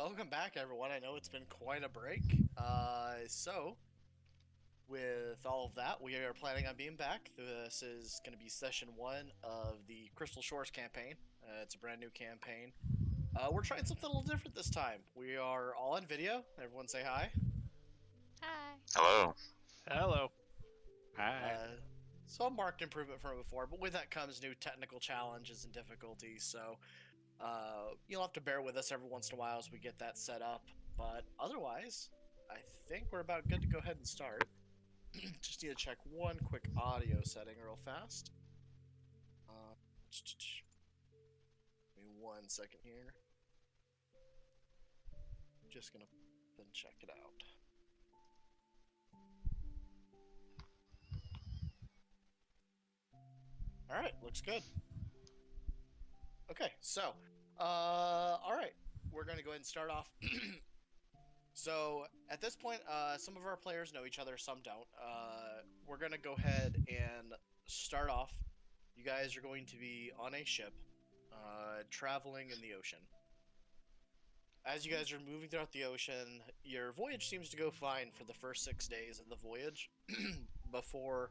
welcome back, everyone. I know it's been quite a break. With all of that, we are planning on being back. This is going to be session 1 of the Crystal Shores campaign. It's a brand new campaign. We're trying something a little different this time. We are all on video. Everyone say hi. Hi. Hello. Hello. Hi. So a marked improvement from before, but with that comes new technical challenges and difficulties, so you'll have to bear with us every once in a while as we get that set up. But otherwise, I think we're about good to go ahead and start. Just need to check one quick audio setting real fast. Give me 1 second here. Just gonna then check it out. Alright, looks good. Okay, so, alright, we're gonna go ahead and start off. So, at this point, some of our players know each other, some don't. We're gonna go ahead and start off. You guys are going to be on a ship, traveling in the ocean. As you guys are moving throughout the ocean, your voyage seems to go fine for the first 6 days of the voyage, before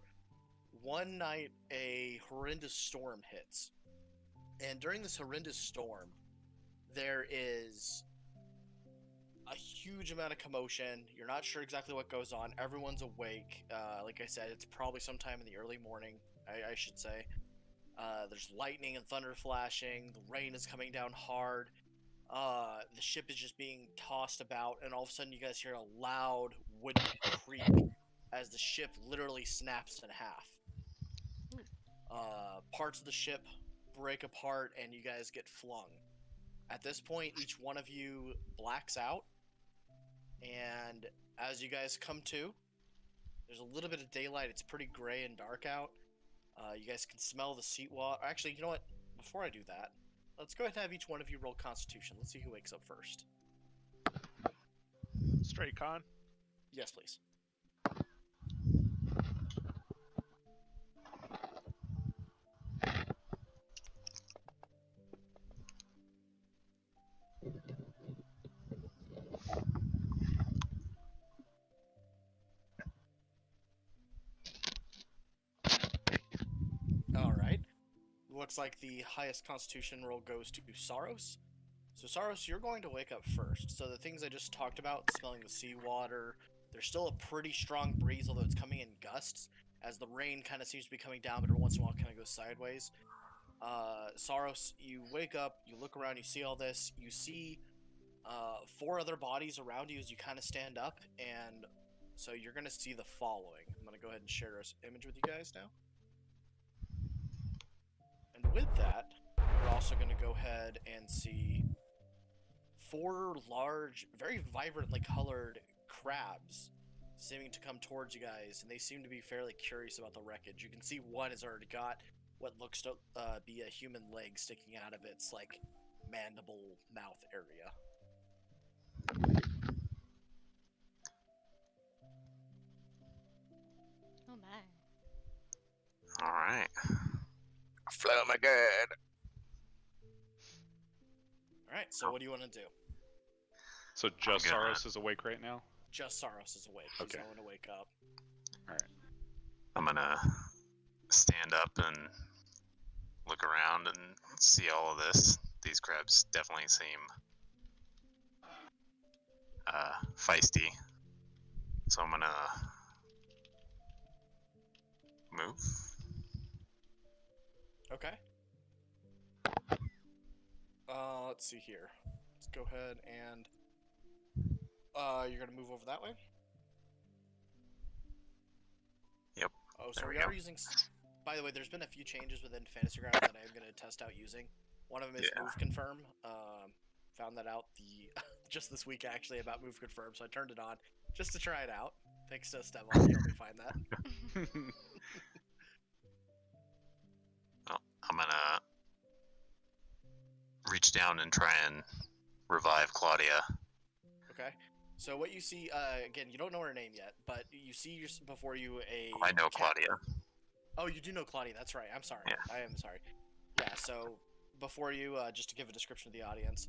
one night a horrendous storm hits. And during this horrendous storm, there is a huge amount of commotion. You're not sure exactly what goes on. Everyone's awake. Like I said, it's probably sometime in the early morning, I should say. There's lightning and thunder flashing. The rain is coming down hard. The ship is just being tossed about, and all of a sudden you guys hear a loud wooden creak as the ship literally snaps in half. Parts of the ship break apart, and you guys get flung. At this point, each one of you blacks out, and as you guys come to, there's a little bit of daylight. It's pretty gray and dark out. You guys can smell the seawater. Actually, you know what? Before I do that, let's go ahead and have each one of you roll Constitution. Let's see who wakes up first. Straight con. Yes, please. Alright. Looks like the highest Constitution roll goes to Saros. So Saros, you're going to wake up first. So the things I just talked about, smelling the seawater, there's still a pretty strong breeze, although it's coming in gusts, as the rain kind of seems to be coming down, but every once in a while it kind of goes sideways. Saros, you wake up, you look around, you see all this, you see 4 other bodies around you as you kind of stand up, and so you're going to see the following. I'm going to go ahead and share this image with you guys now. And with that, we're also going to go ahead and see 4 large, very vibrantly colored crabs seeming to come towards you guys, and they seem to be fairly curious about the wreckage. You can see one has already got what looks to be a human leg sticking out of its, like, mandible mouth area. Oh my. All right. Flow my good. Alright, so what do you want to do? So just I'm gonna- Saros is awake right now? Just Saros is awake. He's Okay. going to wake up. Alright. I'm gonna stand up and look around and see all of this. These crabs definitely seem feisty. So I'm gonna move. Okay. Let's see here. Let's go ahead and you're gonna move over that way? Yep. Oh, so There we we are go. using... By the way, there's been a few changes within Fantasy Grounds that I am gonna test out using. One of them is Yeah. Move Confirm. Found that out just this week, actually, about Move Confirm, so I turned it on just to try it out. Thanks to Stevon, he helped me find that. Well, I'm gonna reach down and try and revive Claudia. Okay. So what you see, again, you don't know her name yet, but you see before you a... I know cat. Claudia. Oh, you do know Claudia, that's right. I'm sorry. Yeah. I am sorry. Yeah, so before you, just to give a description of the audience,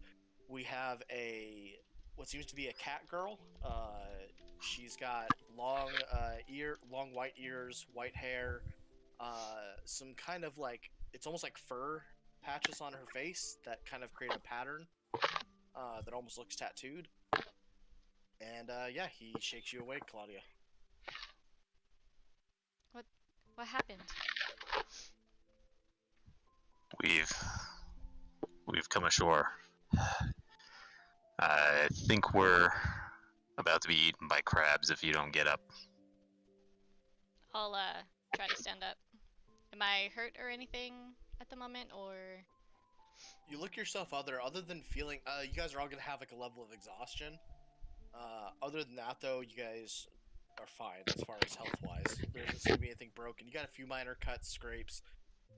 we have a what seems to be a cat girl. She's got long long white ears, white hair, some kind of like it's almost like fur patches on her face that kind of create a pattern that almost looks tattooed. And yeah, he shakes you awake, Claudia. What happened? We've come ashore. I think we're about to be eaten by crabs if you don't get up. I'll try to stand up. Am I hurt or anything at the moment, or? You look yourself other than feeling you guys are all gonna have like a level of exhaustion. Other than that though, you guys are fine as far as health wise. There doesn't seem to be anything broken. You got a few minor cuts, scrapes,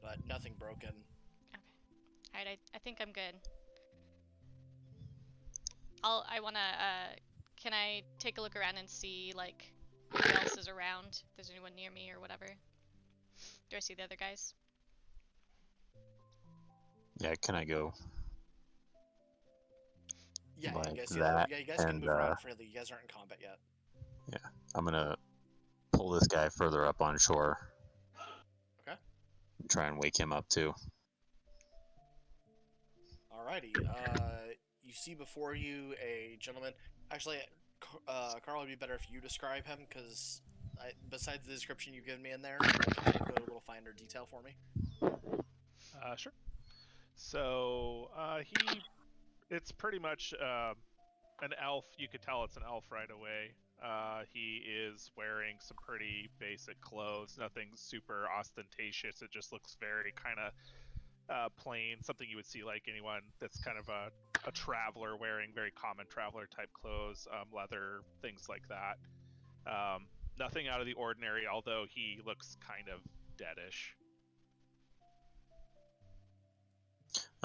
but nothing broken. Okay. Alright, I think I'm good. Can I take a look around and see, like, who else is around? If there's anyone near me or whatever. Do I see the other guys? Yeah, can I go? Yeah, Like you guys, that, yeah, you guys can and, move around freely. You guys aren't in combat yet. I'm gonna pull this guy further up on shore. Okay. And try and wake him up too. Alrighty. You see before you a gentleman. Actually, Carl, it'd be better if you describe him, because besides the description you've given me in there, can you go a little finer detail for me? Sure. So it's pretty much an elf. You could tell it's an elf right away. He is wearing some pretty basic clothes, nothing super ostentatious. It just looks very kind of plain, something you would see like anyone that's kind of a traveler wearing very common traveler type clothes, leather, things like that. Nothing out of the ordinary, although he looks kind of deadish.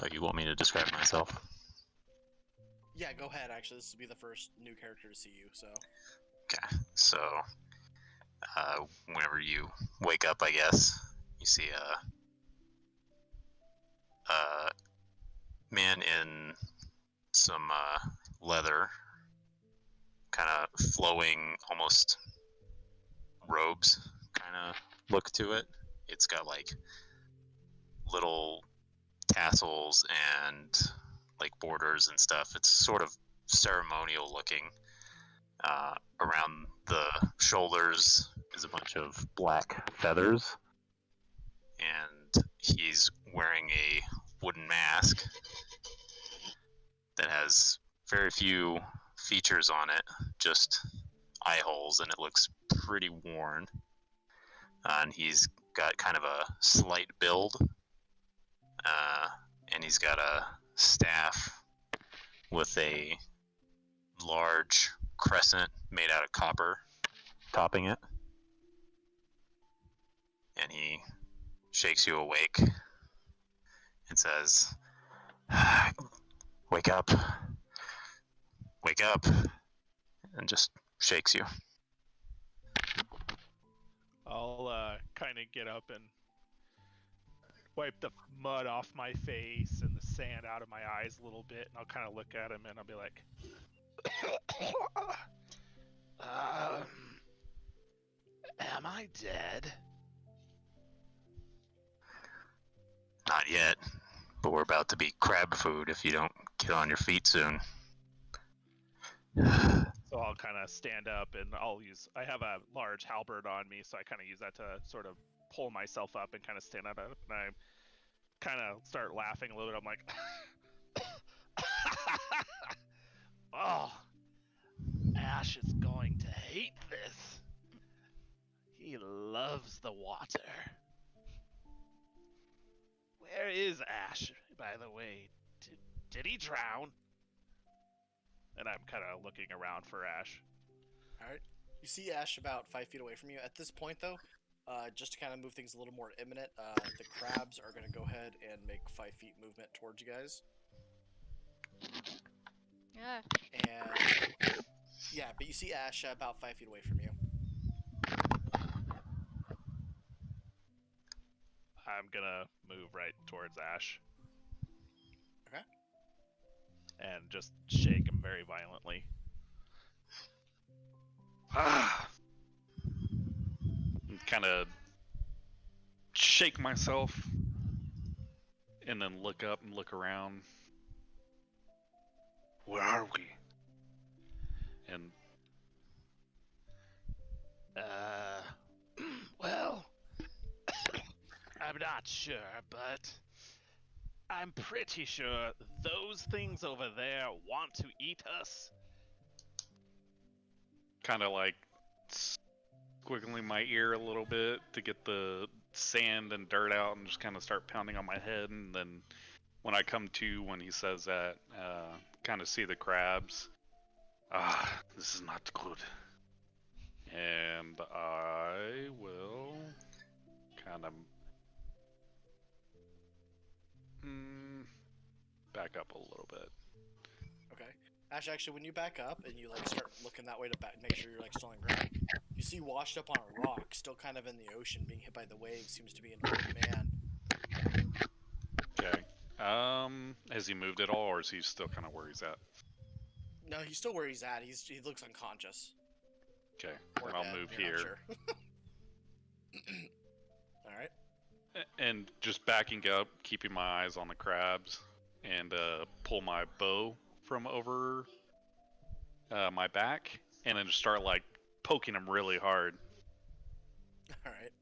Oh, you want me to describe myself? Yeah, go ahead. Actually, this will be the first new character to see you, so. Okay, so whenever you wake up, I guess you see a man in some leather, kind of flowing, almost robes kind of look to it. It's got like little tassels and like borders and stuff. It's sort of ceremonial looking. Around the shoulders is a bunch of black feathers, and he's wearing a wooden mask that has very few features on it, just eye holes, and it looks pretty worn. And he's got kind of a slight build, and he's got a staff with a large crescent made out of copper topping it. And he shakes you awake and says, wake up, and just shakes you. I'll kind of get up and wipe the mud off my face and the sand out of my eyes a little bit, and I'll kind of look at him and I'll be like, am I dead? Not yet, but we're about to be crab food if you don't get on your feet soon. So I'll kind of stand up and I have a large halberd on me, so I kind of use that to sort of pull myself up and kind of stand up, and I kind of start laughing a little bit. I'm like, oh, Ash is going to hate this. He loves the water. Where is Ash, by the way? Did he drown? And I'm kind of looking around for Ash. Alright. You see Ash about 5 feet away from you. At this point, though, just to kind of move things a little more imminent, the crabs are going to go ahead and make 5 feet movement towards you guys. Yeah. And yeah, but you see Ash about 5 feet away from you. I'm gonna move right towards Ash. Okay. And just shake him very violently. Kind of shake myself and then look up and look around. Where are we? And Well, I'm not sure, but I'm pretty sure those things over there want to eat us. kind of like squiggling my ear a little bit to get the sand and dirt out and just kind of start pounding on my head. And then when I come to, when he says that, kind of see the crabs. This is not good. And I will kind of back up a little bit. Okay. Ash, actually, when you back up and you like start looking that way to back, make sure you're like still on ground, you see washed up on a rock, still kind of in the ocean, being hit by the waves, seems to be an old man. Okay. Has he moved at all, or is he still kind of where he's at? No, he's still where he's at. He looks unconscious. Okay. Or Then I'll dead, move you're not here. sure. All right. And just backing up, keeping my eyes on the crabs, and pull my bow from over my back, and then just start like poking them really hard. All right.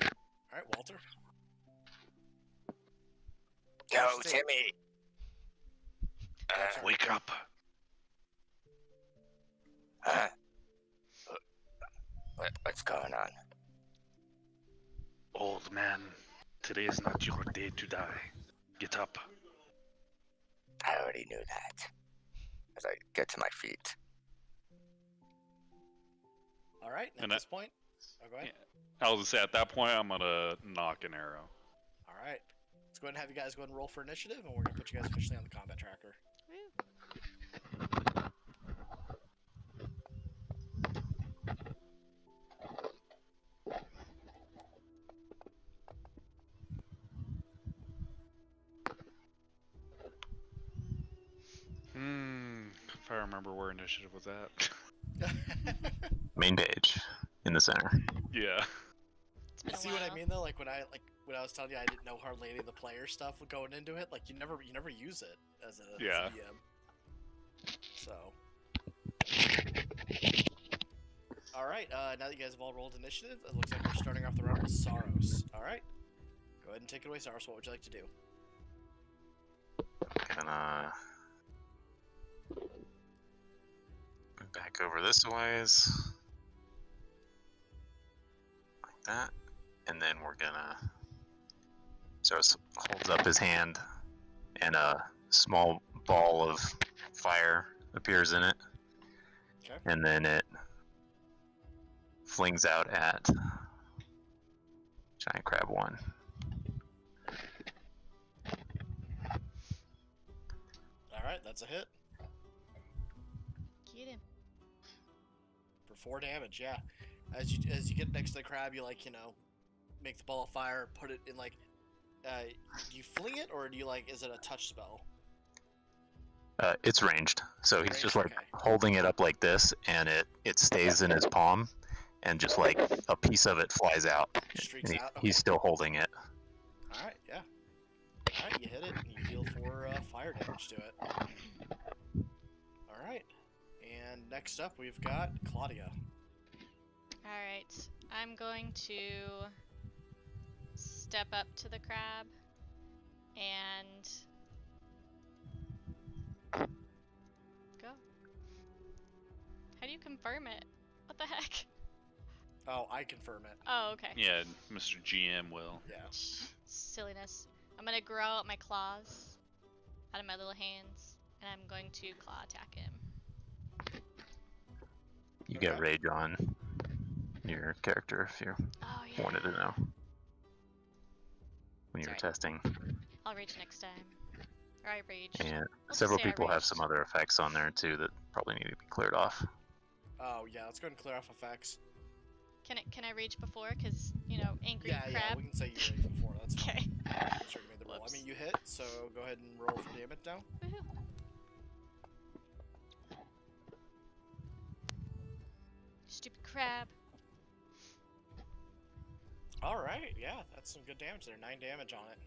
All right, Walter. Yo, Ash, say- Timmy. sorry. Wake up! What's going on? Old man, today is not your day to die. Get up. I already knew that. As I get to my feet. All right. At And this point, go ahead. I was gonna say, at that point, I'm gonna knock an arrow. All right. Let's go ahead and have you guys go ahead and roll for initiative, and we're gonna put you guys officially on the combat tracker. Woo. If I remember where initiative was at. Main page in the center. Yeah. It's been a See what I while. mean though? Like when I was telling you I didn't know hardly any of the player stuff going into it. Like you never use it as a Yeah. DM. So. All right. Now that you guys have all rolled initiative, it looks like we're starting off the round with Saros. All right. Go ahead and take it away, Saros. What would you like to do? Gonna move back over this ways. Like that. And then we're gonna... Saros holds up his hand, and a small ball of fire appears in it. Okay. And then it flings out at Giant Crab 1. Alright, that's a hit. Get him. For 4 damage, yeah. As you get next to the crab, you like, make the ball of fire, put it in like do you fling it or do you like is it a touch spell? It's ranged, so he's Ranged, just like okay. holding it up like this, and it stays in his palm, and just like a piece of it flies out. Streaks And out. he's still holding it. Alright, yeah. Alright, you hit it and you deal 4 fire damage to it. Alright. And next up we've got Claudia. Alright, I'm going to step up to the crab and go. How do you confirm it? What the heck? Oh, I confirm it. Oh, okay. Yeah, Mr. GM will. Yeah. Silliness. I'm gonna grow out my claws out of my little hands, and I'm going to claw attack him. You get Okay. rage on your character if you Oh yeah. wanted to know when you were Sorry. testing. I'll rage next time. Or I raged. And Let's just several say I people have raged. some other effects on there too that probably need to be cleared off. Oh yeah, let's go ahead and clear off effects. Can I rage before? Cause angry Yeah, yeah, crab. we can say you raged before, that's fine. Okay. Sure you made the roll. I Whoops. mean you hit, so go ahead and roll for damage now. Woohoo. crab. All right, yeah, that's some good damage there. 9 damage on it.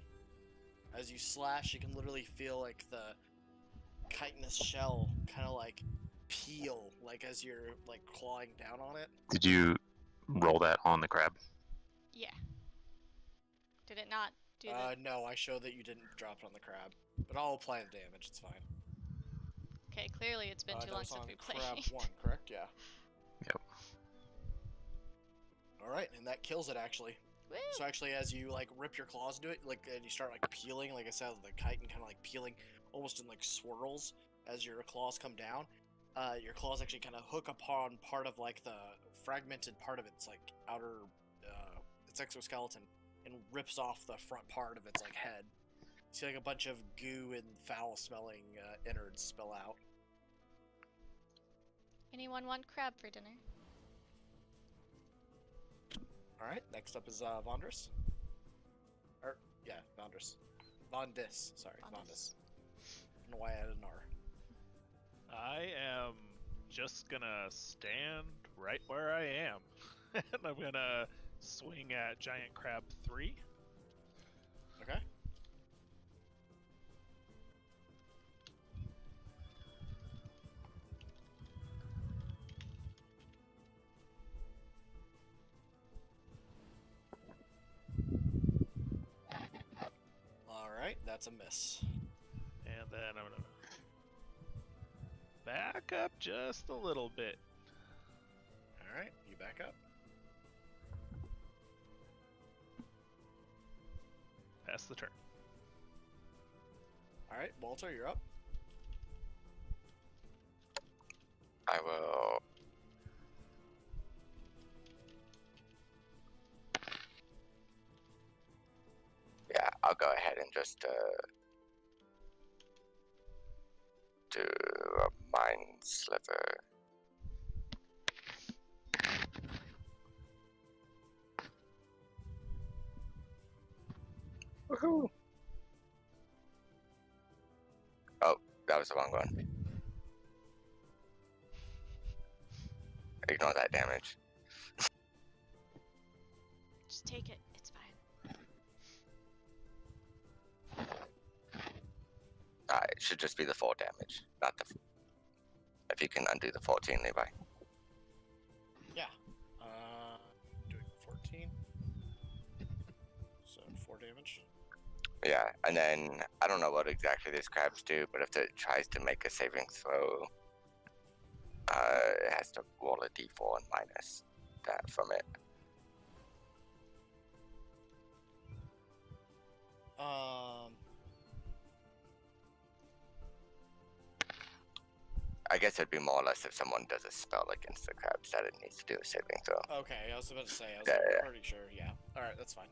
As you slash, you can literally feel like the chitinous shell kind of like peel, like as you're like clawing down on it. Did you roll that on the crab? Yeah. Did it not do the... No, I show that you didn't drop it on the crab, but I'll apply the damage. It's fine. Okay, clearly it's been too That long was since on we crab played. 1, correct? Yeah. Yep. All right, and that kills it actually. Woo! So actually, as you like rip your claws into it, like and you start like peeling, like I said, the chitin kind of like peeling, almost in like swirls as your claws come down. Your claws actually kind of hook upon part of like the fragmented part of its like outer, its exoskeleton, and rips off the front part of its like head. You see like a bunch of goo and foul-smelling innards spill out. Anyone want crab for dinner? All right, next up is Vondris. Or yeah, Vondris. Vondis. Sorry, Vondis. I don't know why I added an R. I am just gonna stand right where I am. And I'm gonna swing at Giant Crab 3. Okay. Alright, that's a miss. And then I'm gonna back up just a little bit. Alright, you back up. Pass the turn. Alright, Walter, you're up. I will. Yeah, I'll go ahead and just do a mind sliver. Woohoo! Oh, that was the wrong one. Ignore that damage. Just take it. It's fine. It should just be the 4 damage, not the. If you can undo the 14, Levi. Yeah. Doing 14. So 4 damage. Yeah, and then I don't know what exactly these crabs do, but if it tries to make a saving throw, it has to roll a d4 and minus that from it. I guess it'd be more or less if someone does a spell against the crabs that it needs to do a saving throw. Okay, I was about to say, I was Yeah. pretty sure, yeah. Alright, that's fine.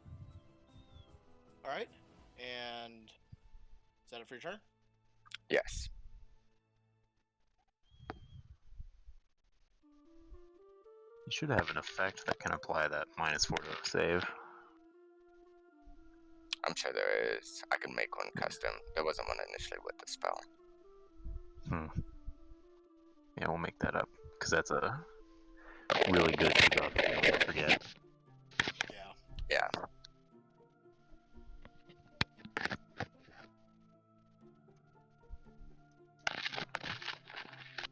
Alright, and is that it for your turn? Yes. You should have an effect that can apply that -4 to a save. I'm sure there is. I can make one custom. There wasn't one initially with the spell. Yeah, we'll make that up, because that's a really good job that you don't forget. Yeah. Yeah.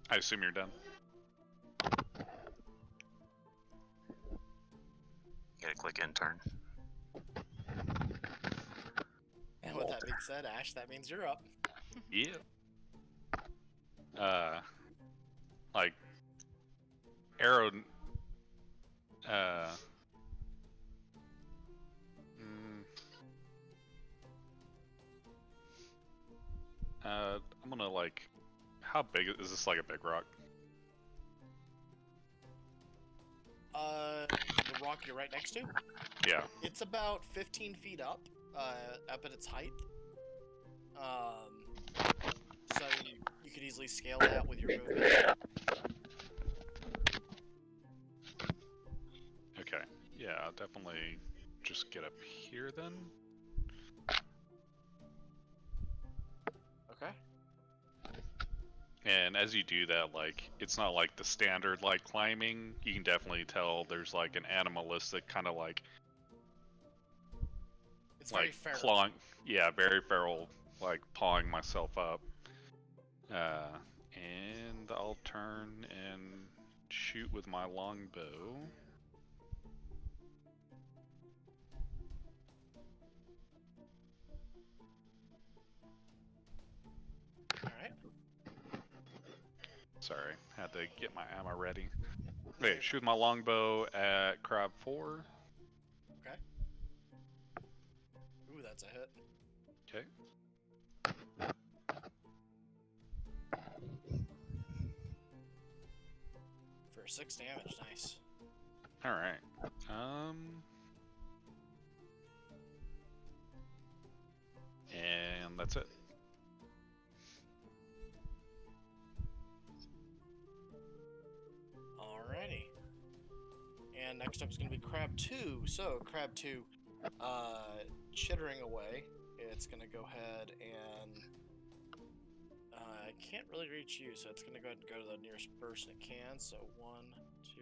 I assume you're done. You gotta click end turn. And with that being said, Ash, that means you're up. Yeah. Like arrow. I'm gonna like. How big is this? Like a big rock? The rock you're right next to? Yeah. It's about 15 feet up at its height. So you could easily scale that with your movement. Okay. Yeah, I'll definitely just get up here then. Okay. And as you do that, like, it's not like the standard like climbing. You can definitely tell there's like an animalistic kind of like It's very like feral. clawing. Yeah, very feral, like pawing myself up. And I'll turn and shoot with my longbow. Alright. Sorry, had to get my ammo ready. Okay, shoot my longbow at crab 4. Okay. Ooh, that's a hit. Okay. For 6 damage, nice. All right. And that's it. Alrighty. And next up is going to be Crab 2. So, Crab 2, chittering away. It's going to go ahead and... I can't really reach you, so it's going to go ahead and go to the nearest person it can. So, 1, 2.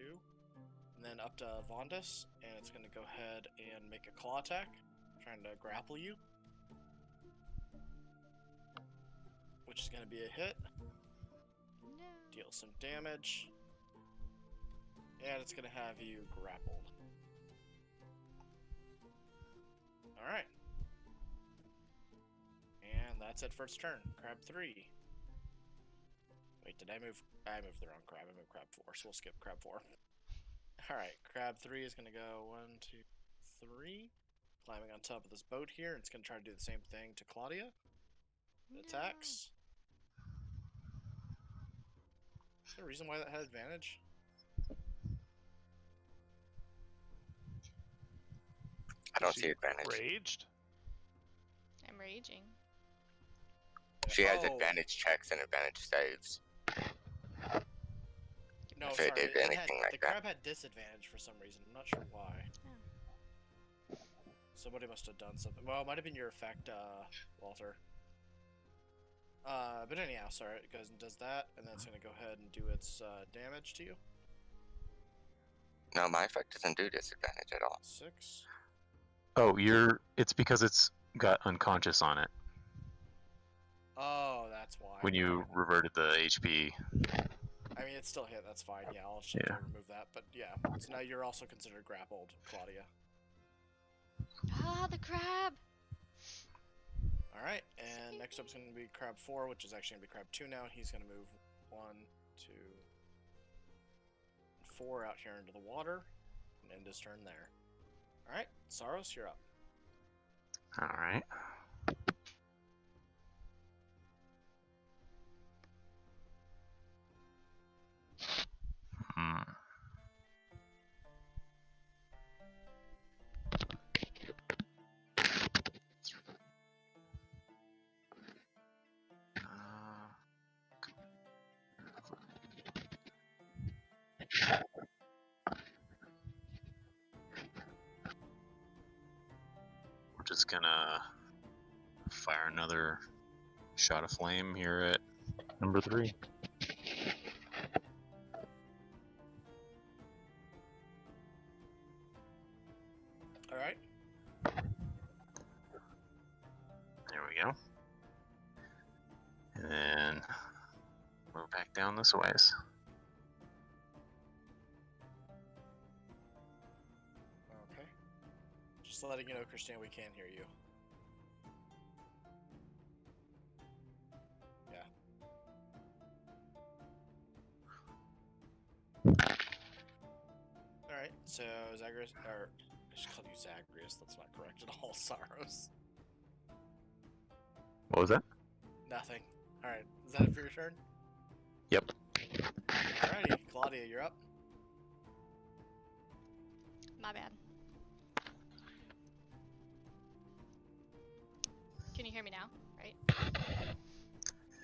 And then up to Vondus, and it's going to go ahead and make a claw attack, trying to grapple you. Which is going to be a hit. No. Deal some damage. And it's going to have you grappled. Alright. And that's it for its turn. Crab 3. Wait, did I move? I moved the wrong crab. I moved crab 4, so we'll skip crab 4. Alright, crab 3 is going to go 1, 2, 3. Climbing on top of this boat here. It's going to try to do the same thing to Claudia. It attacks. Is there a reason why that had advantage? I don't see advantage. Raged? I'm raging. She has Oh, advantage checks and advantage saves. No, if sorry. it did it had, anything like the that. crab had disadvantage for some reason. I'm not sure why. Somebody must have done something. Well, it might have been your effect, Walter. But anyhow, sorry, it goes and does that, and then it's going to go ahead and do its damage to you. No, my effect doesn't do disadvantage at all. 6. Oh, it's because it's got unconscious on it Oh, that's why. when you reverted the HP. I mean, it's still hit. That's fine. Yeah, I'll just have to Yeah. remove that. But yeah, so now you're also considered grappled, Claudia. Ah, the crab! All right, and next up is going to be Crab 4, which is actually going to be Crab 2 now. He's going to move 1, 2, 4 out here into the water and end his turn there. All right, Saros, you're up. All right. Hmm. We're just gonna fire another shot of flame here at number 3. All right. There we go. And then move back down this ways. Okay. Just letting you know, Christina, we can hear you. Yeah. All right. So Zagreus, or I just called you Zagreus. That's not correct at all. Saros. What was that? Nothing. All right. Is that it for your turn? Yep. Alrighty, Claudia, you're up. My bad. Can you hear me now? Right?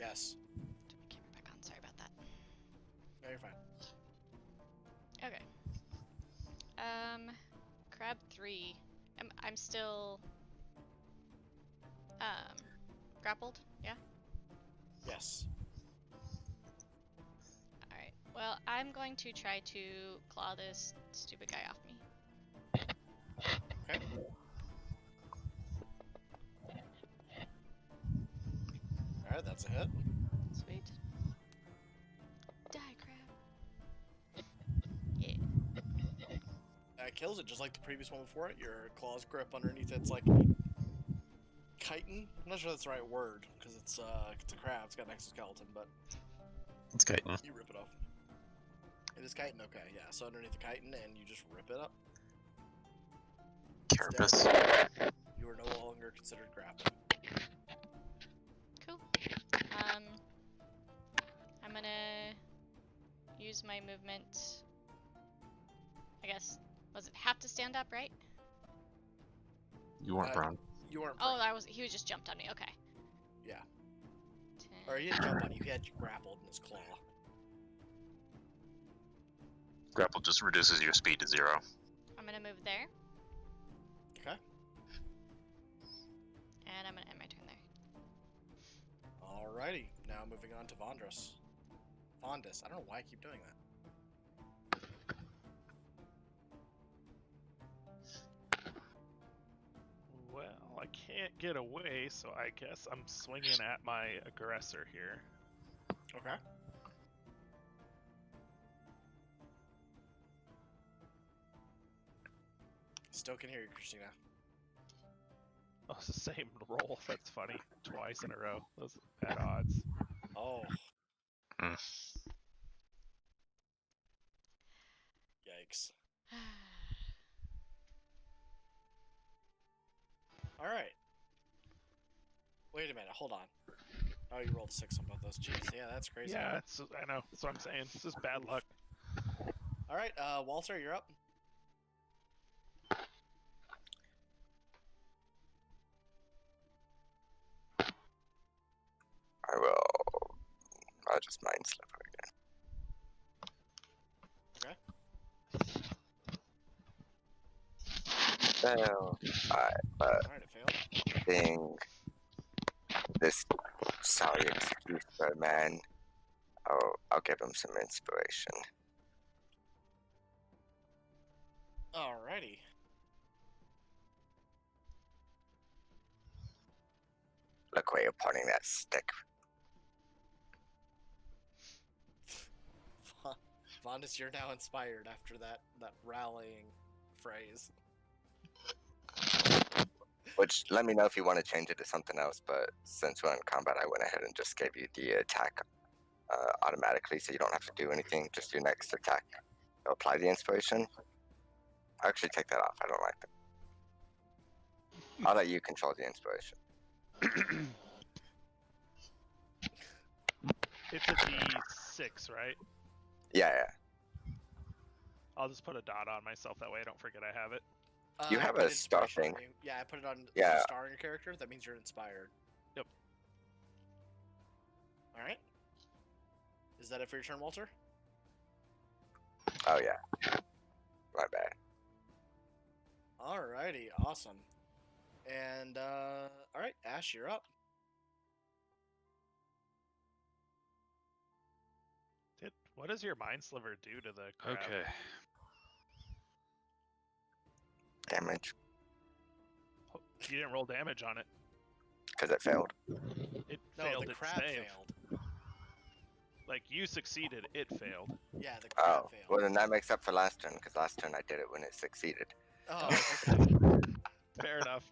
Yes. Turn my camera back on. Sorry about that. No, you're fine. Okay. Crab 3. I'm still grappled. Yeah. Yes. Well, I'm going to try to claw this stupid guy off me. Okay. Alright, that's a hit. Sweet. Die, crab. Yeah. That kills it just like the previous one before it. Your claws grip underneath it's like chitin. I'm not sure that's the right word because it's a crab. It's got an exoskeleton, but It's chitin. you rip it off. It is chitin. Okay, yeah. So underneath the chitin, and you just rip it up. Carapace. You are no longer considered grappled. Cool. I'm gonna use my movement. I guess, was it have to stand up, right? You weren't prone. You weren't. Oh, prone. he was just jumped on me. Okay. Yeah. 10. Or he didn't jump on you. He had you grappled in his claw. Grapple just reduces your speed to 0. I'm gonna move there, Okay. and I'm gonna end my turn there. Alrighty. Now moving on to Vondrus. Vondus. I don't know why I keep doing that. Well, I can't get away, so I guess I'm swinging at my aggressor here. Okay. Still can hear you, Christina. Oh, it's the same roll. That's funny. Twice in a row. Those at odds. Oh. Mm. Yikes. Alright. Wait a minute, hold on. Oh, you rolled a 6 on both those. Jeez, yeah, that's crazy. Yeah, I know. That's what I'm saying. It's just bad luck. Alright, Walter, you're up. I'll just Mind Slipper again. Okay. Well, alright, but Alright, it failed. being this sorry excuse for a man, I'll give him some inspiration. Alrighty. Look where you're pointing that stick. Vondus, you're now inspired after that rallying phrase. Which, let me know if you want to change it to something else, but since we're in combat, I went ahead and just gave you the attack automatically, so you don't have to do anything, just your next attack. So apply the inspiration. I'll actually take that off, I don't like that. I'll let you control the inspiration. It's a D6, right? Yeah, yeah. I'll just put a dot on myself, that way I don't forget I have it. You I have put a star inspiration on thing. you. Yeah, I put it on Yeah. a star on your character. That means you're inspired. Yep. Alright. Is that it for your turn, Walter? Oh, yeah. My bad. Alrighty, awesome. And, alright, Ash, you're up. What does your Mind Sliver do to the crab? Okay. Damage. You didn't roll damage on it. Because it failed. It No, failed the its crab save. failed. Like, you succeeded, it failed. Yeah, the crab Oh, failed. well then that makes up for last turn, because last turn I did it when it succeeded. Oh, okay. Fair enough.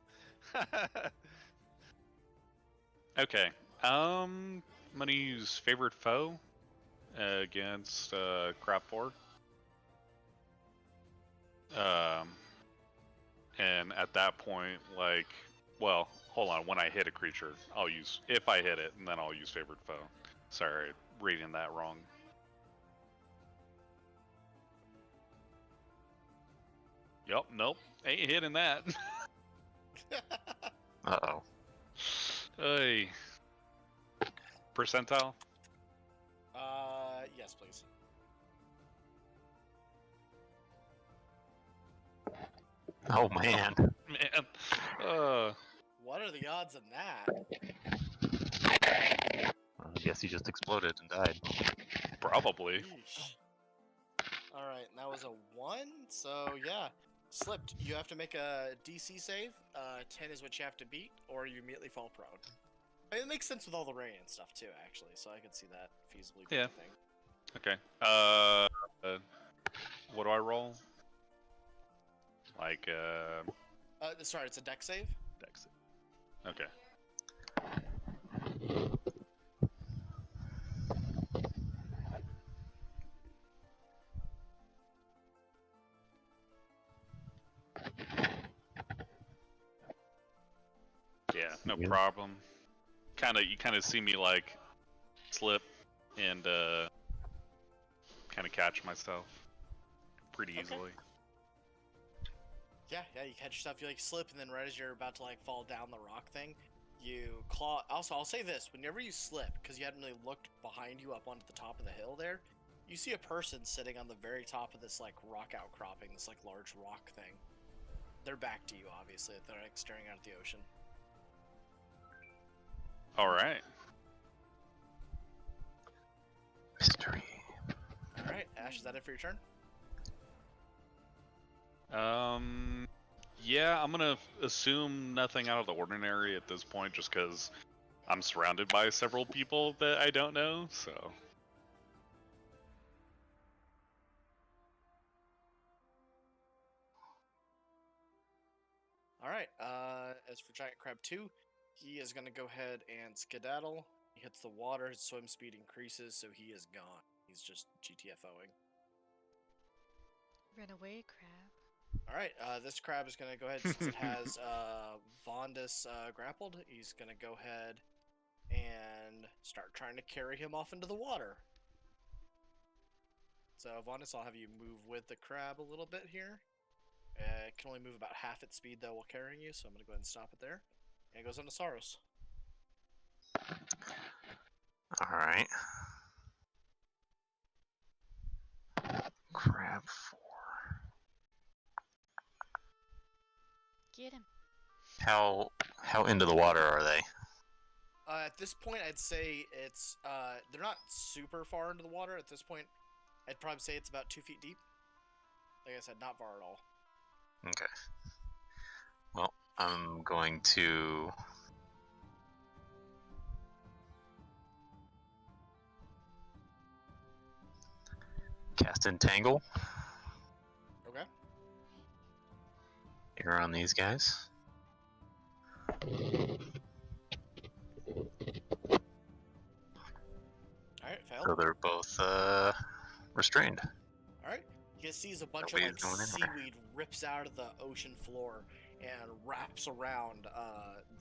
Okay. I'm gonna use favorite foe against Crab 4. And at that point, like, well, hold on. When I hit a creature, I'll use, if I hit it, and then I'll use favorite foe. Sorry, reading that wrong. Yup, nope, ain't hitting that. Uh-oh. Hey. Percentile? Yes, please. Oh, man. Man. What are the odds in that? I guess he just exploded and died. Probably. Yeesh. All right, and that was a 1. So yeah, slipped. You have to make a DC save. 10 is what you have to beat, or you immediately fall prone. I mean, it makes sense with all the rain and stuff too, actually. So I could see that feasibly being Yeah. a thing. Okay. What do I roll? Like Sorry, it's a deck save. Dex. okay. Yeah, no Yeah. problem. You kind of see me like slip and kind of catch myself pretty Okay. easily. Yeah, you catch yourself. You like slip, and then right as you're about to like fall down the rock thing, you claw. Also, I'll say this: whenever you slip, because you hadn't really looked behind you up onto the top of the hill there, you see a person sitting on the very top of this like rock outcropping, this like large rock thing. They're back to you, obviously. They're like staring out at the ocean. All right. Mystery. All right, Ash, is that it for your turn? Yeah, I'm gonna assume nothing out of the ordinary at this point, just because I'm surrounded by several people that I don't know. So All right. As for Giant Crab 2, he is going to go ahead and skedaddle. He hits the water, his swim speed increases, so he is gone. He's just GTFOing. Run away, crab. All right. This crab is going to go ahead, since it has Vondus grappled, he's going to go ahead and start trying to carry him off into the water. So, Vondus, I'll have you move with the crab a little bit here. It can only move about half its speed, though, while carrying you, so I'm going to go ahead and stop it there. And it goes on to Saros. All right. Crab 4. Get him. How into the water are they? At this point, I'd say it's they're not super far into the water. At this point, I'd probably say it's about 2 feet deep. Like I said, not far at all. Okay. Well, I'm going to cast Entangle Okay. here on these guys. All right, failed. So they're both restrained. All right. You can see as a bunch Nobody's of going like anywhere. seaweed rips out of the ocean floor and wraps around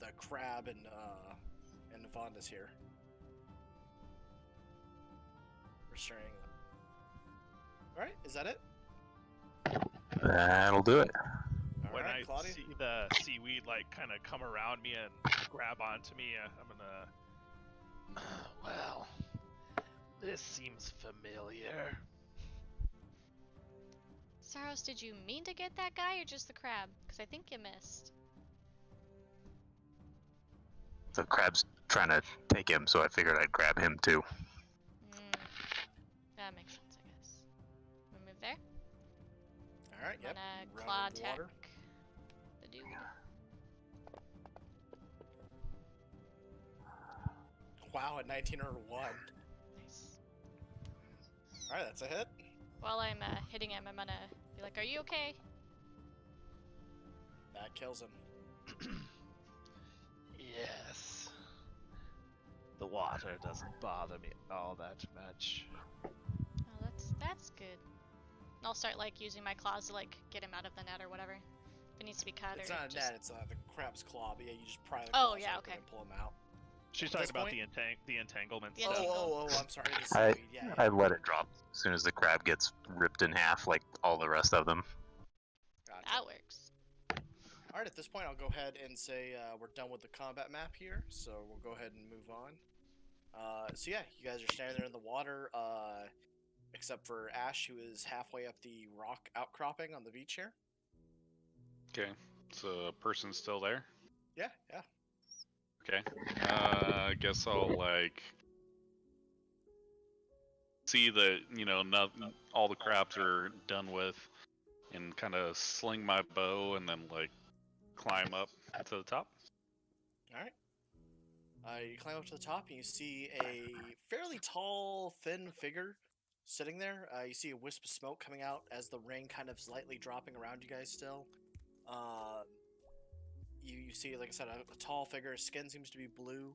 the crab and Vondus here, restraining them. All right, is that it? That'll do it. All When right, I Claudia. see the seaweed like kind of come around me and grab onto me, I'm gonna. Well, this seems familiar. Saros, did you mean to get that guy or just the crab? Because I think you missed. The crab's trying to take him, so I figured I'd grab him too. That makes sense, I guess. We move there. All right, I'm yep. gonna Run claw into the attack water. the dude. Wow, a 19 or a 1. Nice. All right, that's a hit. While I'm hitting him, I'm gonna be like, "Are you okay?" That kills him. Yes. The water doesn't bother me all that much. Oh, that's good. And I'll start like using my claws to like get him out of the net or whatever. If it needs to be cut It's or not a just... net, it's the crab's claw, but yeah, you just pry the Oh, claws yeah, open okay. and pull him out. She's At talking this about point- the entanglement The stuff. entangle. I'm sorry. The I seaweed, yeah. I let it drop as soon as the crab gets ripped in half, like all the rest of them. Gotcha. That works. All right, at this point, I'll go ahead and say we're done with the combat map here, so we'll go ahead and move on. So yeah, you guys are standing there in the water, except for Ash, who is halfway up the rock outcropping on the beach here. Okay, so person's still there. Yeah. Okay. I guess I'll like see that, not all the crabs are done with, and kind of sling my bow and then like climb up to the top. All right. You climb up to the top and you see a fairly tall, thin figure sitting there. You see a wisp of smoke coming out as the rain kind of slightly dropping around you guys still. You see, like I said, a tall figure. His skin seems to be blue,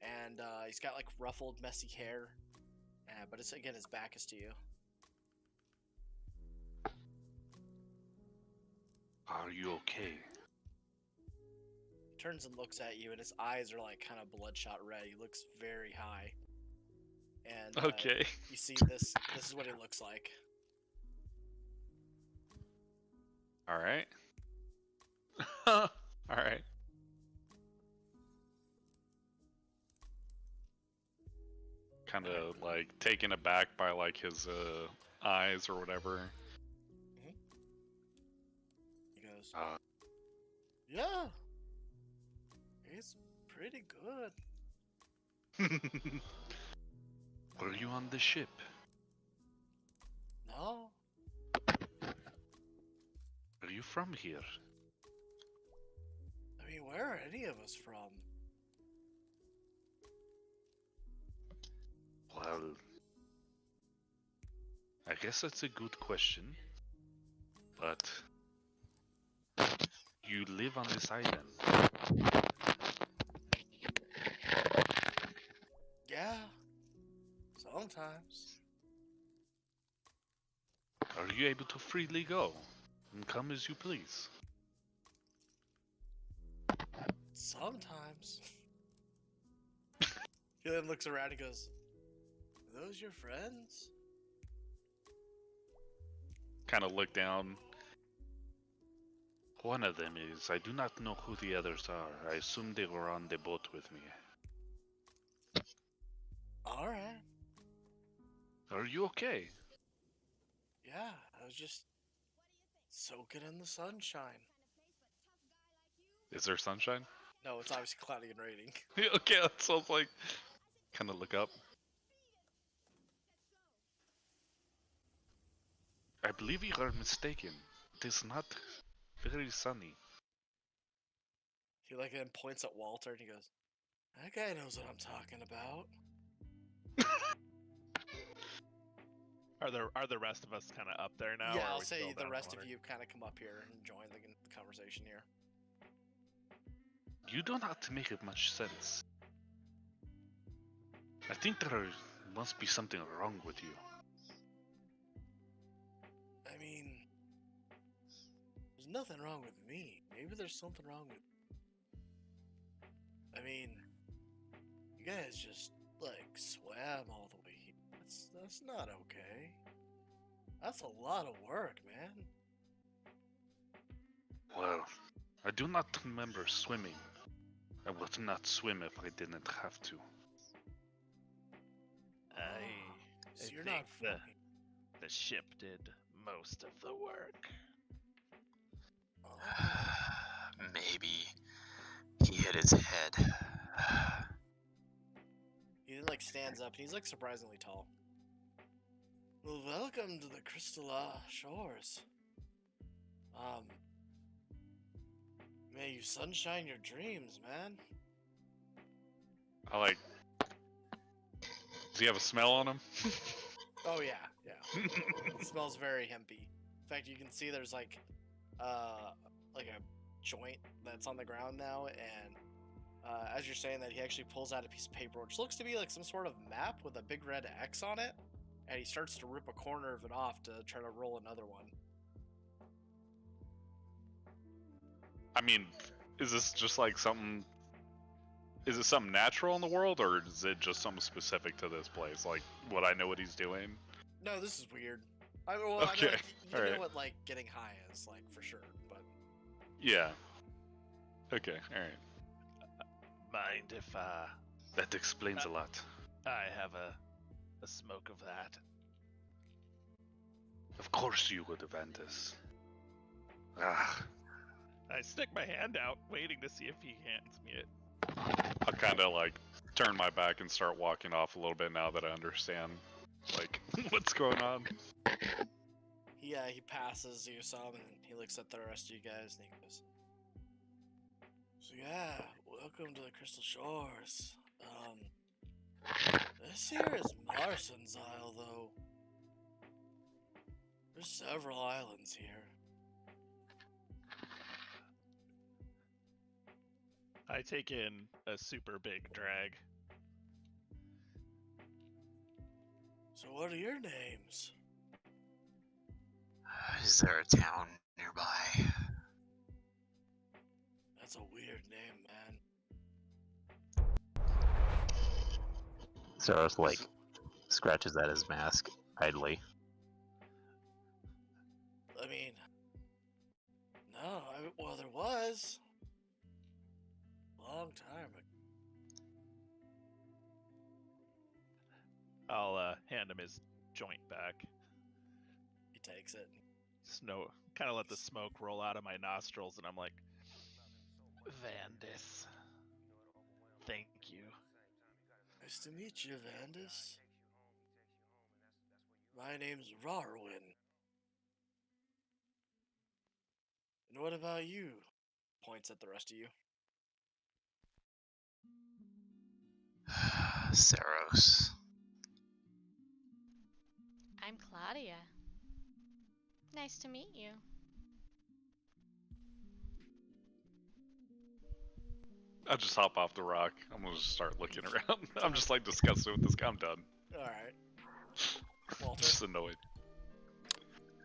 and he's got like ruffled, messy hair. But it's again, his back is to you. Are you okay? He turns and looks at you, and his eyes are like kind of bloodshot red. He looks very high. And Okay. you see this. This is what he looks like. All right. All right. Kind of like taken aback by like his eyes or whatever. He goes, Uh, "Yeah, he's pretty good." Were you on the ship? No, Are you from here? I mean, where are any of us from? Well, I guess that's a good question. But you live on this island. Yeah, sometimes. Are you able to freely go and come as you please? Sometimes. He then looks around and goes, "Are those your friends?" Kind of look down. One of them is. I do not know who the others are. I assume they were on the boat with me. All right. Are you okay? Yeah, I was just soaking in the sunshine. Is there sunshine? No, it's obviously cloudy and raining. Okay, that sounds like. Kind of look up. I believe you are mistaken. It is not very sunny. He like then points at Walter and he goes, "That guy knows what I'm talking about." Are the rest of us kind of up there now? Yeah, or are I'll we say still the down rest of water? you kind of come up here and join the conversation here. You do not make it much sense. I think there must be something wrong with you. I mean, there's nothing wrong with me. Maybe there's something wrong with. I mean, you guys just like swam all the way here. That's not okay. That's a lot of work, man. Well, I do not remember swimming. I would not swim if I didn't have to. So I you're think not from here. the ship did most of the work. Oh. Maybe he hit his head. He then like stands up and he's like surprisingly tall. Well, welcome to the Crystal Shores. May you sunshine your dreams, man. I like. Does he have a smell on him? Oh yeah, yeah. It smells very hempy. In fact, you can see there's like a joint that's on the ground now, and as you're saying that, he actually pulls out a piece of paper, which looks to be like some sort of map with a big red X on it, and he starts to rip a corner of it off to try to roll another one. I mean, is this just like something? Is it something natural in the world, or is it just something specific to this place? Like, would I know what he's doing? No, this is weird. I mean, Okay, like, you know alright. what like getting high is, like, for sure, but Yeah. Okay, alright. Mind if That explains a lot. I have a smoke of that? Of course you would, Avantis. Ah, I stick my hand out, waiting to see if he hands me it. I'll kind of like turn my back and start walking off a little bit now that I understand, like, What's going on? He passes you some, and he looks at the rest of you guys, and he goes, "So yeah, welcome to the Crystal Shores. This here is Marston's Isle, though. There's several islands here. I take in a super big drag. So what are your names?" Is there a town nearby? That's a weird name, man. Saros like scratches at his mask idly. I mean, no, well, there was. Long time ago. I'll hand him his joint back. He takes it. Kind of let the smoke roll out of my nostrils, and I'm like, Vandis, thank you. Nice to meet you, Vandis. My name's Rarwin. And what about you? Points at the rest of you. Saros. I'm Claudia. Nice to meet you. I'll just hop off the rock. I'm gonna just start looking around. I'm just like disgusted with this guy. I'm done. Alright. I'm Walter? just annoyed.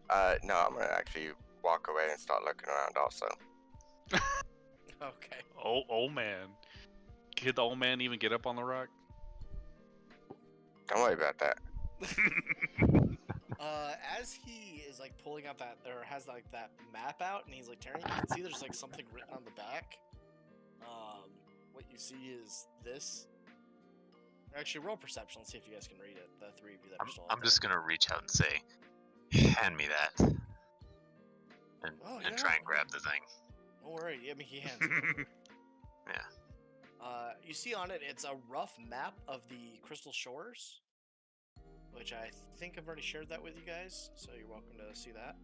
No, I'm gonna actually walk away and start looking around also. Okay. Oh, old man. Could the old man even get up on the rock? Don't worry about that. As he is like pulling out that, or has like that map out, and he's like tearing, you can see there's like something written on the back. What you see is this. Actually, roll perception. Let's see if you guys can read it. The three of you that are still out I'm just there. gonna reach out and say, "Hand me that," and, Oh, and yeah. try and grab the thing. Don't worry. I mean, he hands it over. Yeah. You see on it, it's a rough map of the Crystal Shores, which I think I've already shared that with you guys, so you're welcome to see that.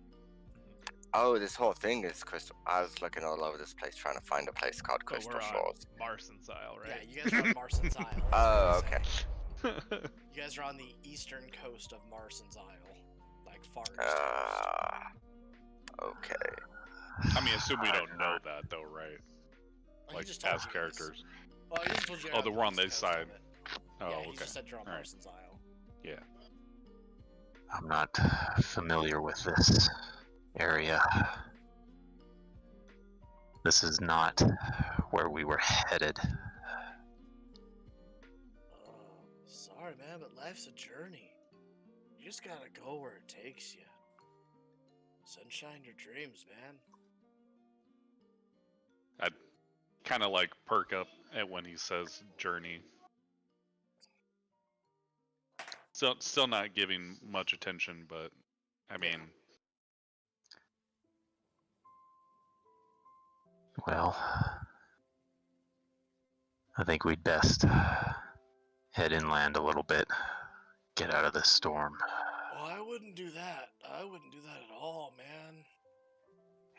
Oh, this whole thing is Crystal. I was looking all over this place trying to find a place called So Crystal we're on Shores. Marston's Isle, right? Yeah, you guys are on Marston's Isle. that's Oh, what I'm okay. saying. You guys are on the eastern coast of Marston's Isle, like far east coast. Okay. I mean, assume we don't know that though, right? Oh, he Like just told as you guys. characters. Well, he just told you Oh, on that the we're on east this coast of side. it. Oh, Yeah, okay. he just said you're on Alright. Marston's Isle. Yeah. I'm not familiar with this area. This is not where we were headed. Sorry, man, but life's a journey. You just gotta go where it takes you. Sunshine your dreams, man. I'd kind of like perk up at when he says journey. Still not giving much attention, but I mean, Well, I think we'd best head inland a little bit. Get out of this storm. Oh, I wouldn't do that. I wouldn't do that at all, man.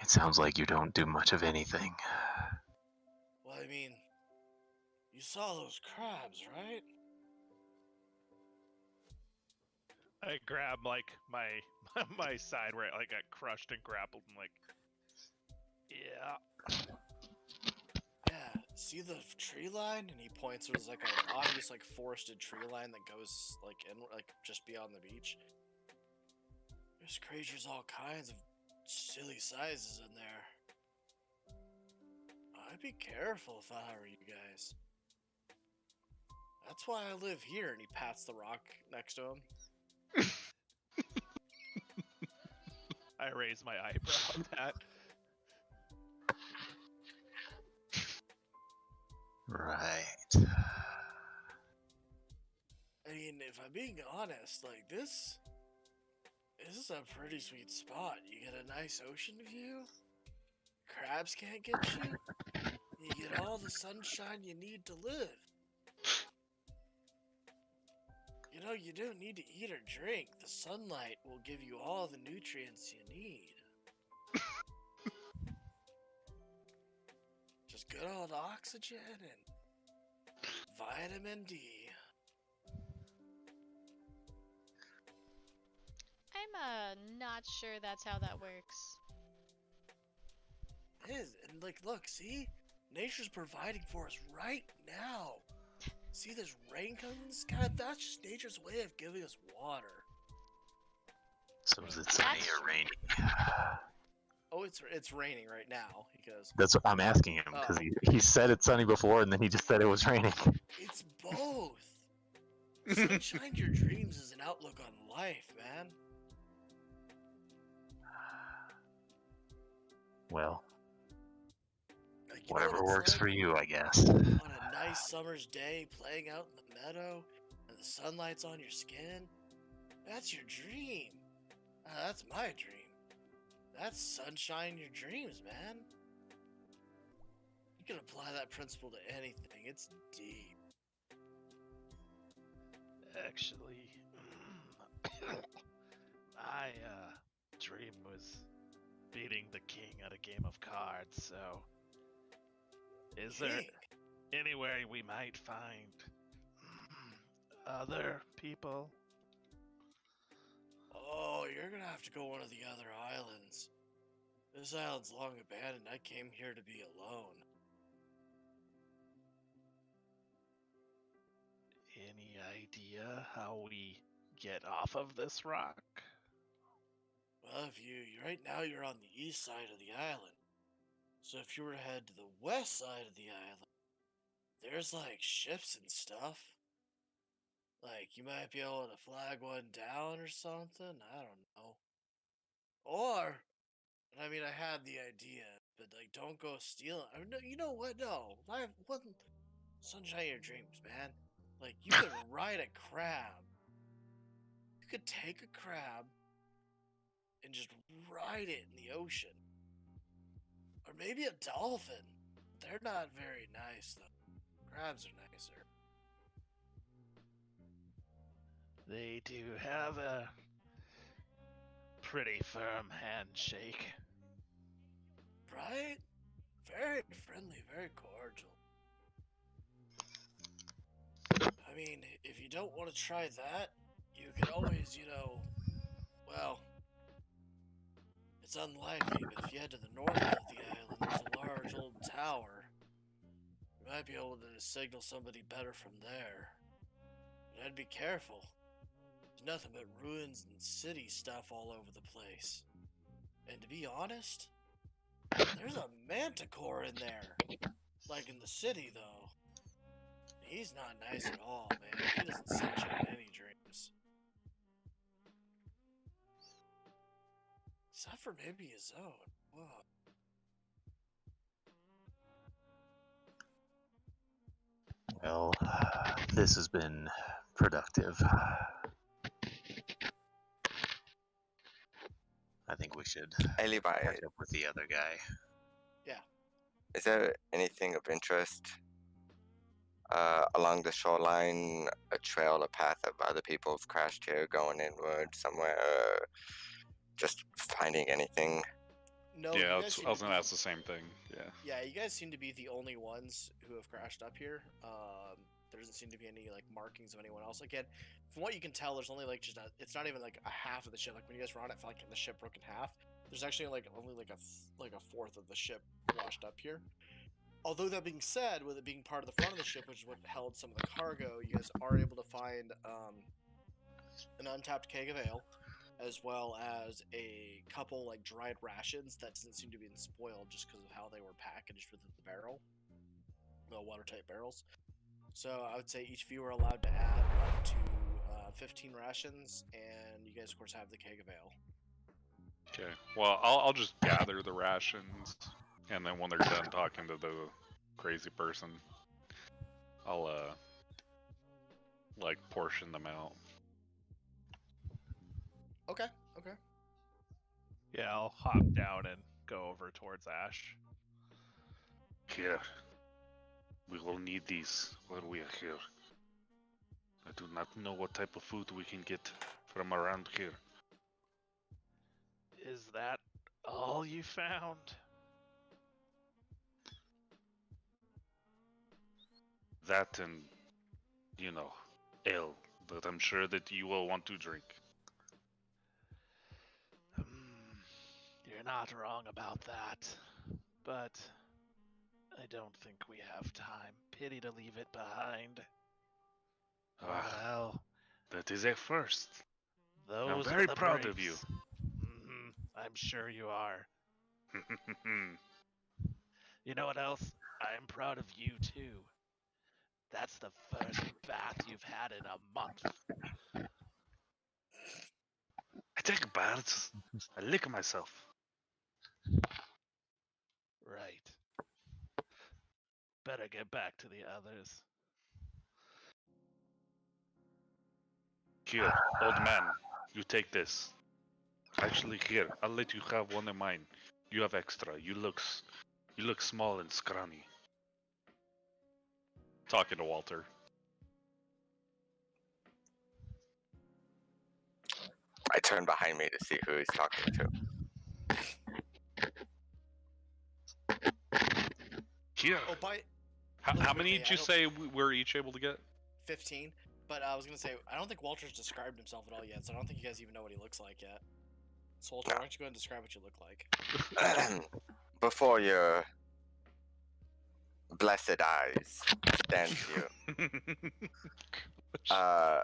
It sounds like you don't do much of anything. Well, I mean, you saw those crabs, right? I grab like my my side where I like got crushed and grappled and like, yeah. Yeah, see the tree line? And he points, there's like an obvious like forested tree line that goes like in, like just beyond the beach. There's creatures all kinds of silly sizes in there. I'd be careful if I were you guys. That's why I live here. And he pats the rock next to him. I raise my eyebrow at that. Right. I mean, if I'm being honest, like this is a pretty sweet spot. You get a nice ocean view. Crabs can't get you. You get all the sunshine you need to live. You know, you don't need to eat or drink. The sunlight will give you all the nutrients you need. Just good old oxygen and vitamin D. I'm not sure that's how that works. It is, and like, look, see? Nature's providing for us right now. See this rain coming in the sky? That's just nature's way of giving us water. So is it sunny or rainy? Oh, it's raining right now, because That's what I'm asking him, because he said it's sunny before, and then he just said it was raining. it's both. Sunshine your dreams is an outlook on life, man. Well, Like, you know whatever what it's works like for you, I guess. on a nice summer's day, playing out in the meadow, and the sunlight's on your skin. That's your dream. That's my dream. That's sunshine your dreams, man. You can apply that principle to anything. It's deep. Actually, my dream was beating the king at a game of cards, so is there King. anywhere we might find other people? Oh, you're gonna have to go one of the other islands. This island's long abandoned. I came here to be alone. Any idea how we get off of this rock? Well, right now you're on the east side of the island. So if you were to head to the west side of the island, there's like ships and stuff. Like, you might be able to flag one down or something. I don't know. Or, I mean, I had the idea, but like, don't go stealing. I mean, no, you know what? No, life wasn't sunshine your dreams, man. Like, you could ride a crab. You could take a crab and just ride it in the ocean. Or maybe a dolphin. They're not very nice, though. Crabs are nicer. They do have a pretty firm handshake. Right? Very friendly, very cordial. I mean, if you don't want to try that, you can always, well, it's unlikely, but if you head to the north of the island, there's a large old tower. You might be able to signal somebody better from there. But I'd be careful. There's nothing but ruins and city stuff all over the place. And to be honest, there's a manticore in there. Like in the city, though. He's not nice at all, man. He doesn't sunshine any dreams. Except for maybe his own. Whoa. Well, this has been productive. I think we should Hey Levi, catch up with the other guy. is there anything of interest along the shoreline, a trail, a path of other people have crashed here going inward somewhere, just finding anything? No, Yeah, you I guys was seem going to to be- ask the same thing. Yeah. Yeah, you guys seem to be the only ones who have crashed up here. There doesn't seem to be any like markings of anyone else. Again, from what you can tell, there's only like it's not even like a half of the ship. Like when you guys were on it, felt like the ship broke in half. There's actually only a fourth of the ship washed up here. Although that being said, with it being part of the front of the ship, which is what held some of the cargo, you guys are able to find an untapped keg of ale, as well as a couple like dried rations that doesn't seem to be spoiled just because of how they were packaged within the barrel, the watertight barrels. So I would say each of you are allowed to add up to 15 rations, and you guys of course have the keg of ale. Okay. Well, I'll just gather the rations, and then when they're done talking to the crazy person, I'll like portion them out. Okay. Yeah, I'll hop down and go over towards Ash. Here. We will need these when we are here. I do not know what type of food we can get from around here. Is that all you found? That and, ale that I'm sure that you will want to drink. You're not wrong about that. But I don't think we have time. Pity to leave it behind. Ah, Well, that is a first. those very are the proud of you. breaks. I'm sure you are. You know what else? I'm proud of you too. That's the first bath you've had in a month. I take baths. I lick myself. Right. Better get back to the others. Here, old man, you take this. Actually, here, I'll let you have one of mine. You have extra. You look small and scrawny. Talking to Walter. I turn behind me to see who he's talking to. Here. Oh, by How many quickly, did you say we're each able to get? 15. But I was gonna say, I don't think Walter's described himself at all yet, so I don't think you guys even know what he looks like yet. So Walter, why don't you go ahead and describe what you look like? Before your blessed eyes stands you. I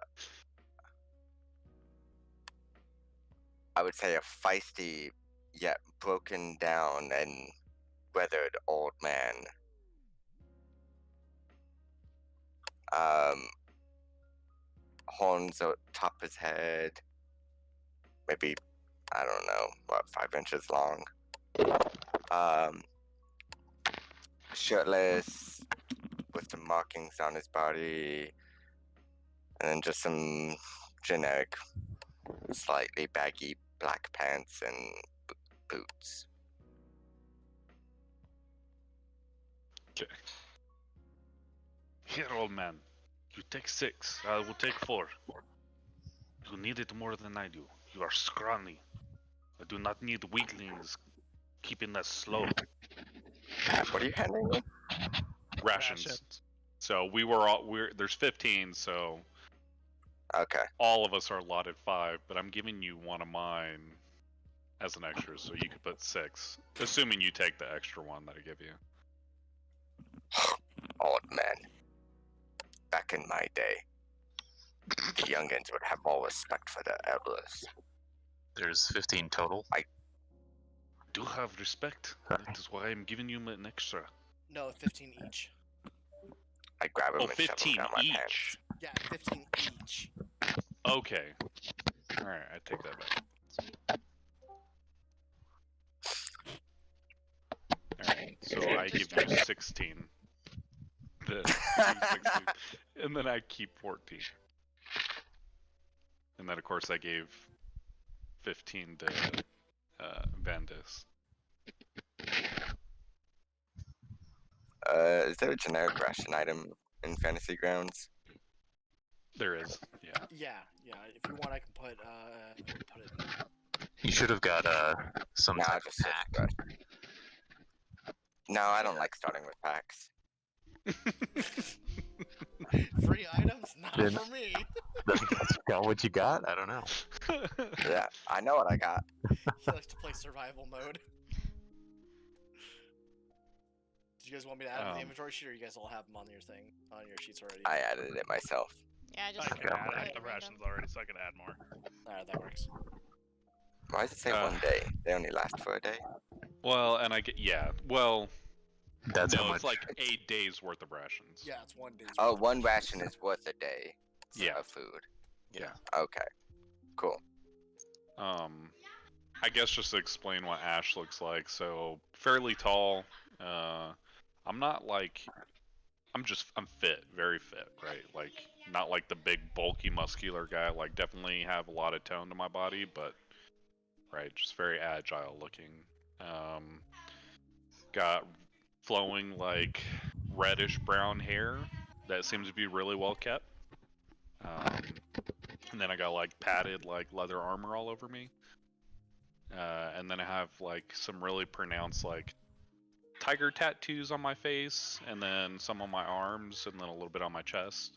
would say a feisty yet broken down and weathered old man. Horns on top of his head, maybe, I don't know, 5 inches long. Shirtless, with some markings on his body, and then just some generic, slightly baggy black pants and boots. Okay. Here, old man. You take 6. I will take 4. You need it more than I do. You are scrawny. I do not need weaklings keeping us slow. What are you handing me? Rations. So there's 15, so Okay. all of us are allotted 5, but I'm giving you one of mine as an extra, so you could put 6. Assuming you take the extra one that I give you. Old man. Back in my day, the youngins would have more respect for their elders. There's 15 total. Do have respect. That is why I'm giving you an extra. No, 15 each. I grab him Oh, and shove 15 him down my each. pants. Yeah, 15 each. Okay. Alright, I take that back. Alright, so I give you 16. Then I give you 16. And then I keep 14. And then, of course, I gave 15 to Vandis. Is there a generic ration item in Fantasy Grounds? There is, yeah. Yeah. If you want, I can put it. You should have got some No, type just of pack. No, I don't like starting with packs. Free items? Not Then- for me. That's got what you got? I don't know. Yeah, I know what I got. He likes to play survival mode. Did you guys want me to add them to the inventory sheet, or you guys all have them on your thing, on your sheets already? I added it myself. Yeah, I I just can put add it the random. rations already, so I can add more. Alright, that works. Why does it say 1 day? They only last for a day? Well, and I get, yeah. Well, That's how no, much. it's like 8 days worth of rations. Yeah, it's 1 day. Oh, 1 ration is worth a day Yeah. of food. Yeah. Okay, cool. I guess just to explain what Ash looks like. So fairly tall. I'm not like, I'm fit, very fit, right? Like not like the big bulky muscular guy. Like definitely have a lot of tone to my body, but right, just very agile looking. Got flowing like reddish brown hair that seems to be really well kept. And then I got like padded like leather armor all over me. And then I have like some really pronounced like tiger tattoos on my face, and then some on my arms, and then a little bit on my chest.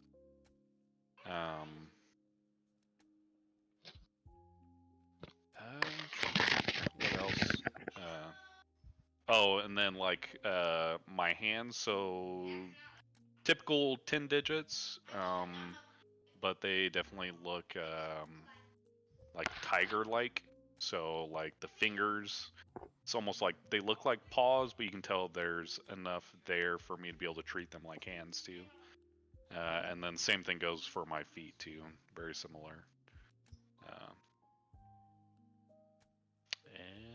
What else? Oh, and then like my hands, so typical 10 digits, but they definitely look like tiger-like. So like the fingers, it's almost like they look like paws, but you can tell there's enough there for me to be able to treat them like hands too. And then same thing goes for my feet too, very similar. And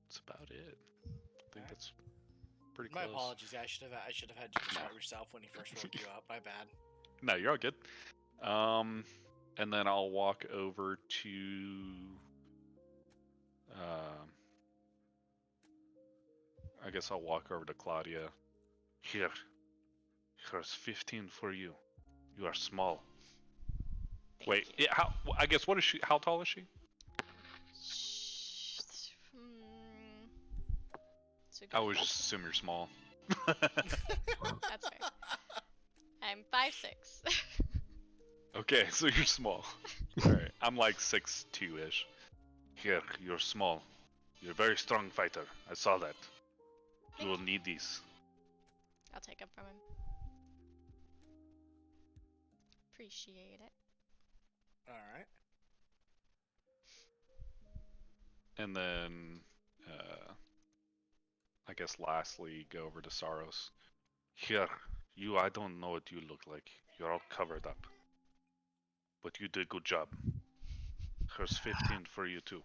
that's about it. I think that's pretty My close. apologies. I should have had you shout yourself when he first woke you up. My bad. No, you're all good. And then I'll walk over to I guess I'll walk over to Claudia. Here. Here's 15 for you. You are small. Thank Wait, you. yeah, I guess what is she? How tall is she? That's a good I always question. just assume you're small. That's fair. I'm 5'6". Okay, so you're small. Alright, I'm like 6'2"-ish. Here, you're small. You're a very strong fighter. I saw that. You will need these. I'll take them from him. Appreciate it. All right. And then, I guess lastly, go over to Saros. Here, you, I don't know what you look like. You're all covered up. But you did a good job. Here's 15 for you too.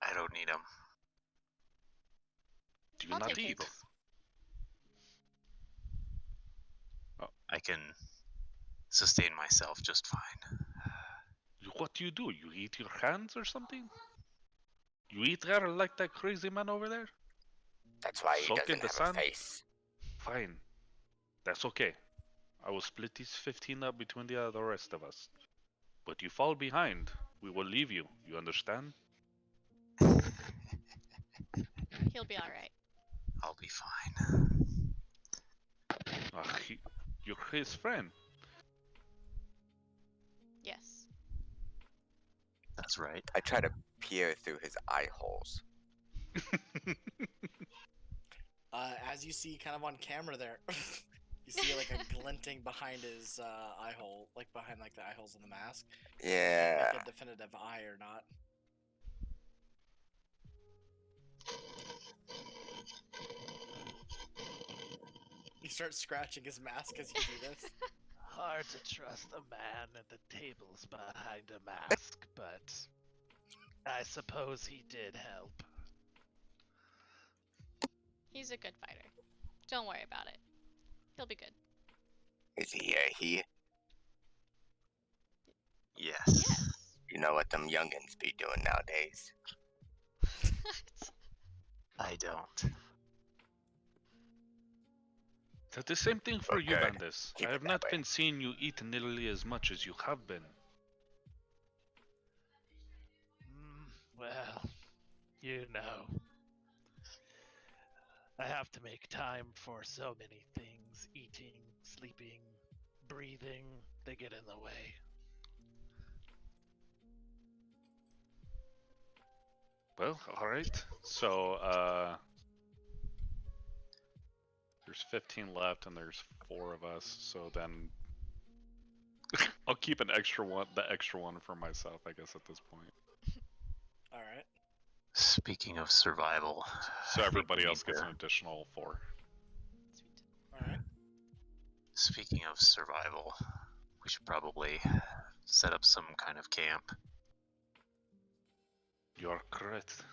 I don't need them. Do you I'll not take eat? his. I can sustain myself just fine. What do? You eat your hands or something? You eat there like that crazy man over there? That's why he Soak in doesn't the have sun? a face. Fine. That's okay. I will split these 15 up between the rest of us. But you fall behind, we will leave you. You understand? He'll be alright. I'll be fine. You're his friend. Yes. That's right. I try to peer through his eye holes. As you see, kind of on camera there, you see like a glinting behind his eye hole, like behind like the eye holes in the mask. Yeah. Make a definitive eye or not. You start scratching his mask as you do this. Hard to trust a man at the tables behind a mask, but I suppose he did help. He's a good fighter. Don't worry about it. He'll be good. Is he a he? Yes. Yes. You know what them youngins be doing nowadays. I don't. That's the same thing for you, Okay. Bandis. Keep I it have that not way. been seeing you eat nearly as much as you have been. Well, you know. I have to make time for so many things. Eating, sleeping, breathing, they get in the way. Well, alright. So, there's 15 left and there's 4 of us, so then I'll keep the extra one for myself, I guess, at this point. All right. Speaking of survival, So everybody we else need gets to- an additional 4. Sweet. All right. Speaking of survival, we should probably set up some kind of camp. You're correct.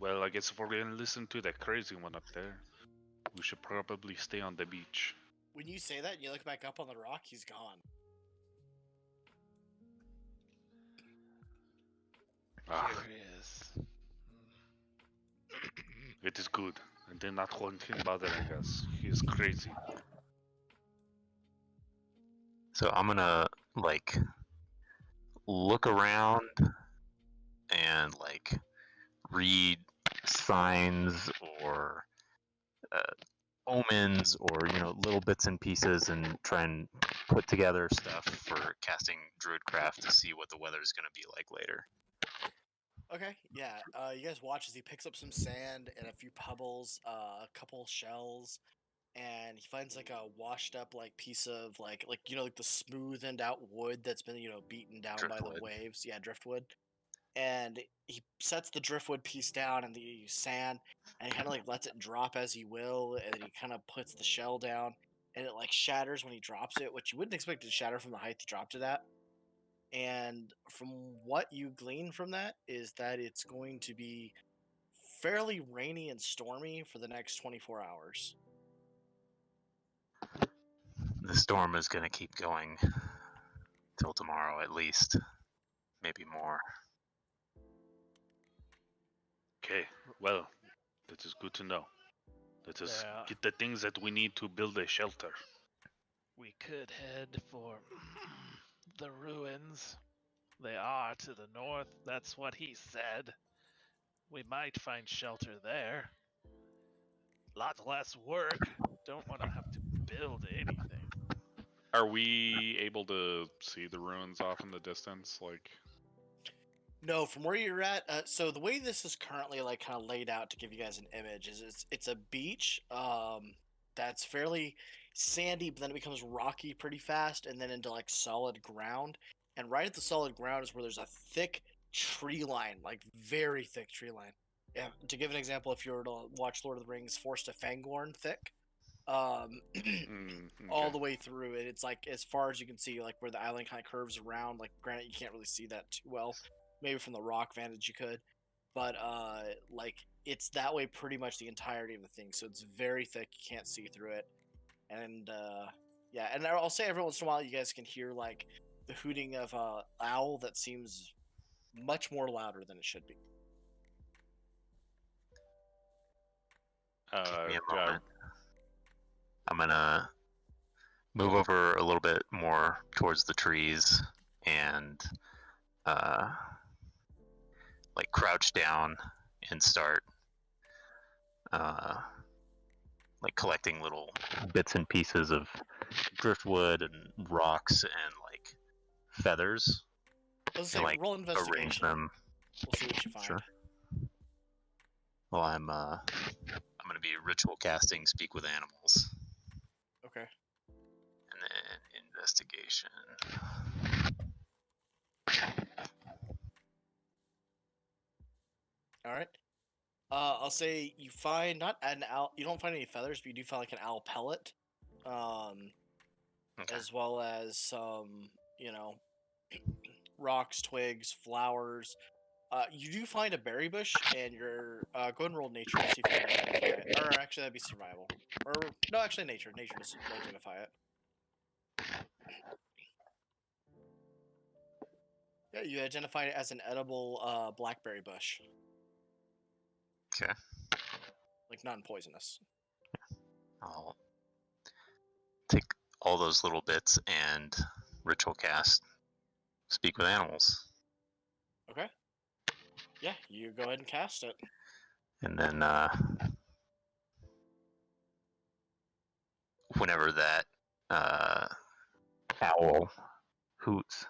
Well, I guess if we're gonna listen to that crazy one up there, we should probably stay on the beach. When you say that, and you look back up on the rock. He's gone. Ah, Here he is. it is good. And then not one thing bothering us. He is crazy. So I'm gonna like look around and like read signs or omens or little bits and pieces and try and put together stuff for casting Druidcraft to see what the weather's gonna be like later. Okay, yeah. You guys watch as he picks up some sand and a few pebbles, a couple shells, and he finds like a washed up like piece of like like the smoothened out wood that's been beaten down by the Driftwood. waves. Yeah, driftwood. And he sets the driftwood piece down in the sand, and he kind of like lets it drop as he will, and then he kind of puts the shell down, and it like shatters when he drops it, which you wouldn't expect it to shatter from the height he dropped it at. And from what you glean from that is that it's going to be fairly rainy and stormy for the next 24 hours. The storm is gonna keep going till tomorrow at least, maybe more. Okay, well, that is good to know. Let us Yeah. get the things that we need to build a shelter. We could head for the ruins. They are to the north. That's what he said. We might find shelter there. Lot less work. Don't want to have to build anything. Are we able to see the ruins off in the distance? Like, No, from where you're at. So the way this is currently like kind of laid out to give you guys an image is it's a beach that's fairly sandy, but then it becomes rocky pretty fast, and then into like solid ground. And right at the solid ground is where there's a thick tree line, like very thick tree line. Yeah, to give an example, if you were to watch Lord of the Rings, Forest of Fangorn thick, all okay. the way through it. It's like as far as you can see, like where the island kind of curves around. Like, granted, you can't really see that too well. Maybe from the rock vantage you could, but like it's that way pretty much the entirety of the thing. So it's very thick. You can't see through it, and yeah. And I'll say every once in a while you guys can hear like the hooting of a owl that seems much more louder than it should be. Give me a do I- moment. I'm gonna move over a little bit more towards the trees and like crouch down and start like collecting little bits and pieces of driftwood and rocks and like feathers Let's and say like roll arrange investigation. them. We'll see what you find. Sure. Well, I'm gonna be ritual casting Speak with Animals, Okay. and then investigation. All right. I'll say you find not an owl. You don't find any feathers, but you do find like an owl pellet, Okay. as well as some, rocks, twigs, flowers. You do find a berry bush, and you're go ahead and roll nature to see if you can identify it. Or actually, that'd be survival. Or no, actually nature. Nature to identify it. Yeah, you identify it as an edible blackberry bush. Okay. Like non-poisonous. I'll take all those little bits and ritual cast Speak with Animals, Okay. Yeah, you go ahead and cast it. and then whenever that owl hoots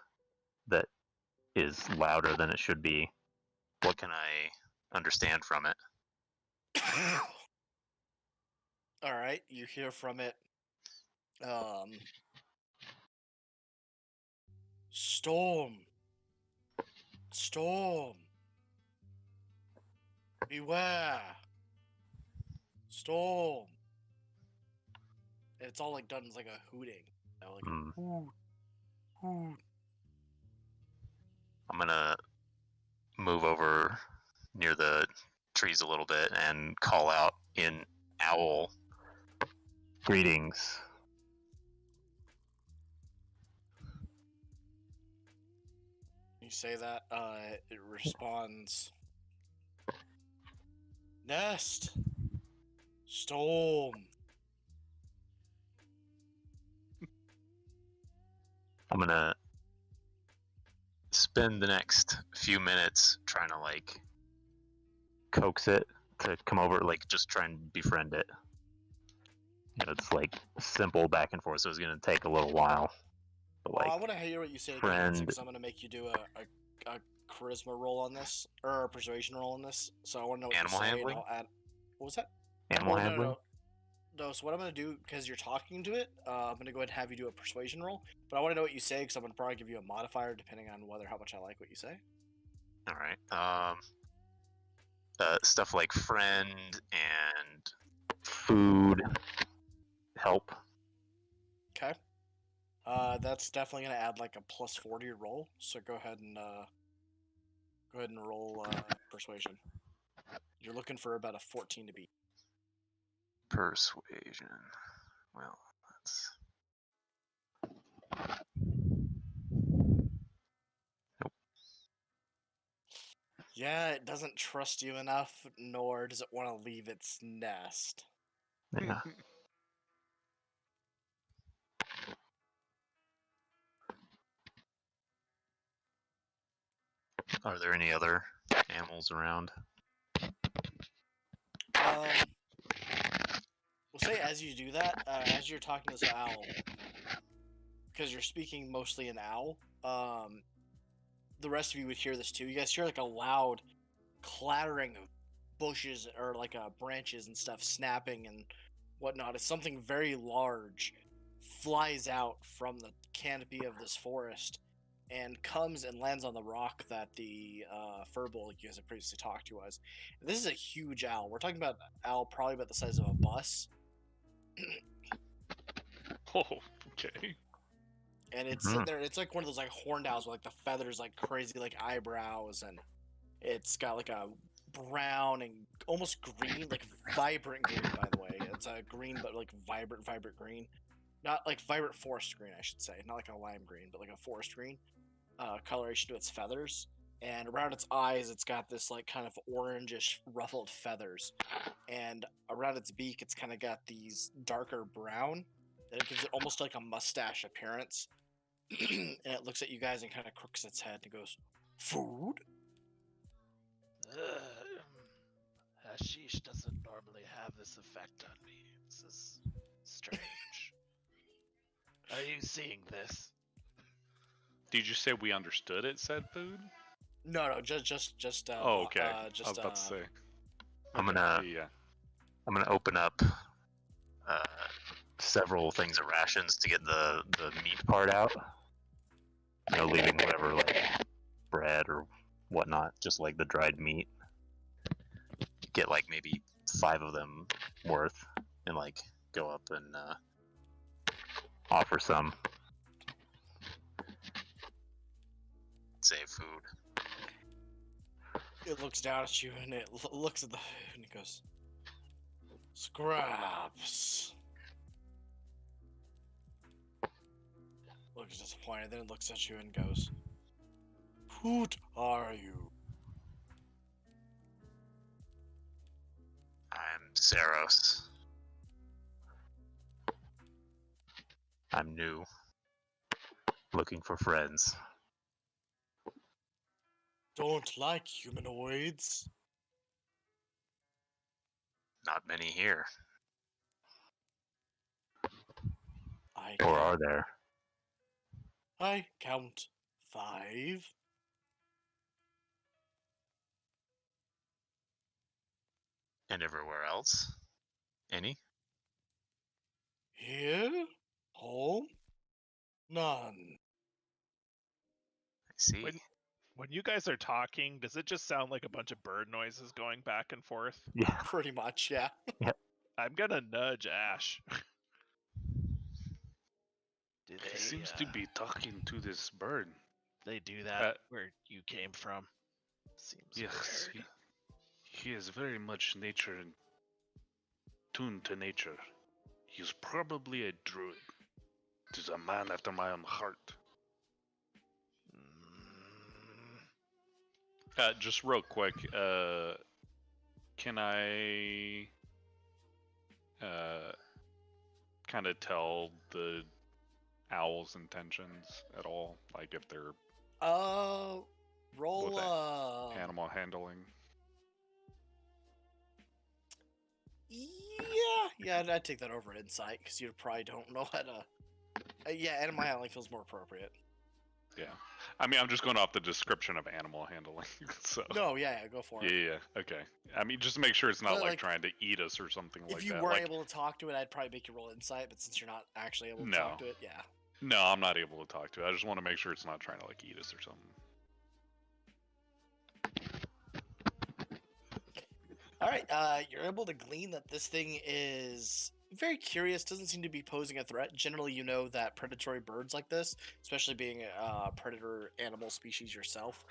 that is louder than it should be, what can I understand from it? All right, you hear from it. Storm. Storm. Beware. Storm. And it's all like done as like a hooting. Like Hmm. hoot, hoot. I'm gonna move over near the trees a little bit and call out in owl greetings. You say that, it responds. Nest. Storm. I'm gonna spend the next few minutes trying to like coax it to come over, like just try and befriend it. You know, it's like simple back and forth, so it's gonna take a little while. But Well, I like, want to hear what you say again, friend- because I'm going to make you do a charisma roll on this, or a persuasion roll on this. So I want to know what Animal you say, handling? and I'll add. What was that? animal Oh, handling. No, so what I'm going to do, because you're talking to it, I'm going to go ahead and have you do a persuasion roll. But I want to know what you say, because I'm going to probably give you a modifier depending on how much I like what you say. All right. Stuff like friend and food, help. Okay. That's definitely going to add like a +4 to your roll. So go ahead and roll persuasion. You're looking for about a 14 to beat. Persuasion. Well, that's. Yeah, it doesn't trust you enough, nor does it want to leave its nest. Yeah. Are there any other animals around? We'll say as you do that, as you're talking to this owl, because you're speaking mostly in owl, the rest of you would hear this too. You guys hear like a loud clattering of bushes or like branches and stuff snapping and whatnot. As something very large flies out from the canopy of this forest and comes and lands on the rock that the furbull you guys have previously talked to was. And this is a huge owl. We're talking about an owl probably about the size of a bus. Oh, okay. And it's sitting there. It's like one of those like horned owls with like the feathers, like crazy, like eyebrows, and it's got like a brown and almost green, like vibrant green. By the way, it's a green, but like vibrant green, not like vibrant forest green, I should say, not like a lime green, but like a forest green coloration to its feathers. And around its eyes, it's got this like kind of orangish ruffled feathers, and around its beak, it's kind of got these darker brown. And it gives it almost like a mustache appearance. And it looks at you guys and kind of crooks its head and goes, "Food?" Hashish doesn't normally have this effect on me. This is strange. Are you seeing this? Did you say we understood it said food? No, just. Oh, okay. I Just, was about to say. I'm Okay, gonna yeah. I'm gonna open up several things of rations to get the meat part out. You know, leaving whatever like bread or whatnot, just like the dried meat. Get like maybe 5 of them worth, and like go up and offer some. Save food. It looks down at you and it looks at the and it goes, "Scraps." Looks disappointed. Then it looks at you and goes, "Who are you?" I'm Saros. I'm new. Looking for friends. Don't like humanoids. Not many here. I Or are there? count 5. And everywhere else? Any? Here? Home? None. I see. When you guys are talking, does it just sound like a bunch of bird noises going back and forth? Yeah. Pretty much, yeah. I'm gonna nudge Ash. Do He they seems to be talking to this bird. They do that where you came from? Seems Yes, weird. he is very much nature and tuned to nature. He's probably a druid. He's a man after my own heart. Just real quick, can I kind of tell the owl's intentions at all? Like if they're Roll With animal handling? Yeah, I'd take that over insight because you probably don't know how to. Yeah, animal handling feels more appropriate. Yeah. I mean, I'm just going off the description of animal handling. So. No, yeah, go for it. Yeah. Okay. I mean, just to make sure it's not But, like like, trying to eat us or something like that. If you were like, able to talk to it, I'd probably make you roll insight. But since you're not actually able to No. talk to it, yeah. No, I'm not able to talk to it. I just want to make sure it's not trying to like eat us or something. All right, you're able to glean that this thing is very curious, doesn't seem to be posing a threat. Generally, you know that predatory birds like this, especially being a predator animal species yourself,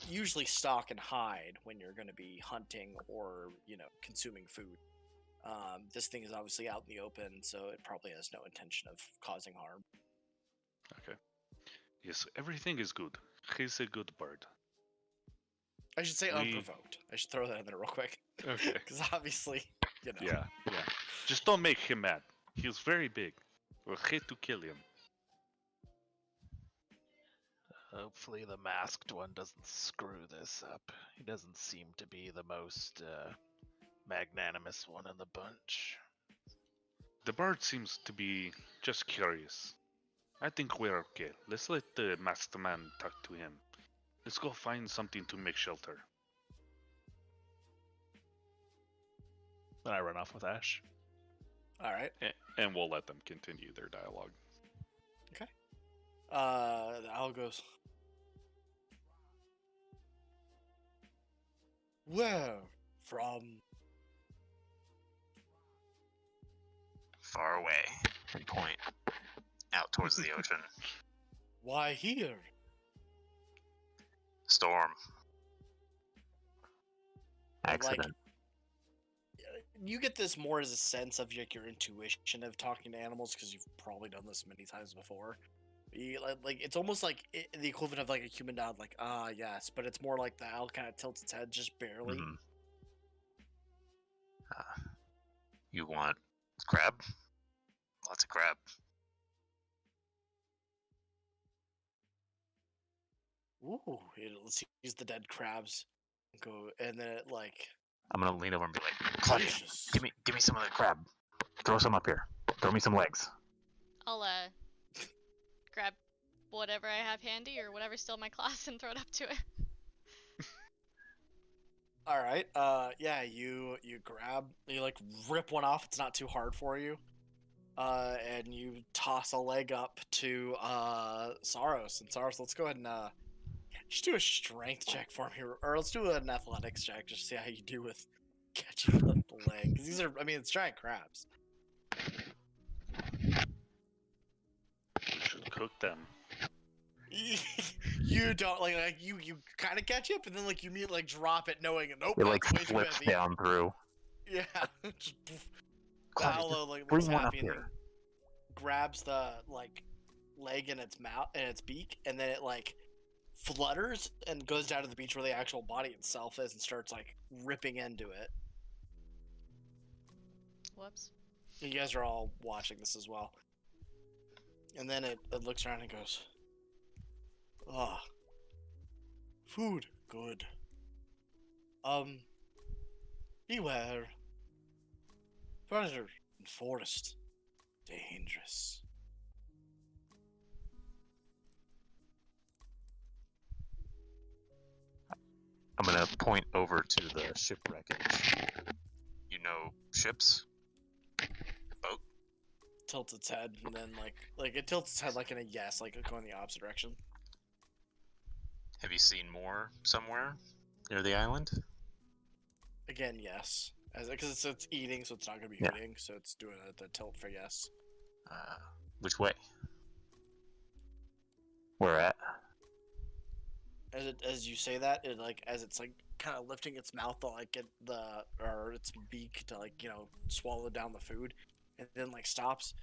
usually stalk and hide when you're going to be hunting or, consuming food. This thing is obviously out in the open, so it probably has no intention of causing harm. Okay. Yes, everything is good. He's a good bird. I should say unprovoked. I should throw that in there real quick. Okay. Because obviously, Yeah. Just don't make him mad. He's very big. We'll hate to kill him. Hopefully the masked one doesn't screw this up. He doesn't seem to be the most magnanimous one in the bunch. The bird seems to be just curious. I think we're okay. Let's let the masked man talk to him. Let's go find something to make shelter. Then I run off with Ash. All right. And we'll let them continue their dialogue. The owl goes, where from? Far away. And point out towards the ocean. Why here? Storm. Like, Accident. you get this more as a sense of your intuition of talking to animals because you've probably done this many times before. Like it's almost like the equivalent of like a human nod, like yes, but it's more like the owl kind of tilts its head just barely. Mhm. You want crab? Lots of crab. Ooh, it sees the dead crabs, go, and then it like. I'm gonna lean over and be like, Claudia, delicious. give me some of the crab. Throw some up here. Throw me some legs. I'll grab whatever I have handy or whatever's still in my class and throw it up to it. All right. Yeah. You like rip one off. It's not too hard for you. And you toss a leg up to Saros. And Saros, let's go ahead and just do a strength check for me, or let's do an athletics check just to see how you do with catching the leg. Because these are, it's giant crabs. We should cook them. You don't like you kind of catch up, and then like you immediately like drop it, knowing nope. It like that's way too flips heavy. down through. Yeah. Just poof. Claudia, Paolo like bring looks one up happy and then here. grabs the like leg in its mouth and its beak, and then it like flutters and goes down to the beach where the actual body itself is and starts like ripping into it. Whoops. You guys are all watching this as well. And then it looks around and goes, ah, food, good. Beware. Predator in forest, dangerous. I'm gonna point over to the ship wreckage. You know ships? Boat? Tilts its head and then like it tilts its head like in a yes, like going the opposite direction. Have you seen more somewhere near the island? Again, yes. Because it's eating, so it's not going to be Yeah. eating, so it's doing the tilt for yes. Which way? Where at? As you say that, it like as it's like kind of lifting its mouth to like get or its beak to like swallow down the food, and then like stops,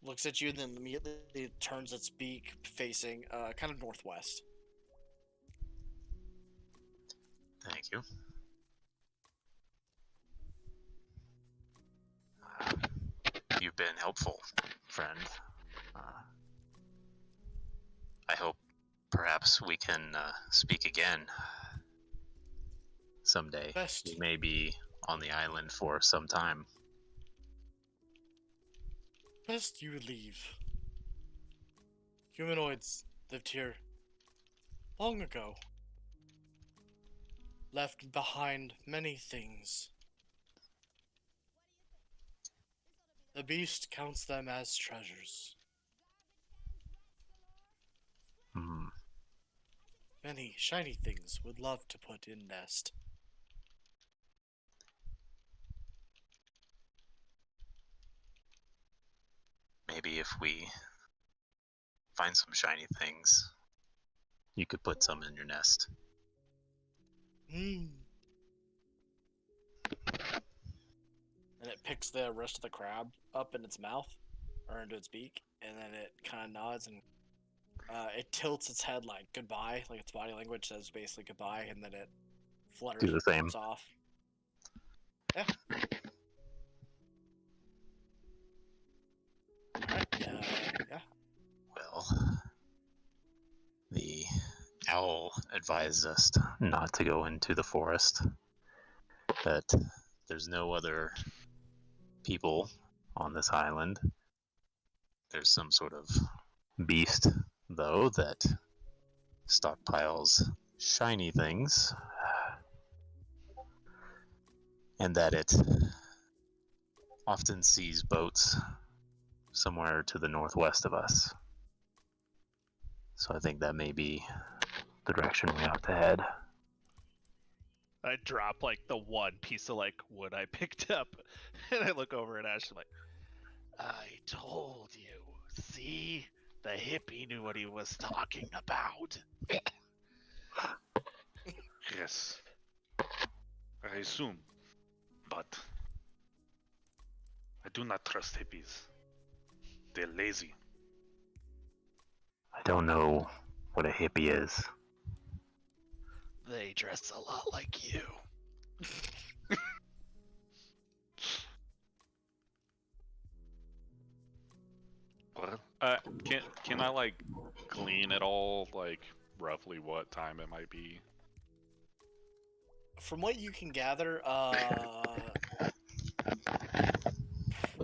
looks at you, then immediately it turns its beak facing kind of northwest. Thank you. You've been helpful, friend. perhaps we can speak again someday. Best. We may be on the island for some time. Best you leave. Humanoids lived here long ago. Left behind many things. The beast counts them as treasures. Hmm. Many shiny things would love to put in nest. Maybe if we find some shiny things, you could put some in your nest. And it picks the rest of the crab up in its mouth, or into its beak, and then it kind of nods and it tilts its head like goodbye, like its body language says basically goodbye, and then it flutters Do the same. flips off. Yeah. Alright, yeah. Well, the owl advised us not to go into the forest, that there's no other people on this island. There's some sort of beast, though, that stockpiles shiny things, and that it often sees boats somewhere to the northwest of us. So I think that may be the direction we ought to head. I drop like the one piece of like wood I picked up, and I look over at Ash. I'm like, I told you. See, the hippie knew what he was talking about. Yes. I assume. But I do not trust hippies. They're lazy. I don't know what a hippie is. They dress a lot like you. What? Can I like glean at all, like roughly what time it might be? From what you can gather,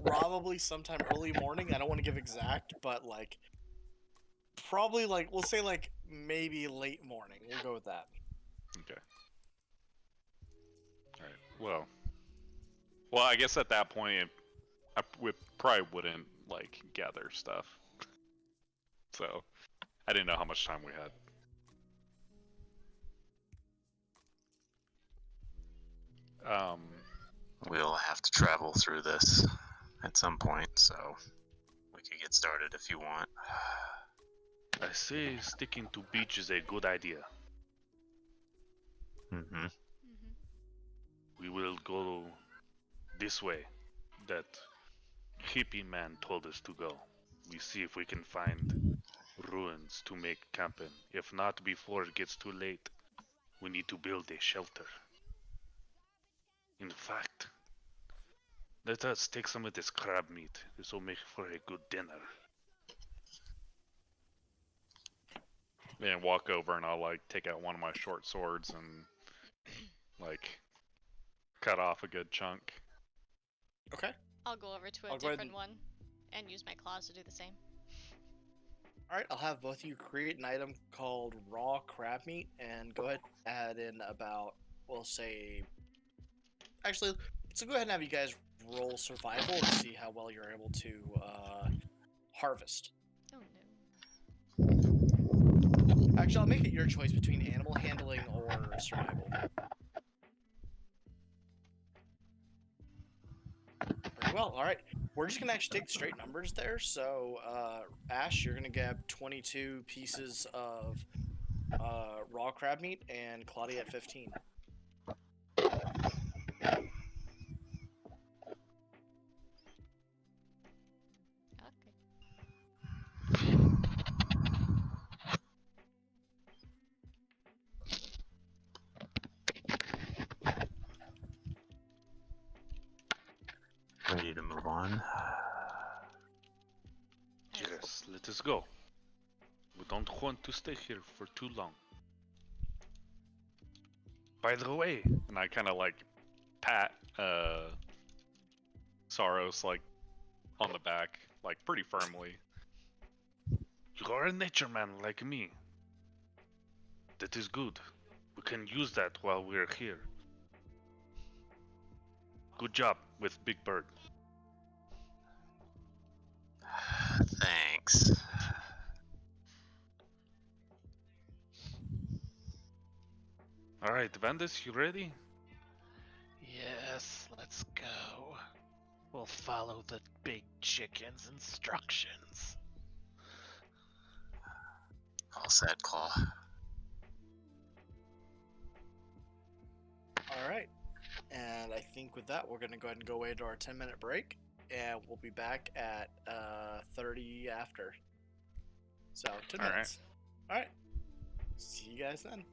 probably sometime early morning. I don't want to give exact, but like probably like we'll say like maybe late morning. We'll go with that. Okay. All right. Well, I guess at that point, we probably wouldn't like gather stuff. So, I didn't know how much time we had. We'll have to travel through this at some point, so we could get started if you want. I say sticking to beach is a good idea. Mm-hmm. We will go this way. That hippie man told us to go. We see if we can find ruins to make camp in. If not, before it gets too late, we need to build a shelter. In fact, let us take some of this crab meat. This will make for a good dinner. And walk over and I'll like take out one of my short swords and like cut off a good chunk. Okay. I'll go over to a I'll go ahead different one and use my claws to do the same. All right. I'll have both of you create an item called raw crab meat, and go ahead and add in about, we'll say. Actually, let's go ahead and have you guys roll survival and see how well you're able to harvest. Oh no. Actually, I'll make it your choice between animal handling or survival. Very well. All right. We're just gonna actually take the straight numbers there. So, Ash, you're gonna get 22 pieces of raw crab meat, and Claudia at 15. Okay. Ready to move on? Yes, let us go. We don't want to stay here for too long. By the way, and I kind of like pat Saros like on the back, like pretty firmly. You are a nature man like me. That is good. We can use that while we're here. Good job with Big Bird. Thanks. Alright, Vandus, you ready? Yes, let's go. We'll follow the big chicken's instructions. All set, Claw. All right. And I think with that, we're going to go ahead and go into our 10-minute break. And we'll be back at 30 after. So, 2 All right. minutes. All right. See you guys then.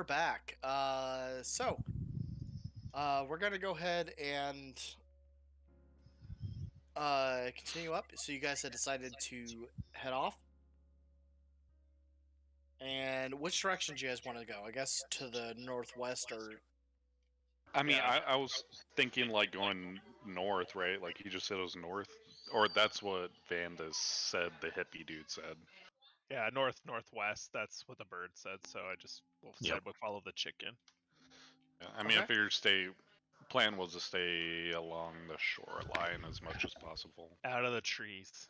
we're back. We're gonna go ahead and continue up. So you guys had decided to head off. And which direction do you guys want to go? I guess to the northwest or I mean, Yeah. I was thinking like going north, right? Like he just said it was north, or that's what Vanda said. The hippie dude said. Yeah, northwest. That's what the bird said. So I just said Yep. we'll follow the chicken. Yeah, I mean, I Okay. figured plan was to stay along the shoreline as much as possible. Out of the trees.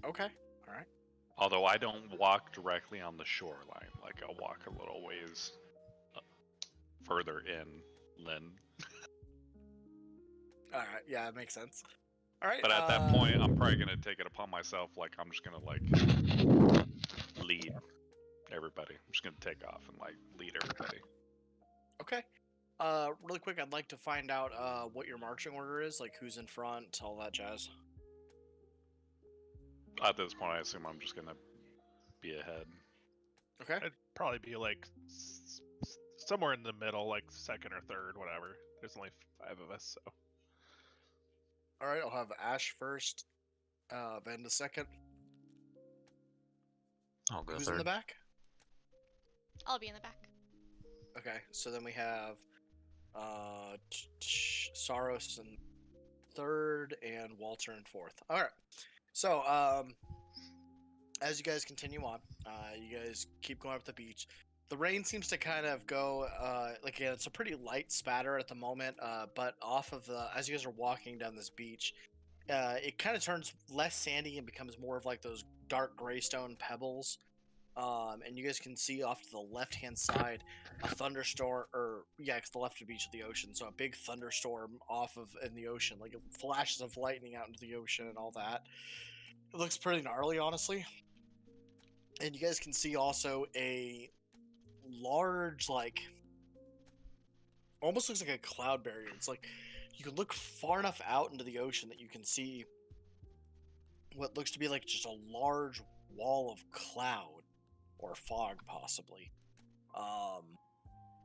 okay. All right. Although I don't walk directly on the shoreline, like I'll walk a little ways further inland. All right. Yeah, it makes sense. All right. But at that point, I'm probably gonna take it upon myself. Like I'm just gonna like lead everybody. I'm just gonna take off and like lead everybody. Okay. Really quick, I'd like to find out what your marching order is, like who's in front, all that jazz. At this point, I assume I'm just gonna be ahead. Okay. It'd probably be like somewhere in the middle, like second or third, whatever. There's only 5 of us, so. All right. I'll have Ash first, Vanda second. I'll go Who's in third. the back? I'll be in the back. Okay. So then we have Saros in third and Walter in fourth. All right. So as you guys continue on, you guys keep going up the beach. The rain seems to kind of go like again, it's a pretty light spatter at the moment, but off of the as you guys are walking down this beach, it kind of turns less sandy and becomes more of like those dark gray stone pebbles. And you guys can see off to the left hand side a thunderstorm, or yeah, it's the left of the beach of the ocean. So a big thunderstorm off of in the ocean, like flashes of lightning out into the ocean and all that. It looks pretty gnarly, honestly. And you guys can see also a large, like, almost looks like a cloud barrier. It's like you can look far enough out into the ocean that you can see what looks to be like just a large wall of cloud or fog, possibly.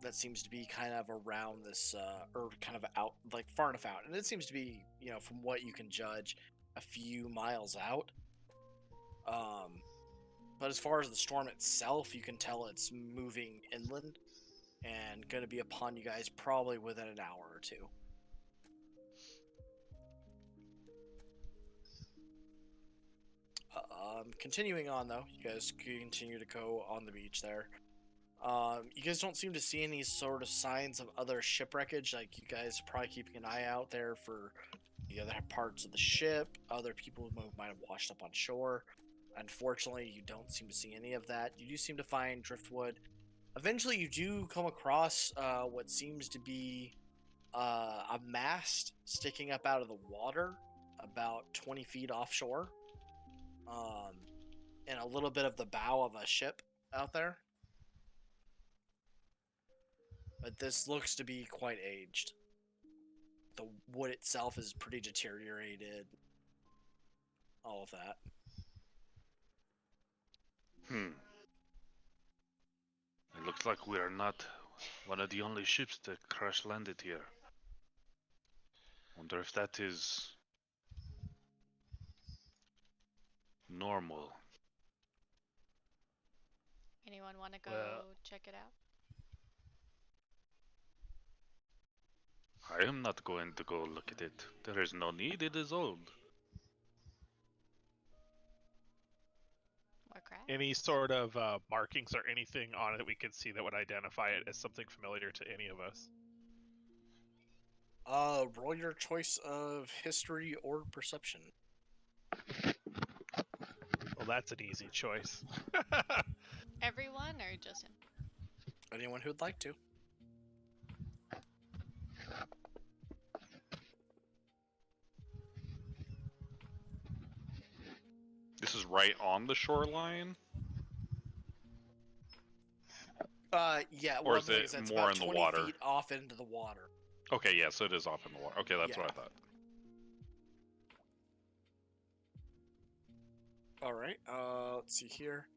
That seems to be kind of around this, or kind of out, like far enough out, and it seems to be, you know, from what you can judge, a few miles out. But as far as the storm itself, you can tell it's moving inland and going to be upon you guys probably within an hour or two. Continuing on though, you guys continue to go on the beach there. You guys don't seem to see any sort of signs of other shipwreckage. Like you guys are probably keeping an eye out there for the other parts of the ship, other people who might have washed up on shore. Unfortunately, you don't seem to see any of that. You do seem to find driftwood. Eventually, you do come across what seems to be a mast sticking up out of the water about 20 feet offshore. And a little bit of the bow of a ship out there. But this looks to be quite aged. The wood itself is pretty deteriorated. All of that. It looks like we are not one of the only ships that crash landed here. Wonder if that is normal. Anyone want to go Well- check it out? I am not going to go look at it. There is no need, it is old. More crap? Any sort of markings or anything on it that we can see that would identify it as something familiar to any of us? Roll your choice of history or perception. Well, that's an easy choice. Everyone or just him? Anyone who'd like to. This is right on the shoreline? Yeah. Or well, is the thing it it's more about in the 20 water? feet off into the water. Okay, yeah, so it is off in the water. Okay, that's what I Yeah. thought. All right. Let's see here.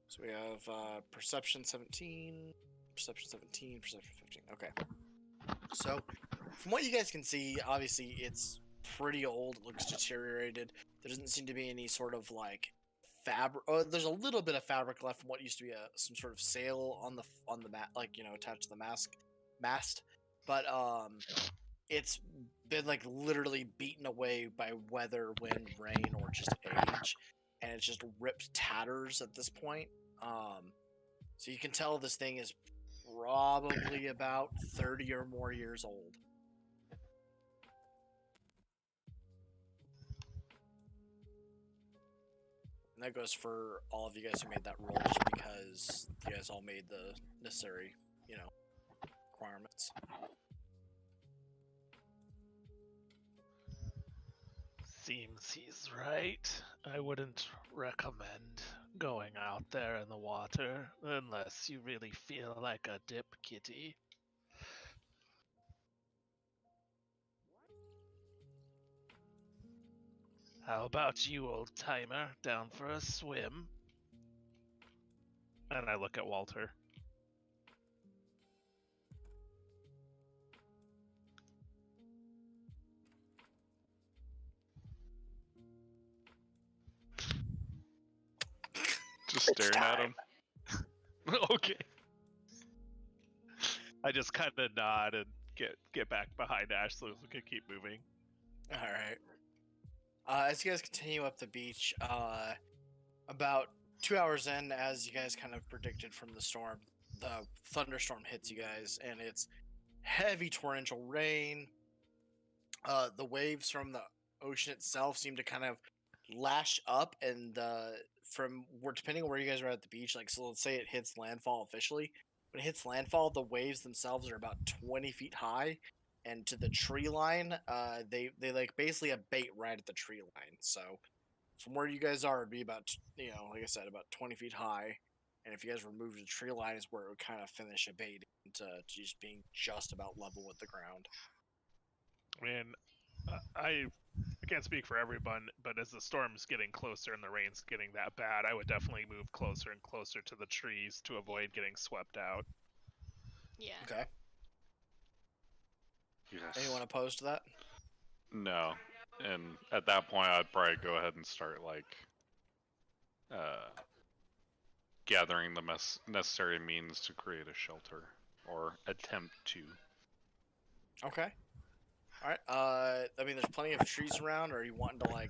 So we have perception 17, Perception 17, perception 15. Okay. So, from what you guys can see, obviously it's pretty old. It looks deteriorated. There doesn't seem to be any sort of like fabric. Oh, there's a little bit of fabric left from what used to be some sort of sail on the mat, like attached to the mast. But it's been like literally beaten away by weather, wind, rain, or just age, and it's just ripped tatters at this point. So you can tell this thing is probably about 30 or more years old. And that goes for all of you guys who made that roll, just because you guys all made the necessary, requirements. Seems he's right. I wouldn't recommend going out there in the water unless you really feel like a dip kitty. How about you, old timer, down for a swim? And I look at Walter. Just staring at him. Okay. I just kind of nod and get back behind Ash so we can keep moving. All right. As you guys continue up the beach, about 2 hours in, as you guys kind of predicted from the storm, the thunderstorm hits you guys, and it's heavy torrential rain. The waves from the ocean itself seem to kind of lash up, and depending on where you guys are at the beach, like, so let's say it hits landfall officially. When it hits landfall, the waves themselves are about 20 feet high, and to the tree line, they like basically abate right at the tree line. So from where you guys are, it'd be about, like I said, about 20 feet high. And if you guys remove the tree line, is where it would kind of finish abating to just being just about level with the ground. I mean, I can't speak for everyone, but as the storm's getting closer and the rain's getting that bad, I would definitely move closer and closer to the trees to avoid getting swept out. Yeah. Okay. Yes. Anyone opposed to that? No. And at that point, I'd probably go ahead and start, gathering the necessary means to create a shelter, or attempt to. Okay. All right. I mean, there's plenty of trees around. Or are you wanting to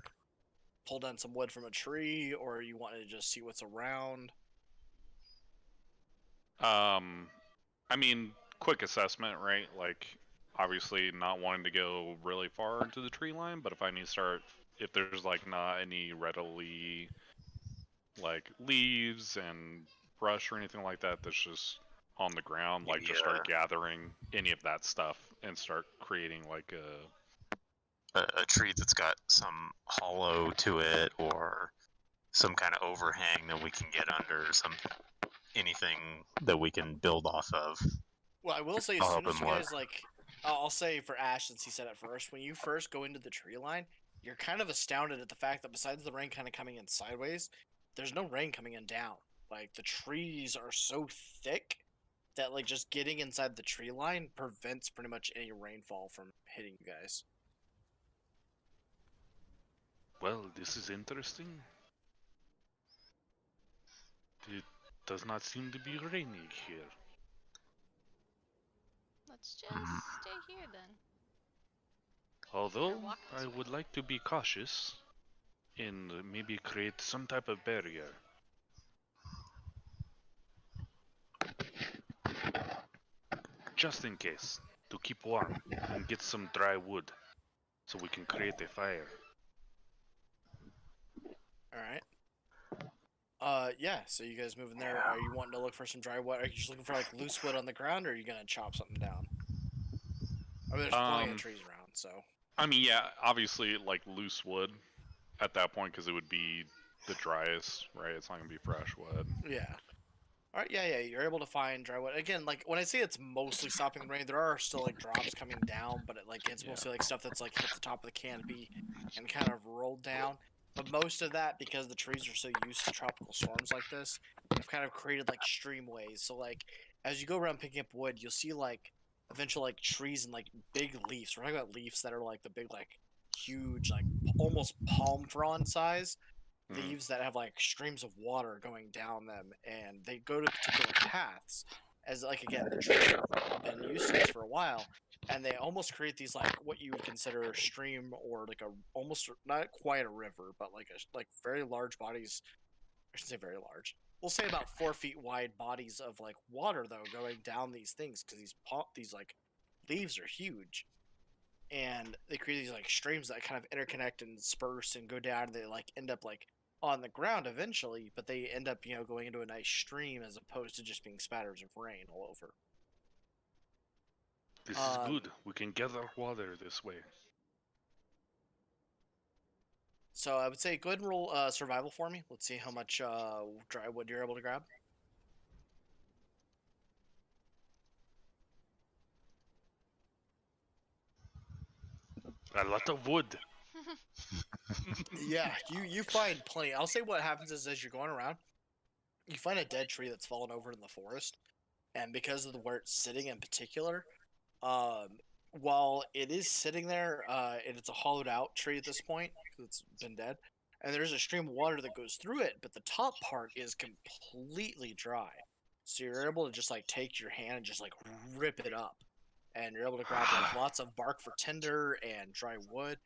pull down some wood from a tree, or are you wanting to just see what's around? I mean, quick assessment, right? Obviously not wanting to go really far into the tree line, but if I need to start, if there's not any readily leaves and brush or anything like that that's just on the ground, just start gathering any of that stuff and start creating a tree that's got some hollow to it, or some kind of overhang that we can get under, anything that we can build off of. Well, I will say, as soon as you guys I'll say for Ash, since he said it first, when you first go into the tree line, you're kind of astounded at the fact that besides the rain kind of coming in sideways, there's no rain coming in down. The trees are so thick that just getting inside the tree line prevents pretty much any rainfall from hitting you guys. Well, this is interesting. It does not seem to be raining here. Let's just stay here then. Although, walk this I way. would like to be cautious and maybe create some type of barrier. Just in case, to keep warm and get some dry wood so we can create a fire. Alright. Yeah, so you guys moving there. Are you wanting to look for some dry wood? Are you just looking for loose wood on the ground, or are you gonna chop something down? I mean, there's plenty of trees around, so. I mean, yeah, obviously, loose wood at that point, because it would be the driest, right? It's not gonna be fresh wood. Yeah. Alright, yeah, you're able to find dry wood. Again, when I say it's mostly stopping the rain, there are still drops coming down, but it's mostly stuff that's hit the top of the canopy and kind of rolled down. But most of that, because the trees are so used to tropical storms like this, have kind of created streamways. So as you go around picking up wood, you'll see like eventual like trees and like big leaves. We're talking about leaves that are like the big like huge like almost palm frond size Mhm. leaves that have like streams of water going down them, and they go to particular paths. As like again, the trees have been used to this for a while, and they almost create these like what you would consider a stream or like a almost not quite a river, but like like very large bodies. I should say very large. We'll say about 4 feet wide bodies of like water though going down these things because these like leaves are huge, and they create these like streams that kind of interconnect and disperse and go down, and they like end up like on the ground eventually, but they end up going into a nice stream as opposed to just being spatters of rain all over. This is good. We can gather water this way. So I would say go ahead and roll survival for me. Let's see how much dry wood you're able to grab. A lot of wood. Yeah, you find plenty. I'll say what happens is as you're going around, you find a dead tree that's fallen over in the forest, and because of where it's sitting in particular, while it is sitting there, and it's a hollowed out tree at this point because it's been dead, and there's a stream of water that goes through it, but the top part is completely dry. So you're able to just like take your hand and just like rip it up, and you're able to grab like lots of bark for tinder and dry wood.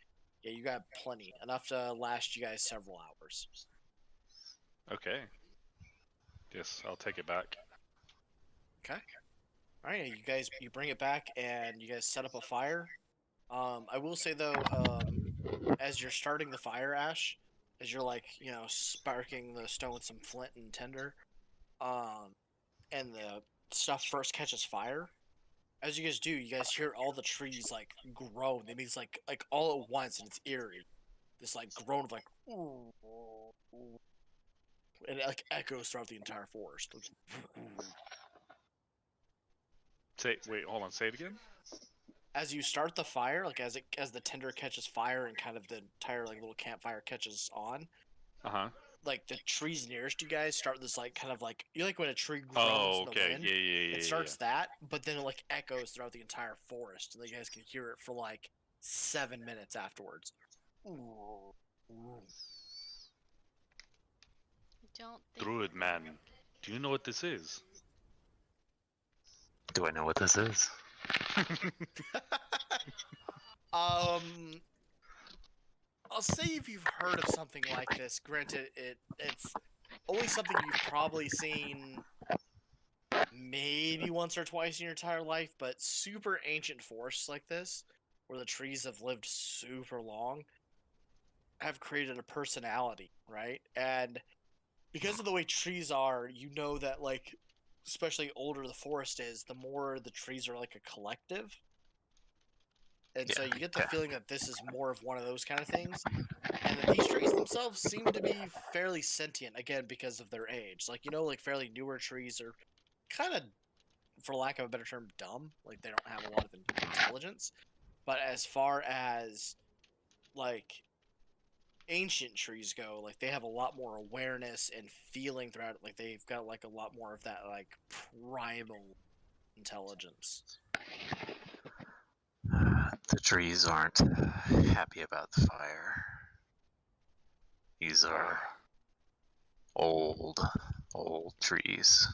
Yeah, you got plenty, enough to last you guys several hours. Okay. Yes, I'll take it back. Okay. All right, you bring it back and you guys set up a fire. I will say though, as you're starting the fire, Ash, as you're like sparking the stone with some flint and tinder, and the stuff first catches fire. As you guys do, you guys hear all the trees like groan. They mean it's like all at once, and it's eerie. This like groan of like, and it like echoes throughout the entire forest. Wait, hold on. Say it again. As you start the fire, like as the tinder catches fire and kind of the entire like little campfire catches on, like the trees nearest you guys start this like kind of like like when a tree groans Oh, in the okay. wind. Yeah. It starts that, but then it like echoes throughout the entire forest, and you guys can hear it for like 7 minutes afterwards. Don't think Druid man, do you know what this is? Do I know what this is? I'll say if you've heard of something like this, granted it's only something you've probably seen maybe once or twice in your entire life, but super ancient forests like this, where the trees have lived super long, have created a personality, right? And because of the way trees are, you know that like especially older the forest is, the more the trees are like a collective. And so you get the feeling that this is more of one of those kind of things. And that these trees themselves seem to be fairly sentient, again, because of their age. Like, like fairly newer trees are kind of, for lack of a better term, dumb. Like, they don't have a lot of intelligence. But as far as, like, ancient trees go, like, they have a lot more awareness and feeling throughout it. Like, they've got, like, a lot more of that, like, primal intelligence. The trees aren't happy about the fire. These are old trees.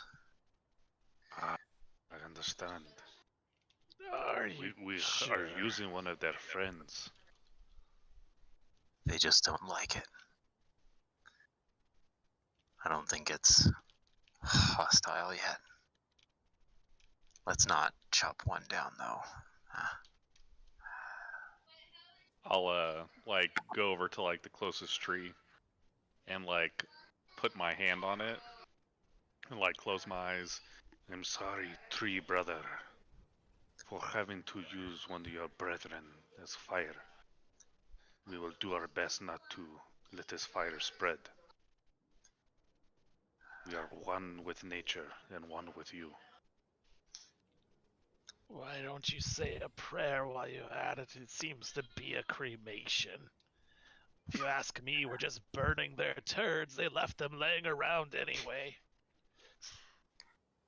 I understand. Are you We sure? are using one of their friends. They just don't like it. I don't think it's hostile yet. Let's not chop one down, though. I'll like go over to like the closest tree and like put my hand on it and like close my eyes. I'm sorry, tree brother, for having to use one of your brethren as fire. We will do our best not to let this fire spread. We are one with nature and one with you. Why don't you say a prayer while you're at it? It seems to be a cremation. If you ask me, we're just burning their turds. They left them laying around anyway.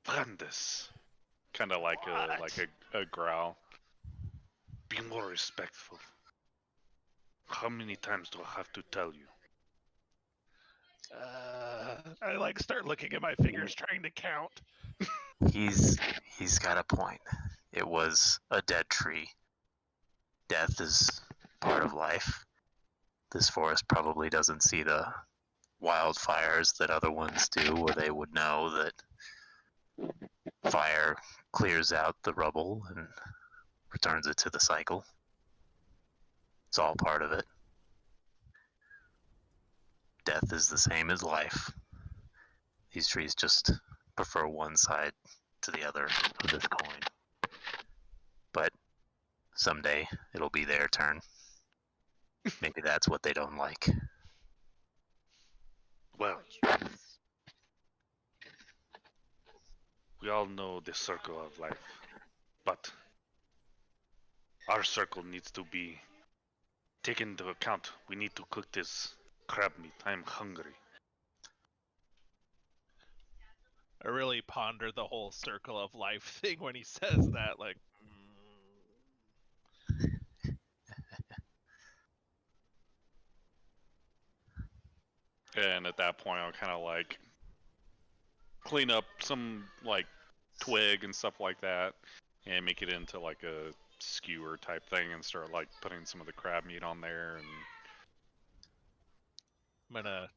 Brandis, Kind of like What? a growl. Be more respectful. How many times do I have to tell you? I like start looking at my fingers, trying to count. He's got a point. It was a dead tree. Death is part of life. This forest probably doesn't see the wildfires that other ones do, where they would know that fire clears out the rubble and returns it to the cycle. It's all part of it. Death is the same as life. These trees just prefer one side to the other of this coin. But someday it'll be their turn. Maybe that's what they don't like. Well, we all know the circle of life, but our circle needs to be taken into account. We need to cook this crab meat. I'm hungry. I really ponder the whole circle of life thing when he says that. Like, And at that point, I'll kind of like clean up some like twig and stuff like that, and make it into like a skewer type thing, and start like putting some of the crab meat on there, and I'm gonna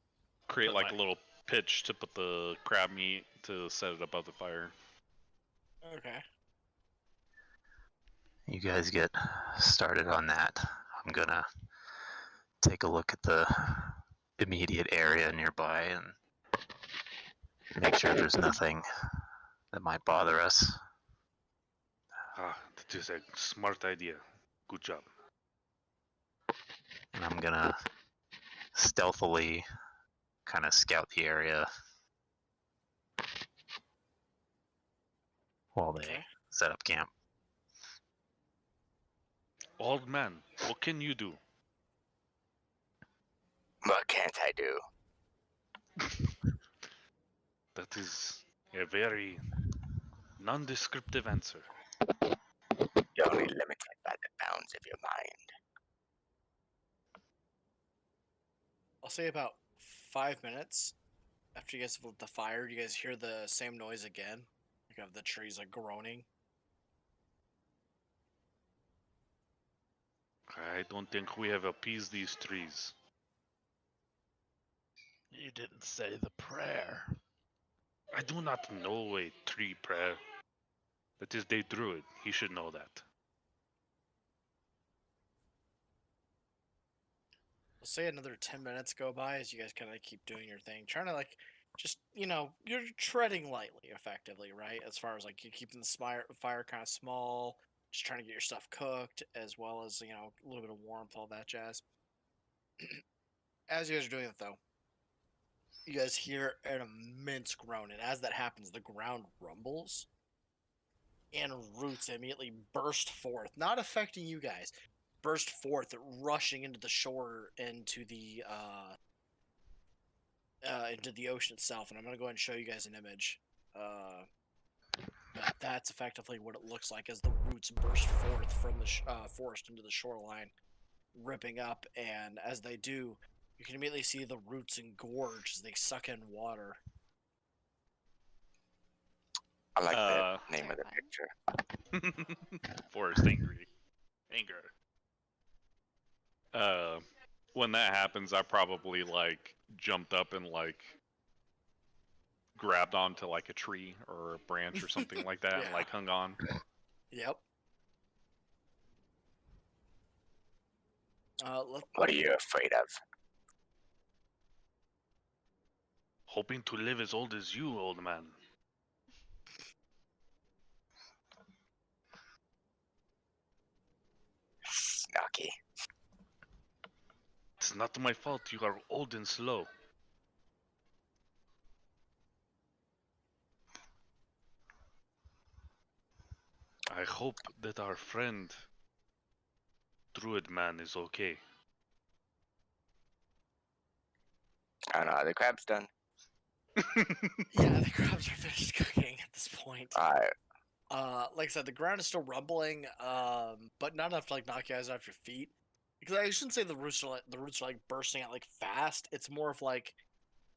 create Put like my- a little pitch to put the crab meat to set it above the fire. Okay. You guys get started on that. I'm gonna take a look at the immediate area nearby and make sure there's nothing that might bother us. Ah, that is a smart idea. Good job. And I'm gonna stealthily kind of scout the area while they Okay. set up camp. Old man, what can you do? What can't I do? That is a very non-descriptive answer. You're only limited by the bounds of your mind. I'll say about 5 minutes after you guys have lit the fire, you guys hear the same noise again, like of the trees like groaning. I don't think we have appeased these trees. You didn't say the prayer. I do not know a tree prayer. That is the druid. He should know that. We'll say another 10 minutes go by as you guys kind of keep doing your thing, trying to like just, you know, you're treading lightly effectively, right? As far as like you keeping the fire kind of small, just trying to get your stuff cooked, as well as, you know, a little bit of warmth, all that jazz. As you guys are doing it though, you guys hear an immense groan, and as that happens, the ground rumbles and roots immediately burst forth, not affecting you guys, burst forth, rushing into the shore, into the ocean itself. And I'm gonna go ahead and show you guys an image. But that's effectively what it looks like as the roots burst forth from the forest into the shoreline, ripping up. And as they do, you can immediately see the roots engorge as they suck in water. I like Uh, the name of the Terrifying. picture. Forest angry. Anger. When that happens, I probably like jumped up and like grabbed onto like a tree or a branch or something like that, and Yeah. like hung on. Yep. What are you afraid of? Hoping to live as old as you, old man. Snarky. It's not my fault you are old and slow. I hope that our friend Druid Man is okay. I don't know, the crab's done. Yeah, the crabs are finished cooking at this point. Alright. Like I said, the ground is still rumbling, but not enough to like knock you guys off your feet. Because I shouldn't say the roots are like bursting out like fast. It's more of like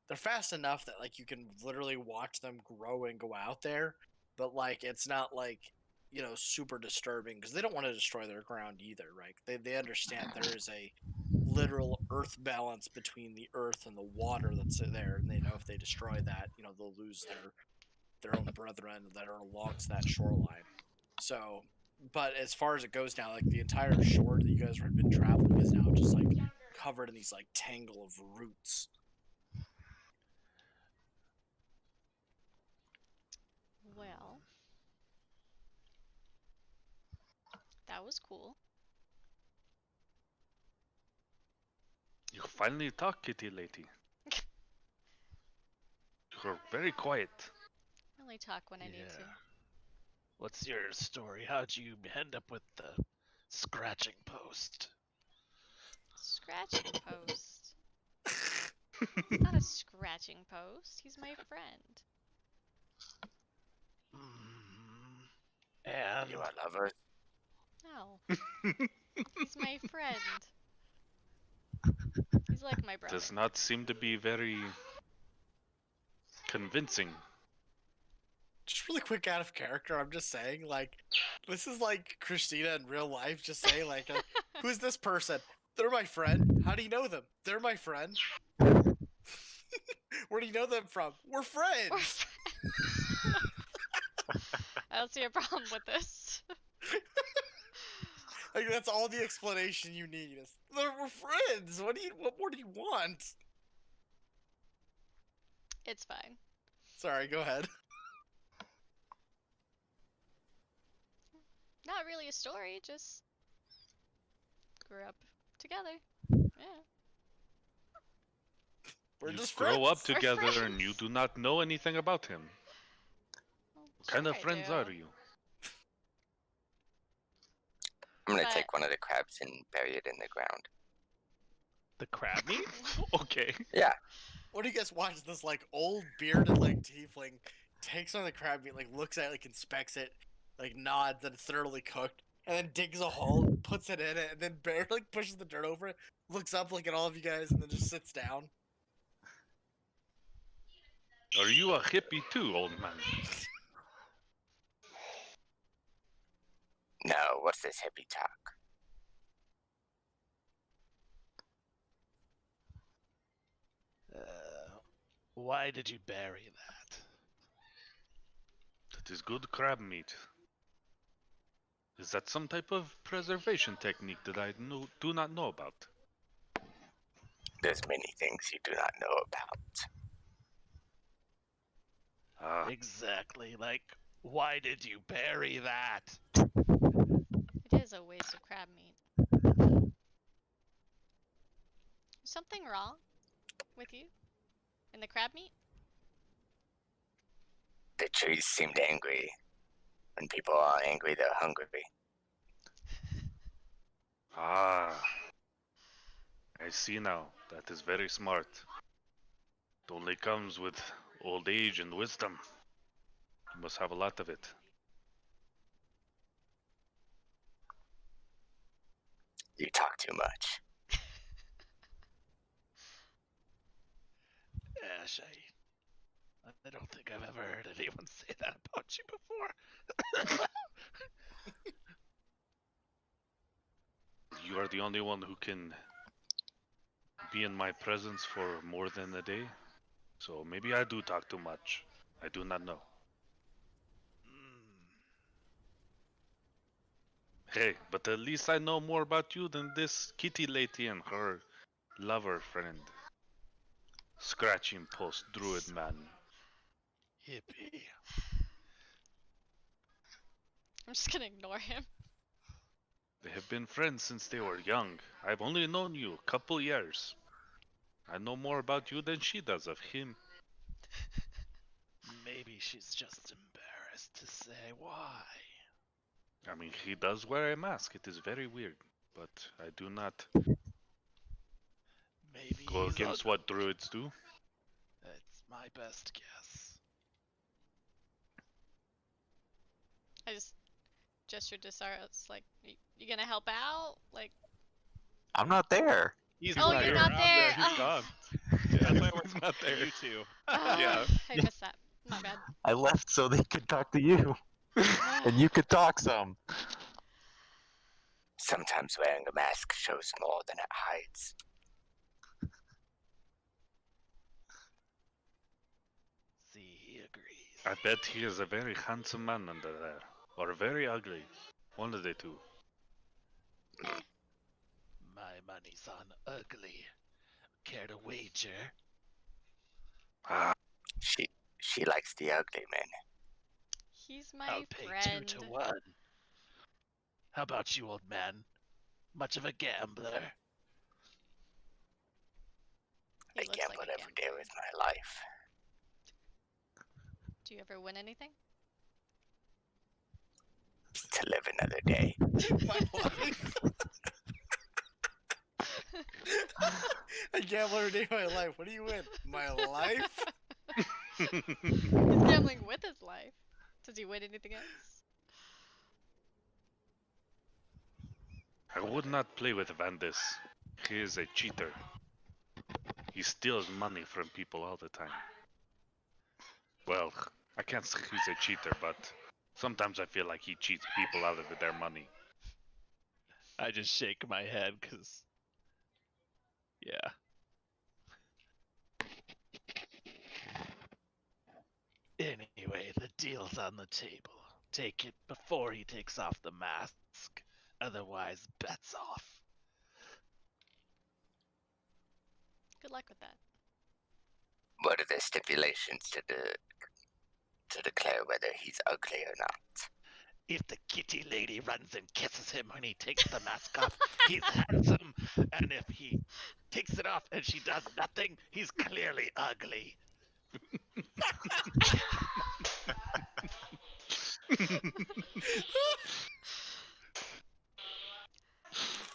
they're fast enough that like you can literally watch them grow and go out there, but like it's not like super disturbing because they don't want to destroy their ground either, right? They understand there is a literal earth balance between the earth and the water that's there, and they know if they destroy that, they'll lose their own brethren that are along that shoreline. So, but as far as it goes now, like the entire shore that you guys have been traveling is now just like covered in these like tangle of roots. Well, that was cool. You finally talk, kitty lady. You're very quiet. I only talk when I need to. What's your story? How'd you end up with the scratching post? Scratching post. He's not a scratching post. He's my friend. And You are lovers. No. He's my friend. He's like my brother. Does not seem to be very convincing. Just really quick out of character, I'm just saying, like, this is like Christina in real life, just saying, like, who's this person? They're my friend. How do you know them? They're my friend. Where do you know them from? We're friends! I don't see a problem with this. Like, that's all the explanation you need. Is, we're friends! What more do you want? It's fine. Sorry, go ahead. Not really a story, just grew up together. Yeah. We're You just grow up friends. together and you do not know anything about him. Well, What kind sure of I friends do. are you? I'm gonna But- take one of the crabs and bury it in the ground. the crab meat? Okay. Yeah, What do you guys watch? This like old bearded like tiefling takes on the crab meat, like looks at it, like inspects it, like nods that it's thoroughly cooked, and then digs a hole, puts it in it, and then barely like pushes the dirt over it, looks up like at all of you guys, and then just sits down. Are you a hippie too, old man? no, what's this hippie talk? Why did you bury that? That is good crab meat. Is that some type of preservation technique that I do not know about? There's many things you do not know about. Ah, Exactly. Like, why did you bury that? It is a waste of crab meat. Is something wrong with you? In the crab meat? The trees seemed angry. When people are angry, they're hungry. ah. I see now. That is very smart. It only comes with old age and wisdom. You must have a lot of it. You talk too much. Ash, I don't think I've ever heard anyone say that about you before. You are the only one who can be in my presence for more than a day. So maybe I do talk too much. I do not know. Hey, but at least I know more about you than this kitty lady and her lover friend. Scratching post druid man. Hippie. I'm just gonna ignore him. They have been friends since they were young. I've only known you a couple years. I know more about you than she does of him. Maybe she's just embarrassed to say why. I mean, he does wear a mask. It is very weird. But I do not Maybe go he's against ugly. what druids do. That's my best guess. I just gestured to Saros, like, you gonna help out? Like, I'm not there. He's oh, not you're here. not there. He's Oh, gone. Yeah, That's why he's we're not there. you two. Yeah. I missed that. My bad. I left so they could talk to you, and you could talk some. Sometimes wearing a mask shows more than it hides. See, he agrees. I bet he is a very handsome man under there, or very ugly. One of the two. My money's on ugly. Care to wager? She likes the ugly men. He's my I'll pay friend. 2 to 1. How about you, old man? Much of a gambler? He I looks gamble like a every day gambler. with my life. Do you ever win anything? To live another day. My life. I gamble every day of my life. What do you win? My life? He's gambling with his life. Does he win anything else? I would not play with Vandis. He is a cheater. He steals money from people all the time. Well, I can't say he's a cheater, but sometimes I feel like he cheats people out of their money. I just shake my head because. Yeah. Anyway, the deal's on the table. Take it before he takes off the mask. Otherwise, bets off. Good luck with that. What are the stipulations to declare whether he's ugly or not? If the kitty lady runs and kisses him when he takes the mask off, he's handsome. And if he takes it off and she does nothing, he's clearly ugly.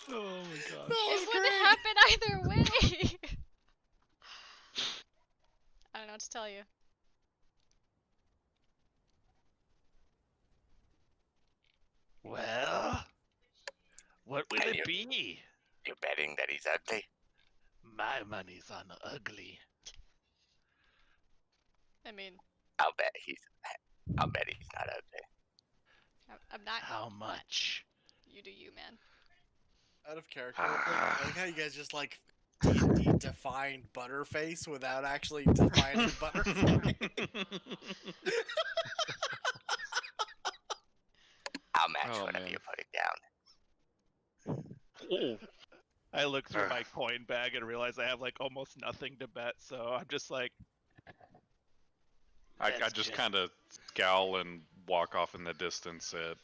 Oh my gosh. It wouldn't happen either way. I don't know what to tell you. Well, what will And it you- be? You're betting that he's ugly? My money's on ugly. I mean, I'll bet he's not ugly. I'm not. How much? You do you, man. Out of character, real quick. I like how you guys just like D&D defined Butterface without actually defining Butterface. I'll match Oh, whatever man. you're putting down. I look through Ugh. my coin bag and realize I have like almost nothing to bet, so I'm just like, I That's just just- kind of scowl and walk off in the distance at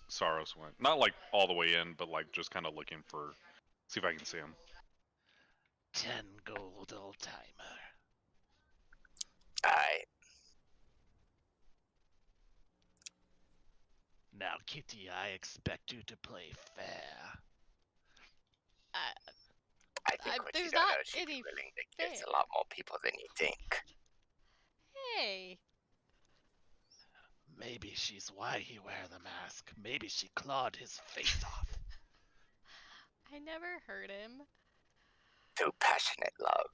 Saros went. Not like all the way in, but like just kind of looking for, see if I can see him. 10 gold, old timer. Alright. Now, Kitty, I expect you to play fair. I think what you there's don't know not is she'd be any willing to kiss fair. a lot more people than you think. Hey. Maybe she's why he wear the mask. Maybe she clawed his face off. I never heard him. Through passionate love.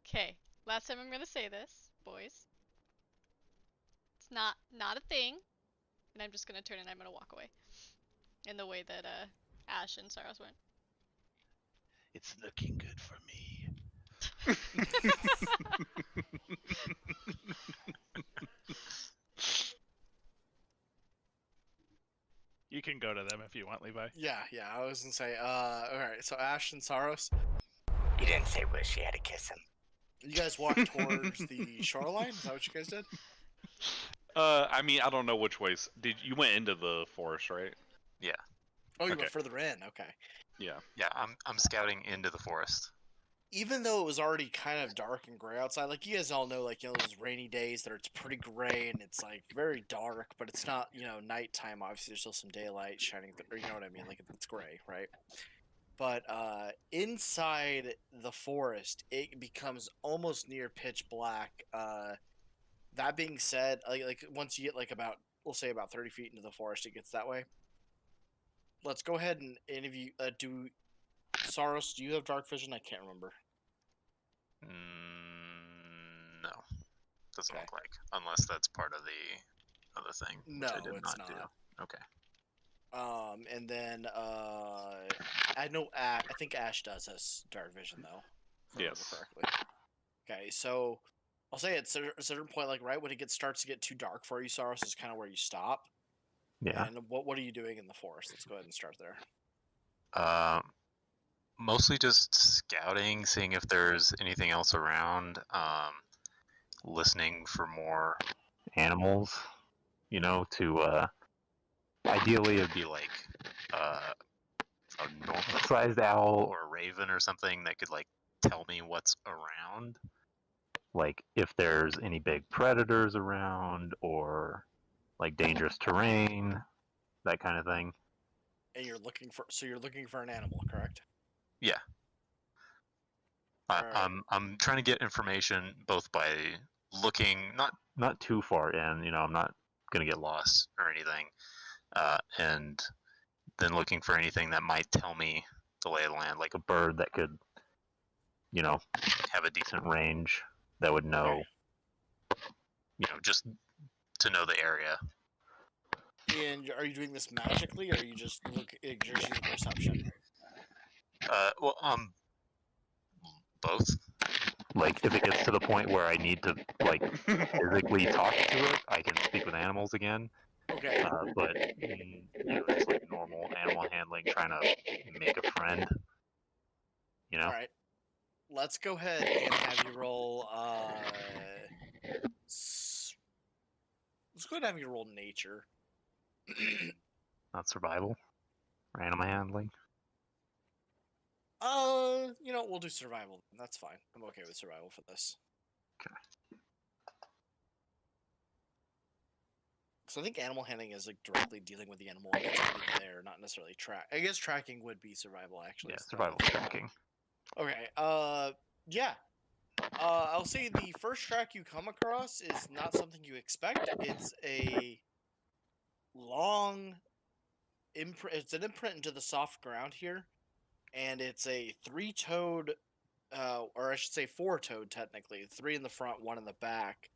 Okay, last time I'm gonna say this, boys. It's not a thing, and I'm just gonna turn and I'm gonna walk away. In the way that Ash and Saros went. It's looking good for me. You can go to them if you want, Levi. Yeah, I was gonna say, alright, so Ash and Saros, You didn't say where she had to kiss him. you guys walked towards the shoreline? Is that what you guys did? I mean, I don't know which ways. You went into the forest, right? Oh, you Okay. went further in, okay. Yeah. Yeah, I'm scouting into the forest. Even though it was already kind of dark and gray outside, like you guys all know, like, you know, those rainy days that it's pretty gray and it's like very dark, but it's not, you know, nighttime. Obviously, there's still some daylight shining through, you know what I mean? Like, it's gray, right? but inside the forest, it becomes almost near pitch black. That being said, like once you get like about, we'll say about 30 feet into the forest, it gets that way. Let's go ahead and interview. Do Saros? Do you have dark vision? I can't remember. No, doesn't Okay. look like, unless that's part of the other thing. No, which I did it's not do. not. Okay. And then I know I think Ash does has dark vision though. If I remember Yes. correctly. Okay, so I'll say at a certain point, like right when it starts to get too dark for you, Saros, is kind of where you stop. Yeah. And what are you doing in the forest? Let's go ahead and start there. Mostly just scouting, seeing if there's anything else around. Listening for more animals. You know, to ideally it'd be like a normal-sized owl or a raven or something that could like tell me what's around. Like if there's any big predators around or like dangerous terrain, that kind of thing. And you're looking for an animal, correct? Yeah. Alright. I'm trying to get information both by looking not too far in, you know, I'm not gonna get lost or anything, and then looking for anything that might tell me the lay of the land, like a bird that could, you know, have a decent range that would know, you know, just to know the area. And are you doing this magically, or are you just using perception? Well, both. Like, if it gets to the point where I need to, like, physically talk to it, I can speak with animals again. Okay. But, you know, it's like normal animal handling, trying to make a friend. You know? Alright. Let's go ahead and have you roll, let's go ahead and have you roll nature. Not survival. Or animal handling. You know, we'll do survival. That's fine. I'm okay with survival for this. Okay. So I think animal handling is like directly dealing with the animal that's already there, not necessarily track. I guess tracking would be survival, actually. Yeah, so- survival tracking. Okay. Yeah. I'll say the first track you come across is not something you expect. It's a long imprint. It's an imprint into the soft ground here, and it's a three-toed, or I should say four-toed technically. 3 in the front, 1 in the back.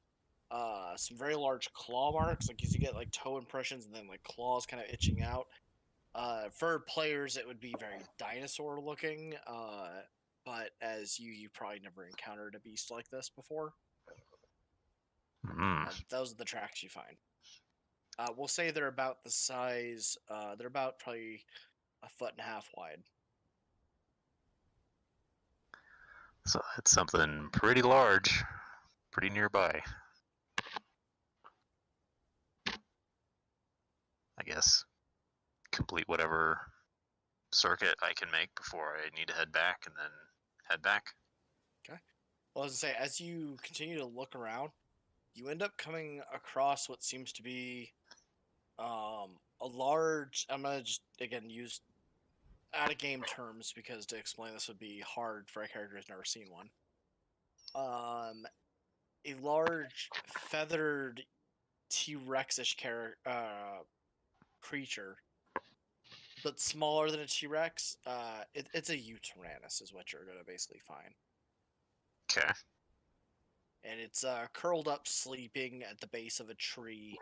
Some very large claw marks, like you get like toe impressions, and then like claws kind of itching out. For players, it would be very dinosaur-looking. But as you probably never encountered a beast like this before. Those are the tracks you find. We'll say they're about the size. They're about probably 1.5 feet wide. So it's something pretty large, pretty nearby. I guess complete whatever circuit I can make before I need to head back, and then head back. Well, as I say, as you continue to look around, you end up coming across what seems to be a large. I'm gonna just again use out of game terms because to explain this would be hard for a character who's never seen one. A large feathered T-Rex-ish creature, but smaller than a T-Rex. It's a Eutyrannus is what you're gonna basically find. Okay. And it's curled up, sleeping at the base of a tree,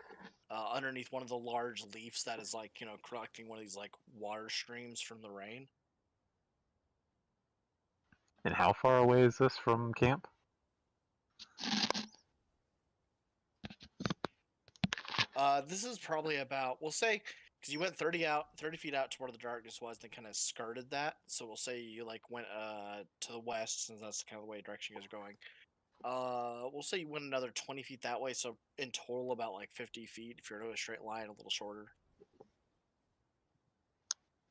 underneath one of the large leaves that is like collecting one of these like water streams from the rain. And how far away is this from camp? This is probably about, we'll say, because you went 30 feet out to where the darkness was, then kind of skirted that. So we'll say you like went to the west, since that's kind of the way direction you guys are going. We'll say you went another 20 feet that way, so in total about like 50 feet if you're in a straight line, a little shorter.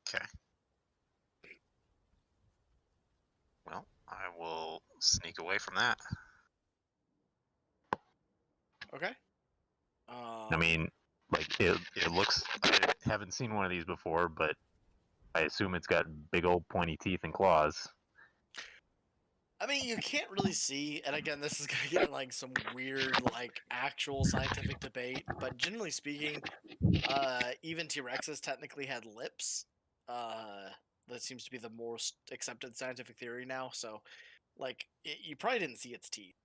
Okay. Well, I will sneak away from that. Okay. I mean, like it looks. I haven't seen one of these before, but I assume it's got big old pointy teeth and claws. I mean, you can't really see, and again, this is gonna get in, like, some weird, like, actual scientific debate, but generally speaking, even T-Rexes technically had lips. That seems to be the most accepted scientific theory now, so, like, you probably didn't see its teeth.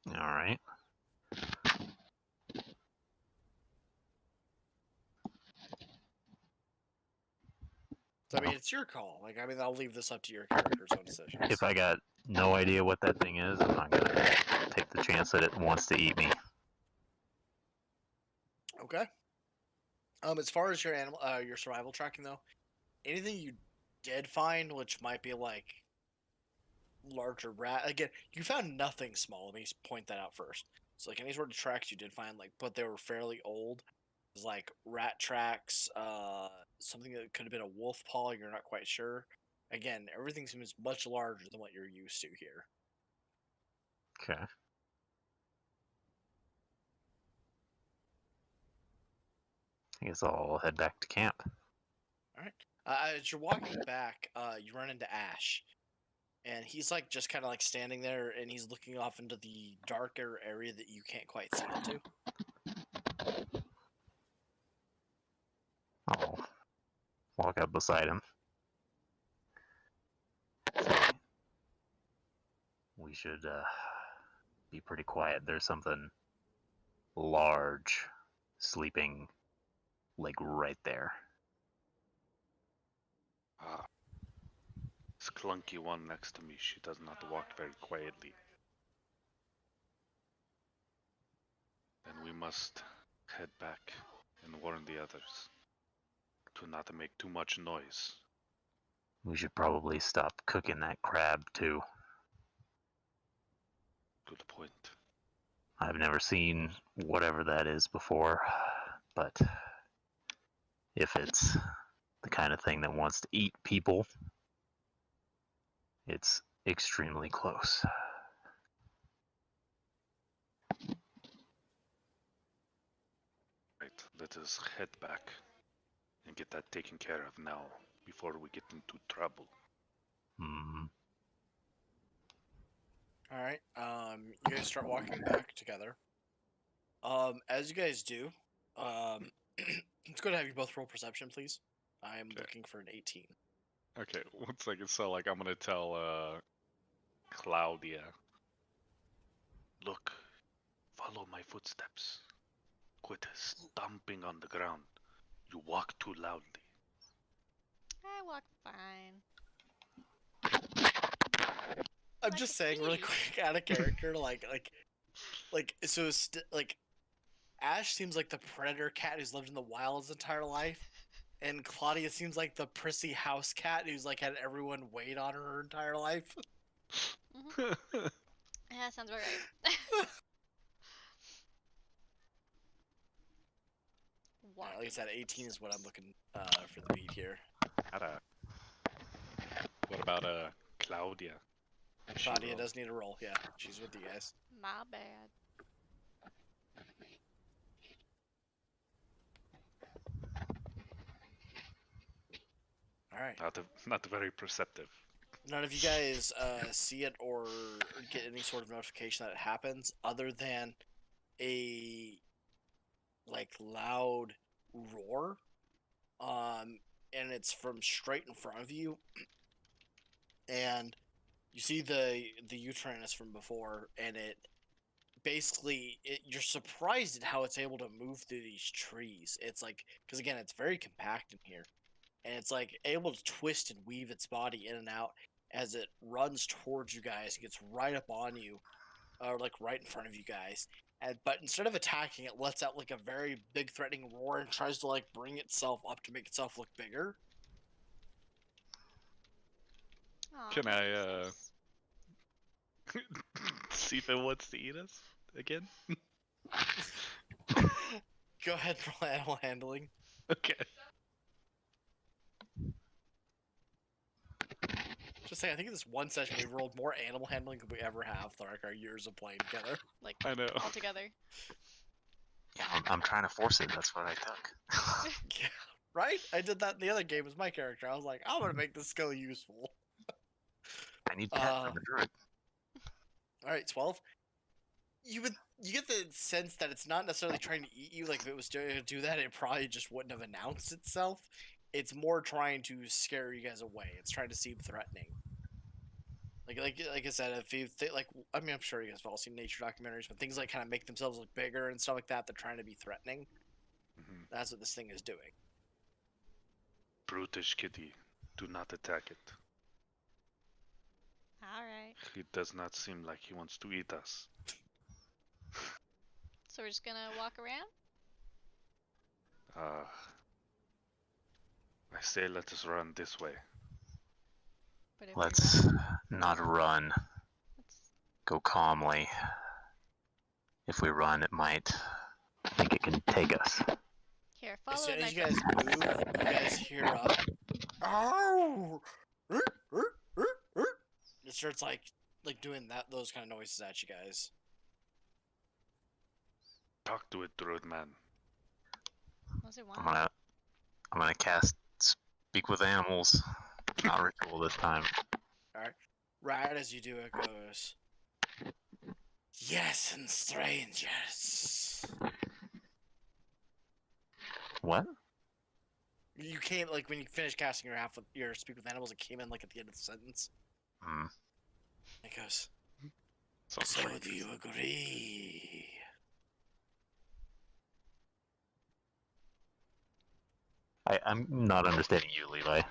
Alright. So, I mean, it's your call. Like, I mean, I'll leave this up to your character's own decisions. If I got no idea what that thing is, I'm not gonna take the chance that it wants to eat me. Okay. As far as your your survival tracking though, anything you did find, which might be like larger rat. Again, you found nothing small. Let me point that out first. So like any sort of tracks you did find, like, but they were fairly old. It was like rat tracks, something that could have been a wolf paw. You're not quite sure. Again, everything seems much larger than what you're used to here. Okay. I guess I'll head back to camp. As you're walking back, you run into Ash, and he's like just kind of like standing there, and he's looking off into the darker area that you can't quite see into. I'll walk up beside him. We should be pretty quiet. There's something large sleeping, like, right there. Ah. This clunky one next to me, she does not walk very quietly. Then we must head back and warn the others to not make too much noise. We should probably stop cooking that crab, too. Good point. I've never seen whatever that is before, but if it's the kind of thing that wants to eat people, it's extremely close. Right, let us head back and get that taken care of now before we get into trouble. Hmm. All right. You guys start walking back together. As you guys do, it's going to have you both roll perception, please. I'm Okay. looking for an 18. Okay, 1 second. So, like, I'm gonna tell Claudia. Look, follow my footsteps. Quit stomping on the ground. You walk too loudly. I walk fine. I'm Like just a saying, really kitty. quick, out of character, so Ash seems like the predator cat who's lived in the wild his entire life, and Claudia seems like the prissy house cat who's like had everyone wait on her entire life. Yeah, sounds about right. Like I said, 18 is what I'm looking for the beat here. What about Claudia? Is she Claudia roll? does need a roll. Yeah, she's with you guys. My bad. All right. Not very perceptive. None of you guys see it or get any sort of notification that it happens, other than a like loud roar, and it's from straight in front of you, and you see the Utranus from before, and it basically you're surprised at how it's able to move through these trees. It's like, because again, it's very compact in here, and it's like able to twist and weave its body in and out as it runs towards you guys and gets right up on you, or like right in front of you guys. But instead of attacking, it lets out like a very big threatening roar and tries to like bring itself up to make itself look bigger. Aw, Can that's I, nice. see if it wants to eat us again? Go ahead and roll animal handling. Okay. Just saying, I think in this one session we've rolled more animal handling than we ever have throughout our years of playing together. Like I know. all together. Yeah, I'm trying to force it. That's what I took. Yeah, right? I did that in the other game as my character. I was like, I'm gonna make this skill useful. I need cat from the druid. All right, 12. You get the sense that it's not necessarily trying to eat you. Like if it was to do that, it probably just wouldn't have announced itself. It's more trying to scare you guys away. It's trying to seem threatening. Like I said, if you like, I mean, I'm sure you guys have all seen nature documentaries, when things like kind of make themselves look bigger and stuff like that, they're trying to be threatening. Mhm. That's what this thing is doing. Brutish kitty, do not attack it. Alright. He does not seem like he wants to eat us. So we're just gonna walk around? I say let us run this way. But if we Let's run, not run. let's... Go calmly. If we run, it might. I think it can take us. Here, As follow soon my as you guys move, you guys hear "Ow!" It starts like doing those kind of noises at you guys. Talk to it, druid man. What does it I'm want? gonna cast Speak with Animals. Not ritual this time. Right as you do, it goes, "Yes, and strangers." What? You came like when you finished casting your Speak with Animals, it came in like at the end of the sentence. Hmm. It goes, So "So strange. do you agree?" I'm not understanding you, Levi.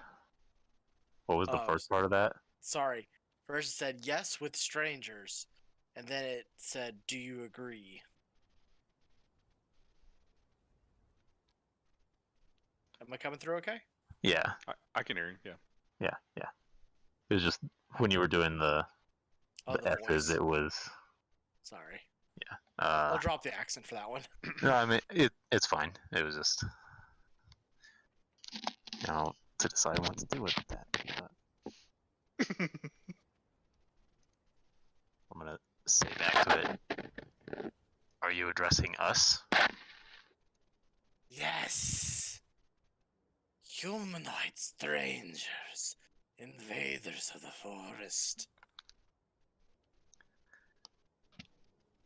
What was the Oh, first part of that? Sorry. First it said yes with strangers, and then it said, "Do you agree?" Am I coming through okay? Yeah, I can hear you, yeah. yeah. It was just when you were doing the Oh, the S's, voice. it was. Sorry. Uh, I'll drop the accent for that one. no, I mean it's fine. It was just, to decide what to do with that. But I'm gonna say back to it. Are you addressing us? Yes! Humanoid strangers, invaders of the forest.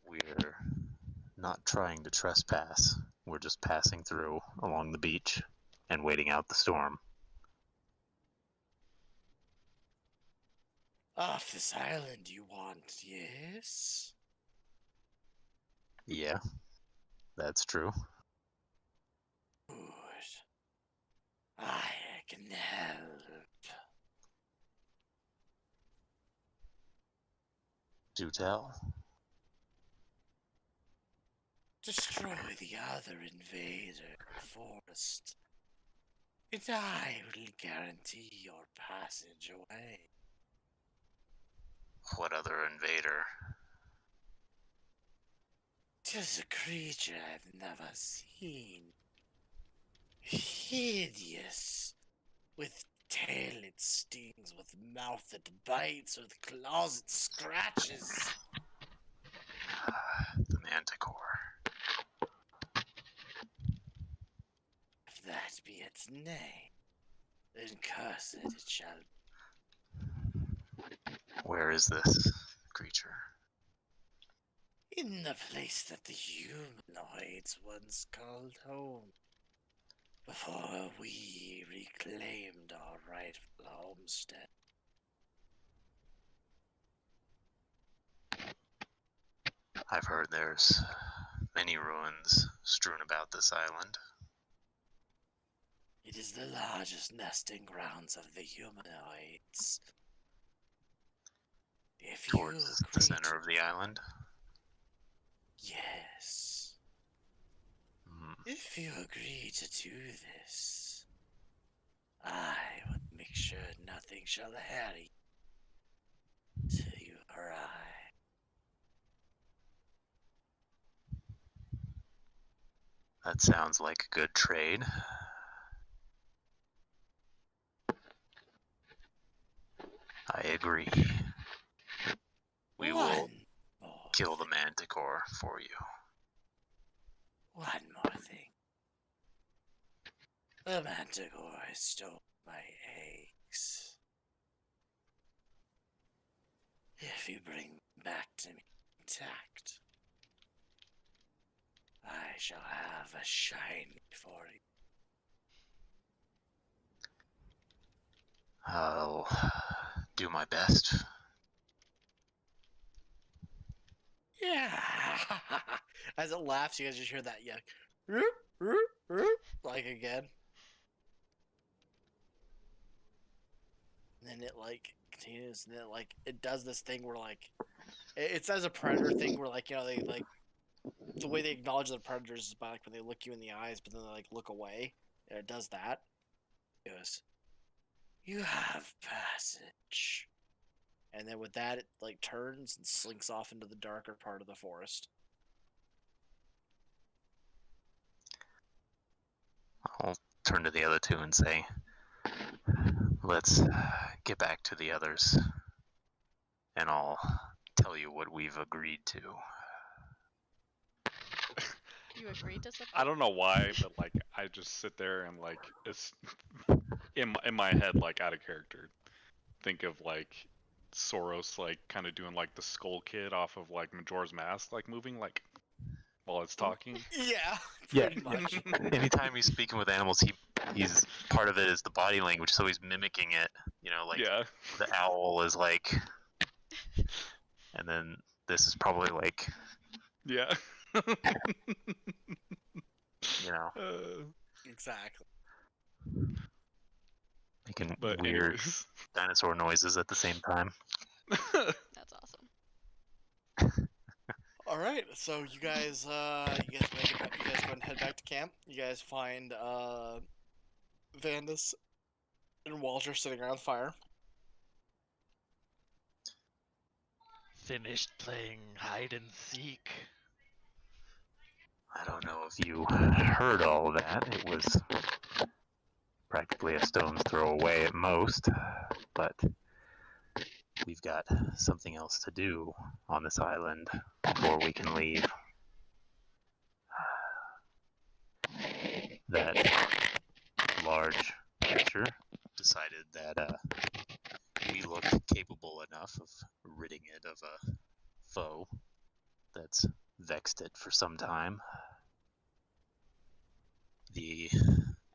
We're not trying to trespass. We're just passing through along the beach and waiting out the storm. Off this island you want, yes? Yeah, that's true. Good. I can help. Do tell. Destroy the other invader in the forest, and I will guarantee your passage away. What other invader? 'Tis a creature I've never seen. Hideous, with tail it stings, with mouth it bites, with claws it scratches. The Manticore. If that be its name, then cursed it shall. Where is this creature? In the place that the humanoids once called home, before we reclaimed our rightful homestead. I've heard there's many ruins strewn about this island. It is the largest nesting grounds of the humanoids. If Towards you the agree center of the island. Yes. Hmm. If you agree to do this, I will make sure nothing shall harry till you arrive. That sounds like a good trade. I agree. We will One more kill the thing. Manticore for you. One more thing. The Manticore stole my eggs. If you bring them back to me intact, I shall have a shiny for you. I'll do my best. Yeah. As it laughs, you guys just hear that yuck. Like again. And then it like continues, and then it does this thing where it says a predator thing where they like the way they acknowledge the predators is by when they look you in the eyes, but then they look away. And it does that. It goes, "You have passage." And then with that, it turns and slinks off into the darker part of the forest. I'll turn to the other two and say, let's get back to the others, and I'll tell you what we've agreed to. You agreed to something? I don't know why, but I just sit there and it's in my head, out of character, think of Soros kind of doing the Skull Kid off of Majora's Mask, moving while it's talking. Yeah, Yeah. pretty much. Anytime he's speaking with animals, he's part of it is the body language, so he's mimicking it. Yeah. The owl is and then this is probably Yeah. Exactly. making But weird anyways. dinosaur noises at the same time. That's awesome. All right, so you guys make it back. You guys go and head back to camp. You guys find Vandus and Walter sitting around the fire. Finished playing hide and seek. I don't know if you heard all of that. It was practically a stone's throw away at most, but we've got something else to do on this island before we can leave. That large creature decided that we looked capable enough of ridding it of a foe that's vexed it for some time. The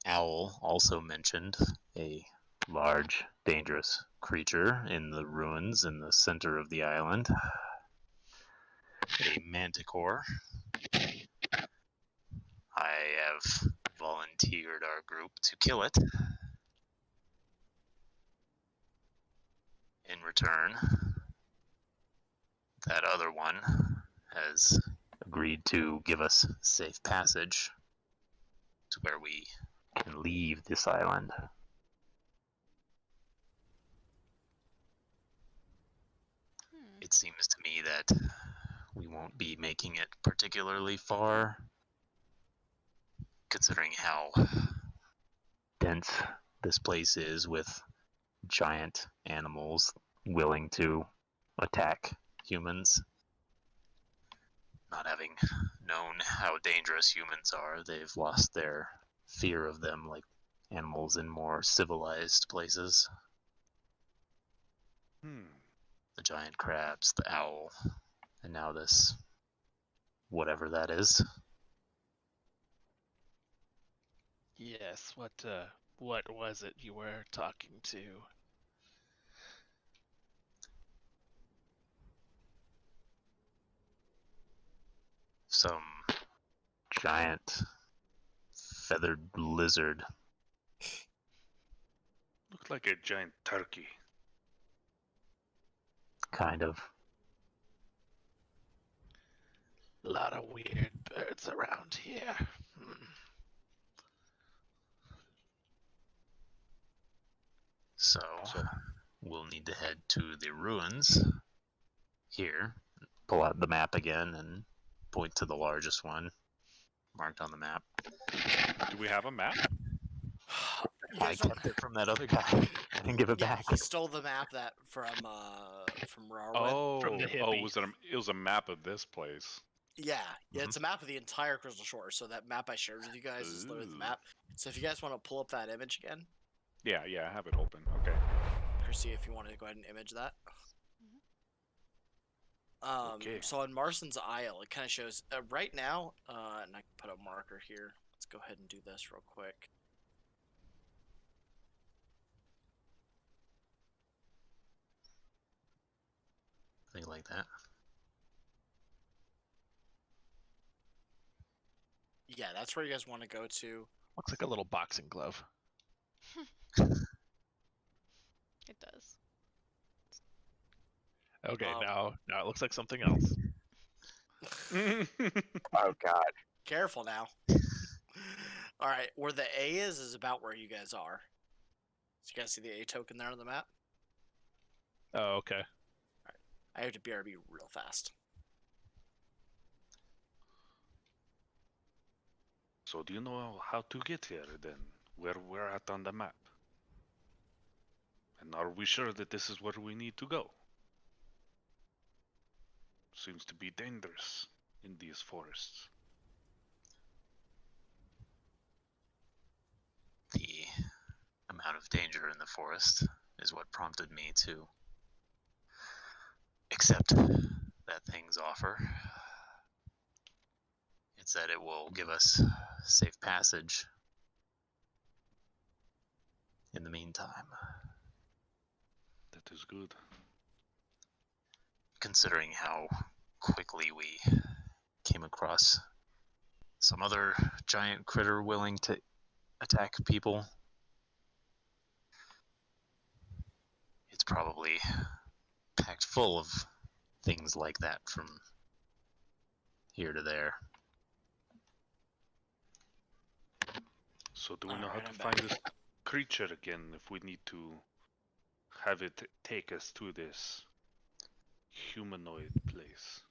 owl also mentioned a large, dangerous creature in the ruins in the center of the island. A manticore. I have volunteered our group to kill it. In return, that other one has agreed to give us safe passage to where we can leave this island. It seems to me that we won't be making it particularly far, considering how dense this place is with giant animals willing to attack humans. Not having known how dangerous humans are, they've lost their fear of them like animals in more civilized places. The giant crabs, the owl, and now this whatever that is. Yes, what was it you were talking to? Some giant feathered lizard. Looked like a giant turkey. Kind of. A lot of weird birds around here. So, we'll need to head to the ruins here. Pull out the map again and point to the largest one marked on the map. Do we have a map? You I guys don't- kept it from that other guy. I didn't give it Yeah, back. he stole the map that from Rarwood. Oh, From the it was hippie. it was a map of this place. Yeah, it's a map of the entire Crystal Shore. So that map I shared with you guys is literally the Ooh. map. So if you guys want to pull up that image again, Yeah, I have it open. Okay. Chrissy, if you want to go ahead and image that. Okay. So on Marston's Isle, it kind of shows right now, and I can put a marker here. Let's go ahead and do this real quick. Something like that. Yeah, that's where you guys want to go to. Looks like a little boxing glove. It does. Okay, Um, now it looks like something else. Oh God. Careful now. All right, where the A is about where you guys are. So you guys see the A token there on the map? Oh, okay. I have to BRB real fast. So do you know how to get here then? Where we're at on the map? And are we sure that this is where we need to go? Seems to be dangerous in these forests. The amount of danger in the forest is what prompted me to accept that thing's offer. It's that it will give us safe passage in the meantime. That is good. Considering how quickly we came across some other giant critter willing to attack people, it's probably packed full of things like that from here to there. So do we know how Alright, to I'm find back. this creature again if we need to have it take us to this humanoid place?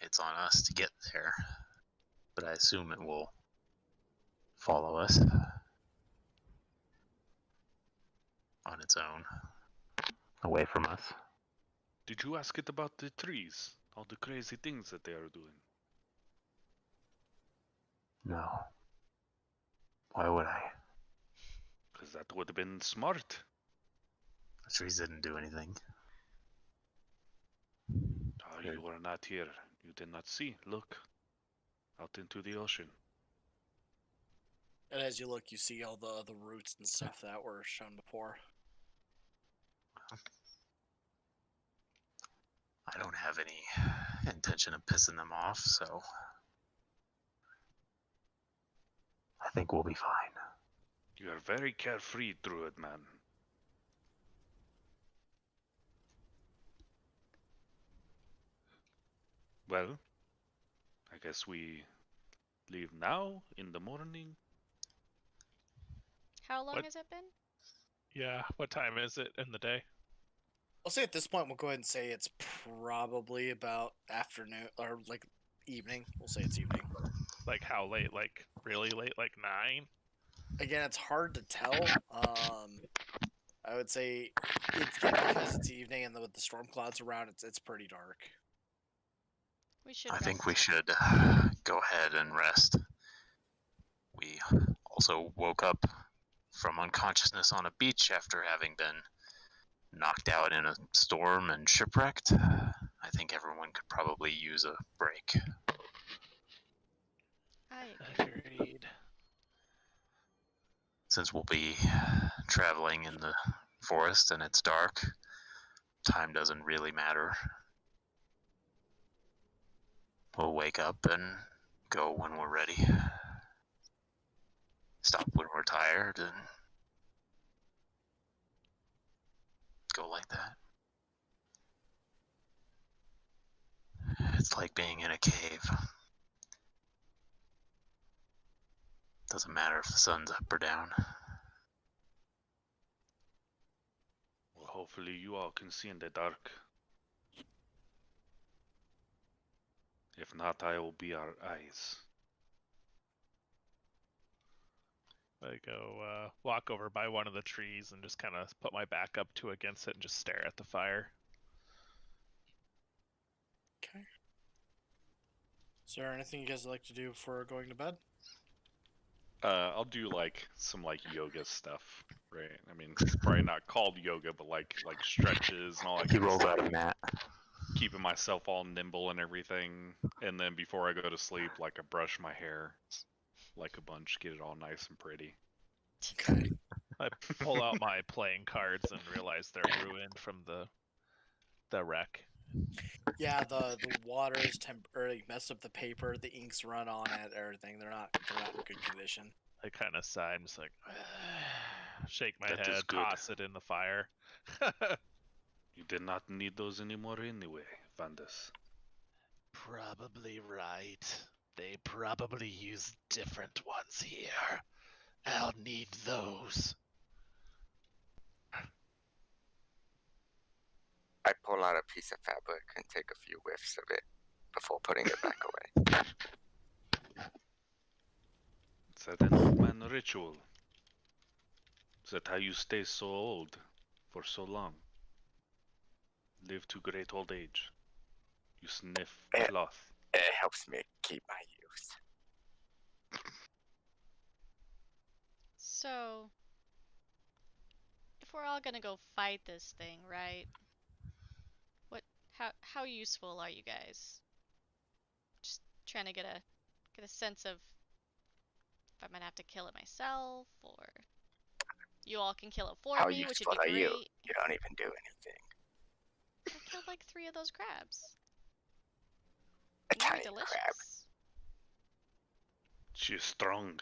It's on us to get there, but I assume it will follow us on its own, away from us. Did you ask it about the trees? All the crazy things that they are doing? No. Why would I? Because that would have been smart. The trees didn't do anything. Oh, Good. you were not here. You did not see. Look. Out into the ocean. And as you look, you see all the roots and stuff that were shown before. I don't have any intention of pissing them off, so I think we'll be fine. You are very carefree, Druid man. Well, I guess we leave now in the morning. How long What? has it been? Yeah, what time is it in the day? I'll say at this point, we'll go ahead and say it's probably about afternoon or like evening. We'll say it's evening. Like how late? Like really late? Like 9? Again, it's hard to tell. I would say it's because it's evening and with the storm clouds around, it's pretty dark. We should. I think rest. we should go ahead and rest. We also woke up from unconsciousness on a beach after having been knocked out in a storm and shipwrecked. I think everyone could probably use a break. I agree. Agreed. Since we'll be traveling in the forest and it's dark, time doesn't really matter. We'll wake up and go when we're ready. Stop when we're tired and go like that. It's like being in a cave. Doesn't matter if the sun's up or down. Well, hopefully you all can see in the dark. If not, I will be our eyes. I go walk over by one of the trees and just kind of put my back up to against it and just stare at the fire. Okay. Is there anything you guys like to do before going to bed? I'll do like some like yoga stuff, right? I mean, it's probably not called yoga, but like stretches and all that He kind of rolls stuff. out a mat. Keeping myself all nimble and everything, and then before I go to sleep, like I brush my hair, like a bunch, get it all nice and pretty. Okay. I pull out my playing cards and realize they're ruined from the wreck. Yeah, the water is temporarily messed up the paper. The ink's run on it. Everything. They're not in good condition. I kind of sigh. I'm just like, shake my That is head, good. toss it in the fire. You did not need those anymore anyway, Vandus. Probably right. They probably use different ones here. I'll need those. I pull out a piece of fabric and take a few whiffs of it before putting it back away. Is that an old man ritual? Is that how you stay so old for so long? Live to great old age. You sniff cloth. It helps me keep my youth. So, if we're all gonna go fight this thing, right? How useful are you guys? Just trying to get a sense of if I'm gonna have to kill it myself, or you all can kill it for How me, which would useful be are great. you? You don't even do anything. I killed like 3 of those crabs. A They were tiny delicious. crab. She is strong.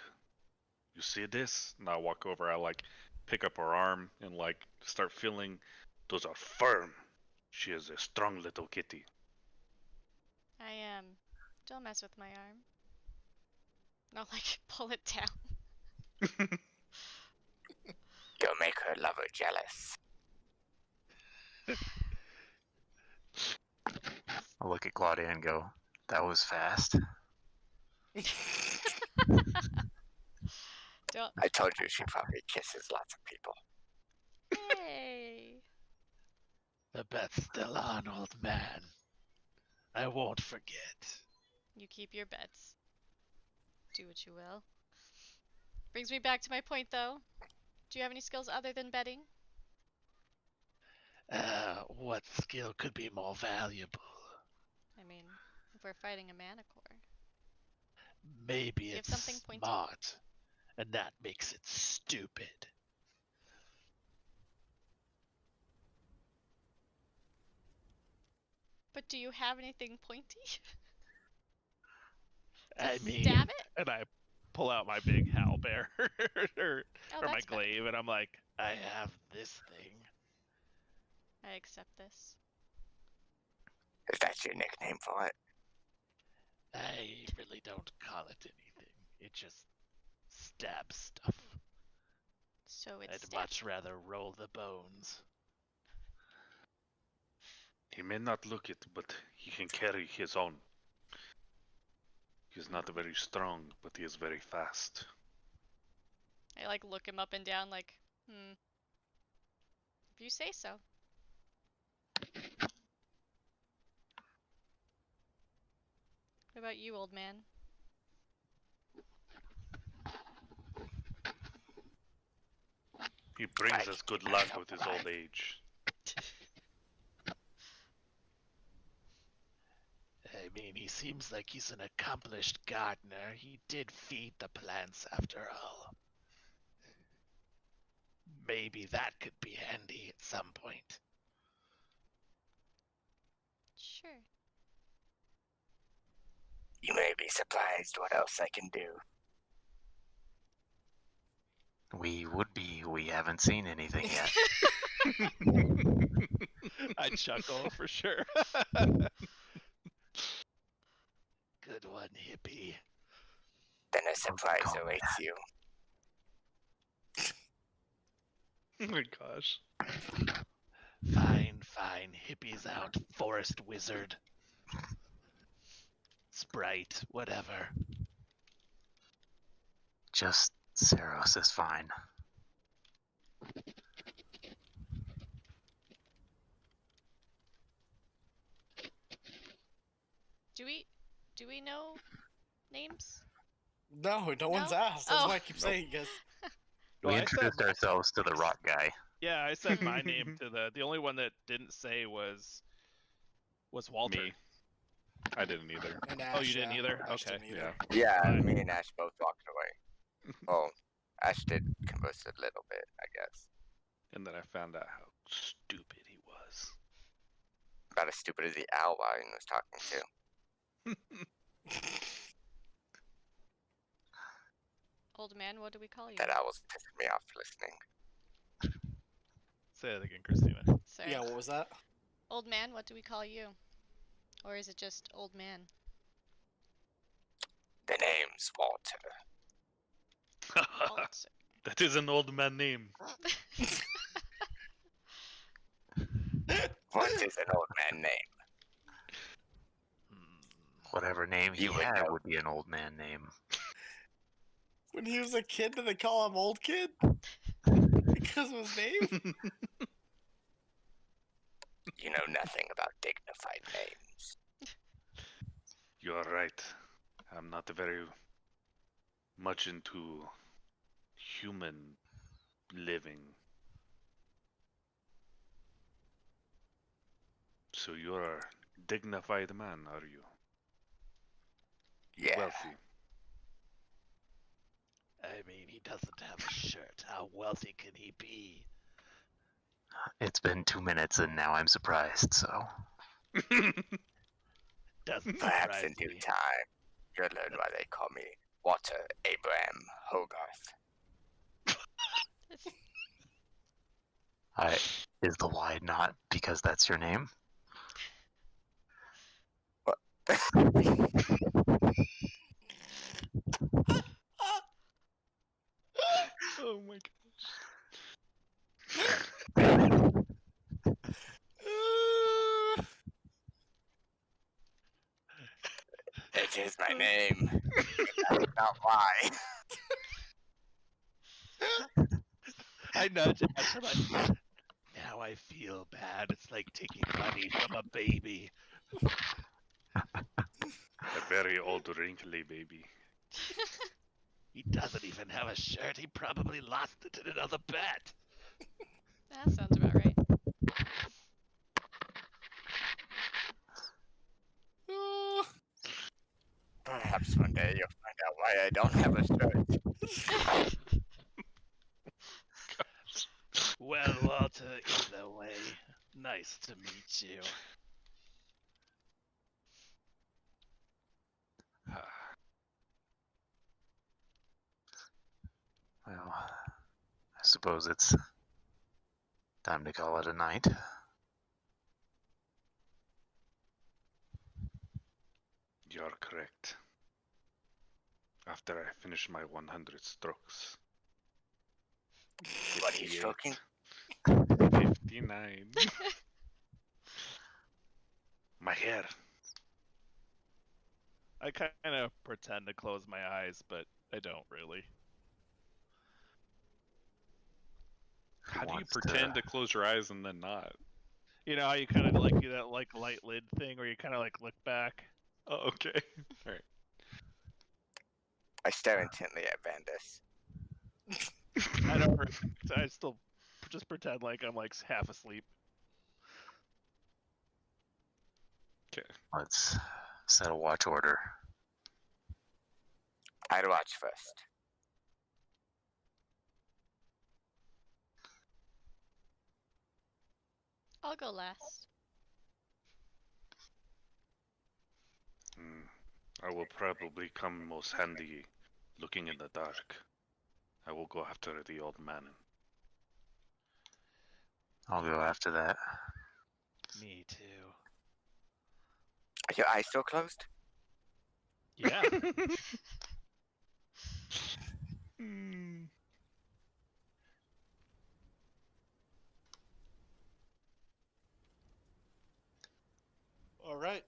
You see this? And I walk over, I like pick up her arm and like start feeling those are firm. She is a strong little kitty. I am. Don't mess with my arm. No, like pull it down. You'll make her lover jealous. I look at Claudia and go, "That was fast." Don't. I told you she probably kisses lots of people. Hey. The bet's still on, old man. I won't forget. You keep your bets. Do what you will. Brings me back to my point, though. Do you have any skills other than betting? What skill could be more valuable? I mean, if we're fighting a manicore. Maybe You have it's something pointy? smart, and that makes it stupid. But do you have anything pointy? I mean, Stab it? and I pull out my big halberd or Oh, my that's better. glaive, and I'm like, I have this thing. I accept this. Is that your nickname for it? I really don't call it anything. It just stabs stuff. So it's I'd stab. much rather roll the bones. He may not look it, but he can carry his own. He is not very strong, but he is very fast. I like look him up and down like, if you say so. What about you, old man? He brings I us can good keep luck myself with his alive. old age. I mean, he seems like he's an accomplished gardener. He did feed the plants after all. Maybe that could be handy at some point. Sure. You may be surprised what else I can do. We would be. We haven't seen anything yet. I chuckle for sure. Good one, hippie. Then a surprise call awaits you. Oh my gosh. Fine, fine. Hippie's out. Forest wizard. Sprite, whatever. Just Saros is fine. Do we Do we know names? No, no one's No? asked. That's Oh. why I keep saying yes. Well, We I said introduced ourselves to the rock guy. Yeah, I said my name to the only one that didn't say was Walter. Me. I didn't either. And Oh, Ash, you didn't yeah. either? Ash Okay. didn't either. Yeah, Fine. me and Ash both walked away. Well, Ash did converse a little bit, I guess. And then I found out how stupid he was. About as stupid as the owl Ryan was talking to. Old man, what do we call you? That owl's pissing me off listening. Say that again, Christina. Sorry. Yeah, what was that? Old man, what do we call you? Or is it just old man? The name's Walter. Walter. That is an old man name. What is an old man name? Whatever name he You would had know. would be an old man name. When he was a kid, did they call him Old Kid? Because of his name? You know nothing about dignified names. You're right. I'm not very much into human living. So you're a dignified man, are you? Yeah. Wealthy. I mean, he doesn't have a shirt. How wealthy can he be? It's been 2 minutes and now I'm surprised, so. Doesn't Perhaps in surprise due me. time, you'll learn why they call me Walter Abraham Hogarth. Is the why not because that's your name? Oh my It is my name. That's not why. I nudge Ash. I'm like, now I feel bad. It's like taking money from a baby. A very old wrinkly baby. He doesn't even have a shirt. He probably lost it in another bet. That sounds about right. Perhaps one day you'll find out why I don't have a shirt. Well, Walter, either way, nice to meet you. Well, I suppose it's time to call it a night. You're correct. After I finish my 100 strokes. What are you 58, stroking? 59. My hair. I kind of pretend to close my eyes, but I don't really. How do you Wants to- pretend to close your eyes and then not? You know how you kind of like do that like light lid thing where you kind of like look back? Oh, okay. Alright. I stare intently at Vandus. I don't. I still just pretend like I'm like half asleep. Let's set a watch order. I'd watch first. I'll go last. I will probably come most handy looking in the dark. I will go after the old man. I'll go after that. Me too. Are your eyes still closed? Yeah. All right.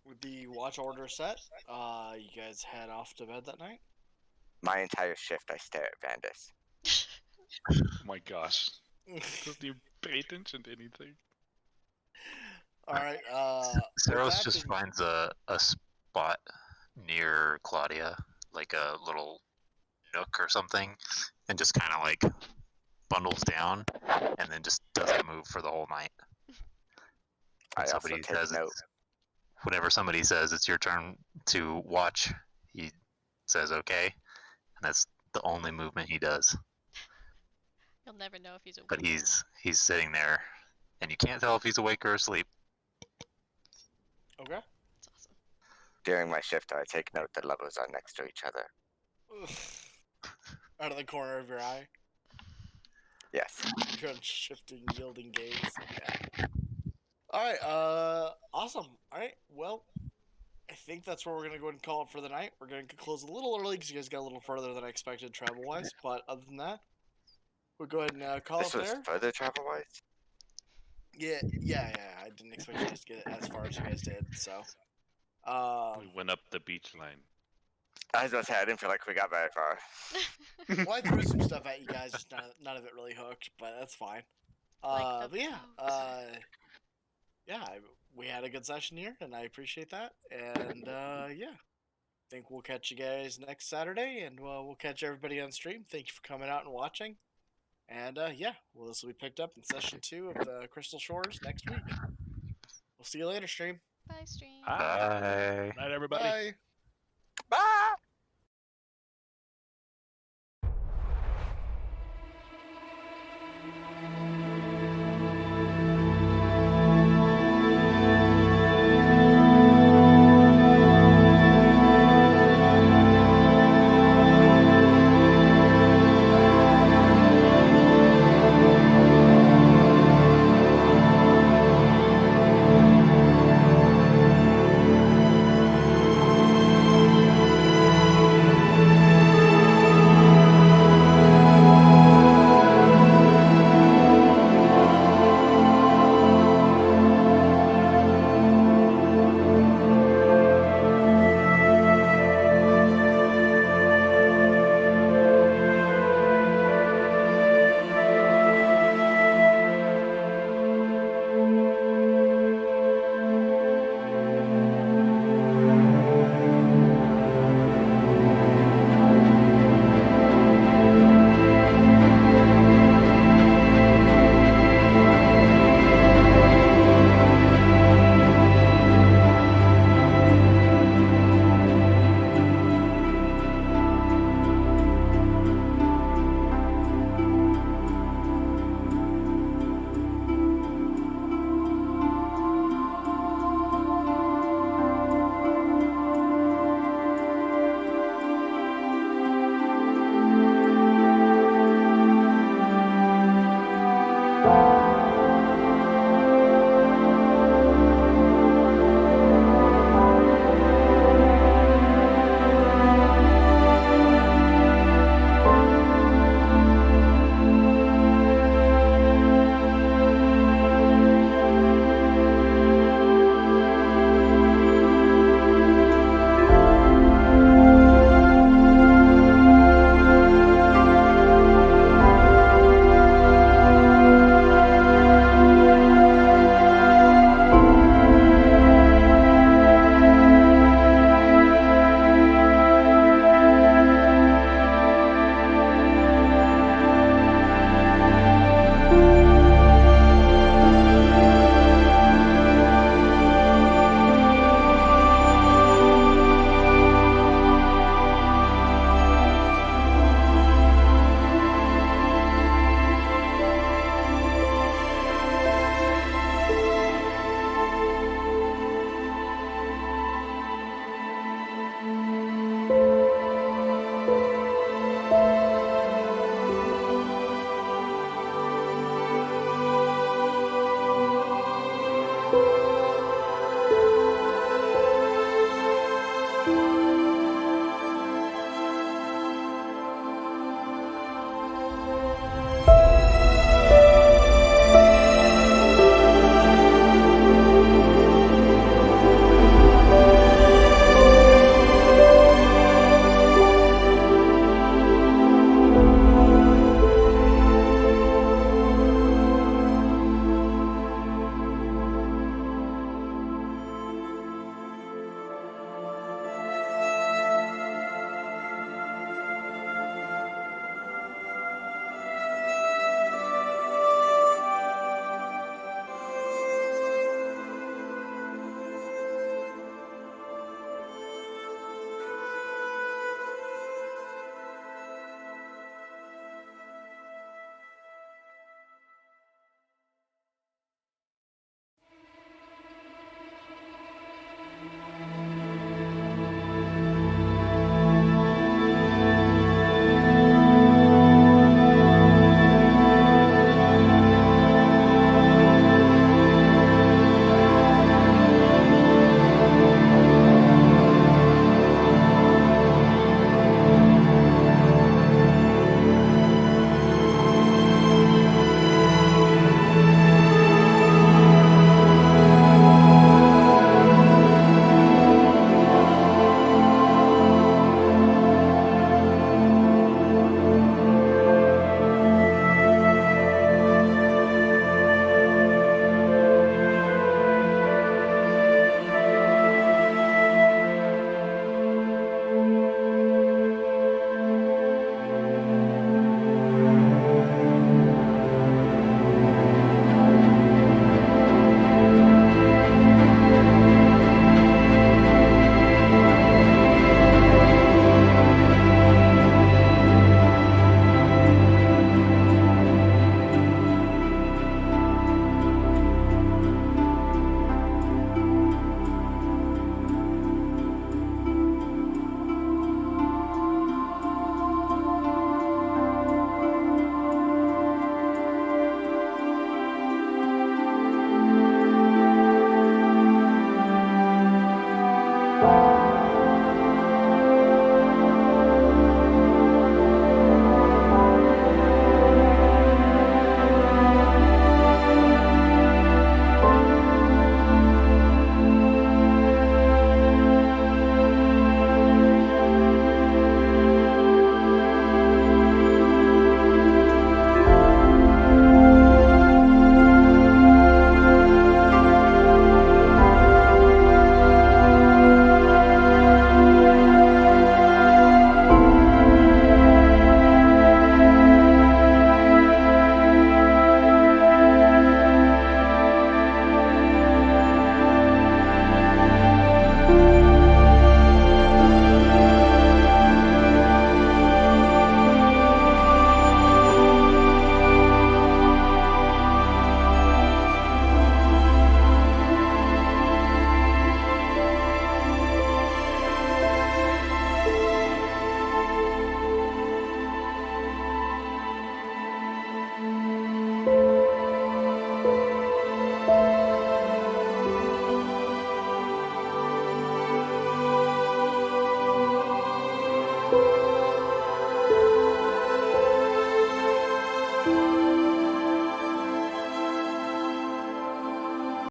With the watch order set, you guys head off to bed that night. My entire shift, I stare at Vandus. Oh my gosh. Doesn't even pay attention to anything. All right. Saros that just being- finds a spot near Claudia, like a little nook or something, and just kind of like bundles down, and then just doesn't move for the whole night. I When also somebody take says note. whenever somebody says it's your turn to watch, he says okay, and that's the only movement he does. You'll never know if he's awake. But or not. he's sitting there, and you can't tell if he's awake or asleep. Okay. That's awesome. During my shift, I take note that levels are next to each other. Out of the corner of your eye. Yes. You're on shifting, yielding gaze. Yeah. Alright, awesome. Alright, well, I think that's where we're gonna go ahead and call it for the night. We're gonna close a little early because you guys got a little further than I expected travel-wise, but other than that, we'll go ahead and call This it was there. further travel-wise? Yeah, I didn't expect you guys to get as far as you guys did, so. We went up the beach line. I was about to say, I didn't feel like we got very far. Well, I threw some stuff at you guys, just none of it really hooked, but that's fine. Like the But yeah, boat. we had a good session here, and I appreciate that. And yeah, I think we'll catch you guys next Saturday, and we'll catch everybody on stream. Thank you for coming out and watching. And yeah, well, this will be picked up in session 2 of the Crystal Shores next week. We'll see you later, stream. Bye, stream. Bye. Night, everybody. Bye. Bye!